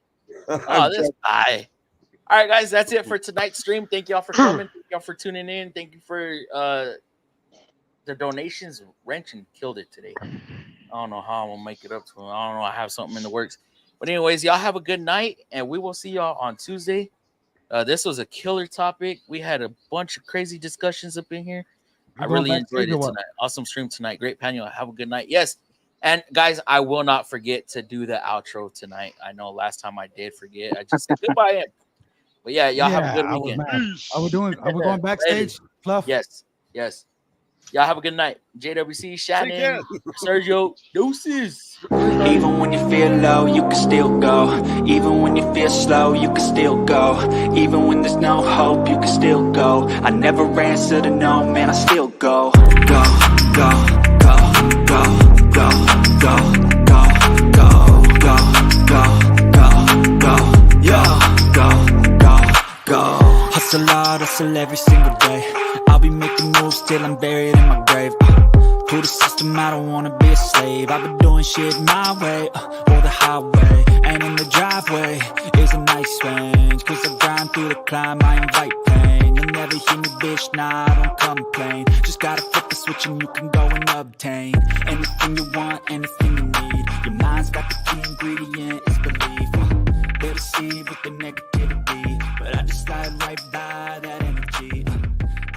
[SPEAKER 5] I'm
[SPEAKER 2] this guy. All right, guys, that's it for tonight's stream. Thank y'all for coming. Thank y'all for tuning in. Thank you for the donations. Wrenching killed it today. I don't know how I'm gonna make it up to him. I don't know. I have something in the works. But anyways, y'all have a good night, and we will see y'all on Tuesday. This was a killer topic. We had a bunch of crazy discussions up in here. I really enjoyed it tonight. Awesome stream tonight. Great panel. Have a good night. Yes. And guys, I will not forget to do the outro tonight. I know last time I did forget. I just said goodbye. But yeah, y'all have a good weekend.
[SPEAKER 7] Are we going backstage? Fluff?
[SPEAKER 2] Yes. Y'all have a good night. JWC, Shannon, Sergio, deuces.
[SPEAKER 1] Even when you feel low, you can still go. Even when you feel slow, you can still go. Even when there's no hope, you can still go. I never answer to no, man, I still go. Go, go, go, go, go, go, go, go, go, go, go, go, go. Hustle hard, hustle every single day. I'll be making moves till I'm buried in my grave. To the system, I don't wanna be a slave. I've been doing shit my way, or the highway. And in the driveway is a nice range. Cause I grind through the climb, I invite pain. You'll never hear me, bitch, nah, I don't complain. Just gotta flip the switch and you can go and obtain anything you want, anything you need. Your mind's got the key ingredient, it's belief. They'll deceive with the negativity, but I just slide right by that